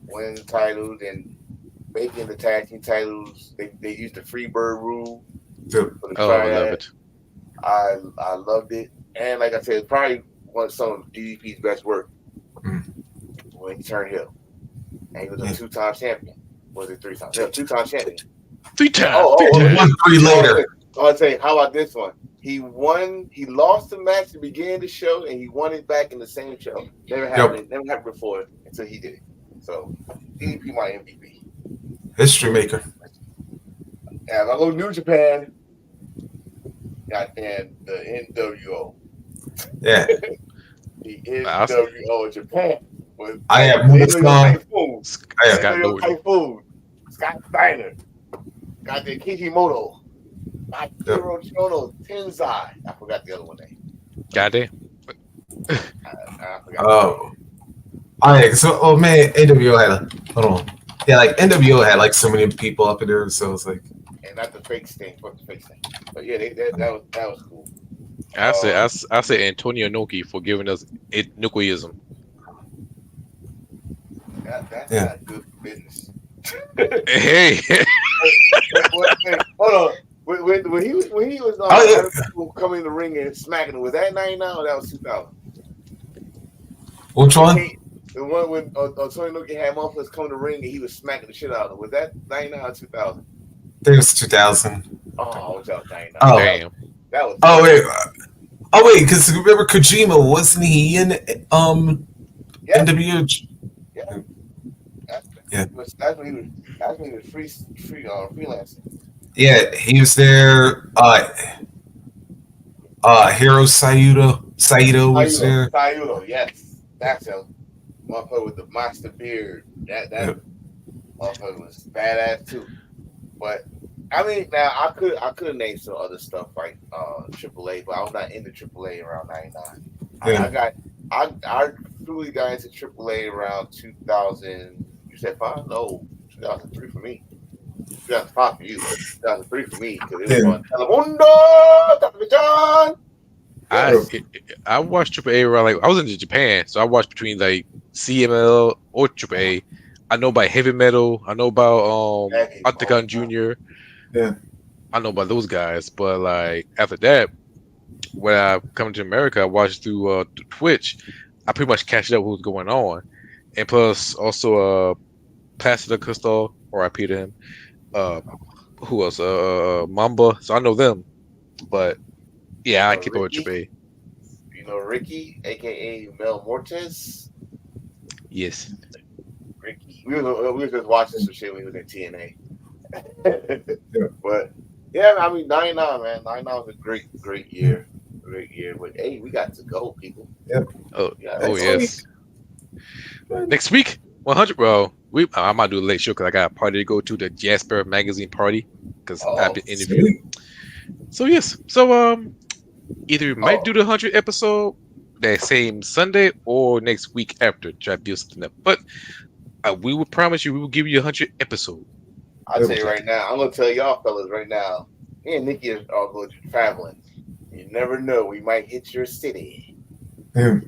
winning the titles and making the tag team titles. They used the free bird rule for the Oh, I love triad. it. I loved it, and like I said, it's probably one of some of DDP's best work when he turned heel, and he was a two-time champion. Was it 3 times? Yeah, 2-time champion. 3 times. Won 3 later. I'll tell you, how about this one? He lost the match to begin the show, and he won it back in the same show. Never happened before until he did it. So, DDP my MVP. History maker. Yeah, if I go to New Japan, goddamn the NWO. Yeah. The NWO Japan. I have moved on. Typhoon. Scott Steiner. Got the Kishimoto. Akira Chono Tenzai. I forgot the other one name. Goddamn. I forgot. All right. So, man, NWO had hold on. Yeah, like NWO had like so many people up in there, so it's like. And not the fake thing, but the fake thing. But yeah, that was cool. I say Antonio Inoki for giving us nucleism. That's not good business. Hey. Hold on. When he was coming in the ring and smacking it, was that 99 or that was 2000? Which one? The one when Tony Noki had Monfils come to the ring and he was smacking the shit out of him. Was that 99 or 2000? I think it was 2000. Oh, that was 99. Oh, damn. That was. Oh wait, because remember Kojima, wasn't he in NWO? That's when he was freelancing. Yeah, he was there. Hiro Saito was there. Saito, yes, that's him. Motherfucker with the monster beard. That motherfucker was badass too. But I mean, now I could have named some other stuff like AAA, but I was not into AAA around '99. Yeah. I truly got into AAA around 2000. You said 5? No, 2003 for me. 2005 for you. 2003 for me because it was on Telemundo, Television. I watched AAA around like I was in Japan, so I watched between like CML or AAA. I know about Heavy Metal. I know about Octagon Jr. Yeah, I know about those guys. But like after that, when I come to America, I watched through Twitch. I pretty much catched up what was going on, and plus also Placido Crystal R.I.P. to him. Who else? Mamba. So I know them, but yeah, I keep up with Ricky. Triple A. You know Ricky, aka Mel Mortes. Yes. Ricky. We was just watching some shit when he was in TNA. Yeah. But yeah, I mean 99, man. 99 was a great year. Great year. But hey, we got to go, people. Yep. Oh, Yeah, oh Next yes. Next week, 100. Well, I might do a late show because I got a party to go to, the Jasper magazine party, because I've been interviewed. Sweet. So yes. So either we might Oh. do the 100 episode that same Sunday or next week after. Try to build something up. But we will promise you we will give you 100 episode. I'll tell you right now. I'm gonna tell y'all fellas right now. Me and Nikki are going to traveling. You never know. We might hit your city. Yeah.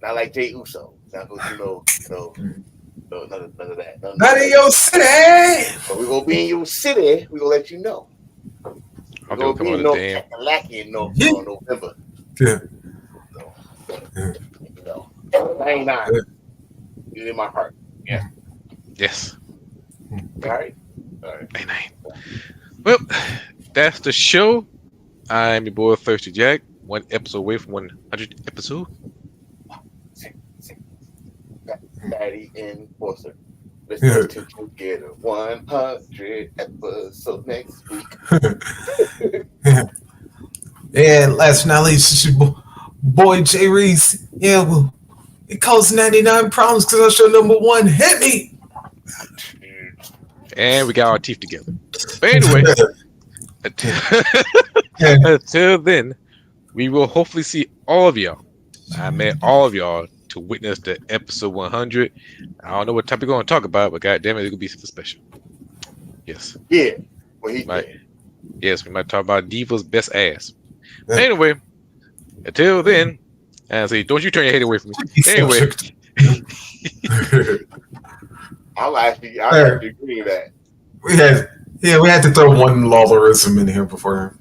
Not like Jay Uso. Not gonna do no, none of that. Not in your city. But we're gonna be in your city. We're gonna let you know. We're I'm gonna gonna come be out in of North damn. Kakalaki in November. Yeah. So, you know, 99 is in my heart. Yeah. Yes. All right. 99. Well, that's the show. I'm your boy Thirsty Jack. One episode away from 100 episode. Daddy Enforcer. Let's go together 100 episodes next week. And last but not least, it's your boy Jay Reese. Yeah, well, it caused 99 problems because I show number one hit me. And we got our teeth together. But anyway, until then, we will hopefully see all of y'all. I meant all of y'all to witness the episode 100. I don't know what topic we're going to talk about, but goddamn it, it's going to be something special. Yes. Yeah. Well, he might, did. yes, we might talk about Diva's best ass. Anyway, until then, and say, don't you turn your head away from me. Anyway. I'm actually agreeing with that. We had to throw one lawlerism in here before.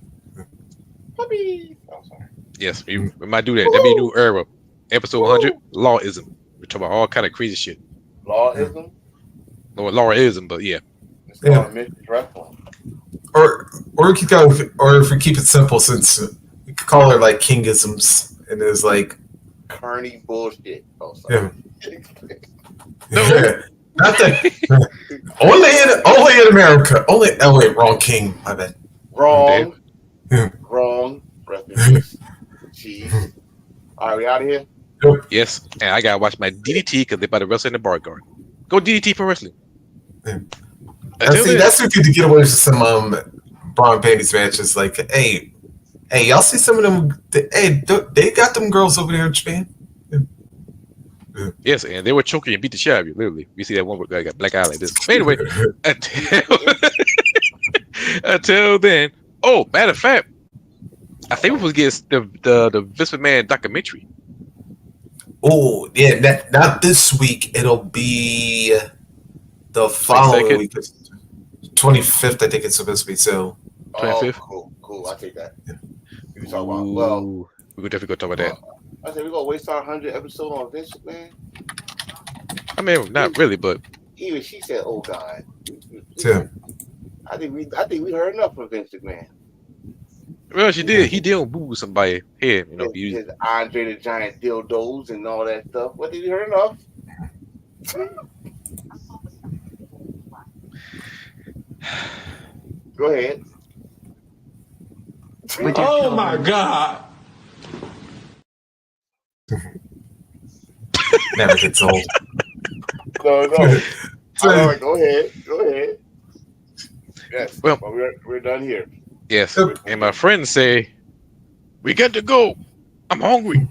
Puppy. I'm sorry. Yes, we might do that. That'd be a new era. Episode 100, lawism. We're talking about all kind of crazy shit. Lawism? No, lawism, but yeah. It's called Mr. Wrestling. Or we could go, or if we keep it simple, since we could call it like kingisms, and it's like Kearney bullshit. Oh, sorry. Yeah. Not that. only in America. Wait, wrong king. My bad. Wrong. Yeah. Wrong. Rest in peace. Jeez. All right, we out of here? Yep. Yes, and I gotta watch my DDT because they're about to wrestle in the bar guard. Go DDT for wrestling. Yeah. That's what to get away with some Braun Panties matches. Like, hey, y'all see some of them? They got them girls over there in Japan. Yeah. Yes, and they were choking and beat the shit out of you. Literally, we see that one guy got black eye like this. But anyway, until then. Oh, matter of fact, I think we will get the Vince McMahon documentary. Oh yeah, not this week. It'll be the following week, 25th. I think it's supposed to be. So 25th. Cool. I'll take that. Yeah. We can talk about. We could definitely go talk about that. I said we're gonna waste our 100 episode on Vince, man. I mean, not really, but even she said, "Oh God." Yeah. I think we heard enough from Vince McMahon. Well, she did. He did boo somebody head. You know, his Andre the Giant dildos and all that stuff. What did you hear enough? Go ahead. Oh my God! Never gets old. No. Go ahead. Yes. Well, we're done here. Yes. And my friends say, we got to go. I'm hungry.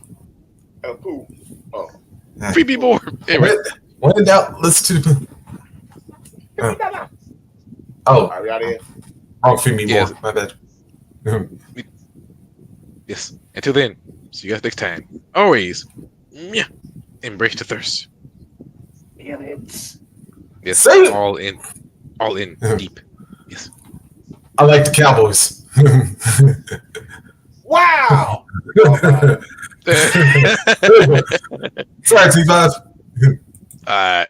Poo. Oh. Feed me more. Anyway. When in doubt, listen to the. Are we out of here? Wrong, feed me more. My bad. Yes. Until then, see you guys next time. Always, embrace the thirst. Yes. All in deep. Yes. I like the Cowboys. Wow. Sorry, T5.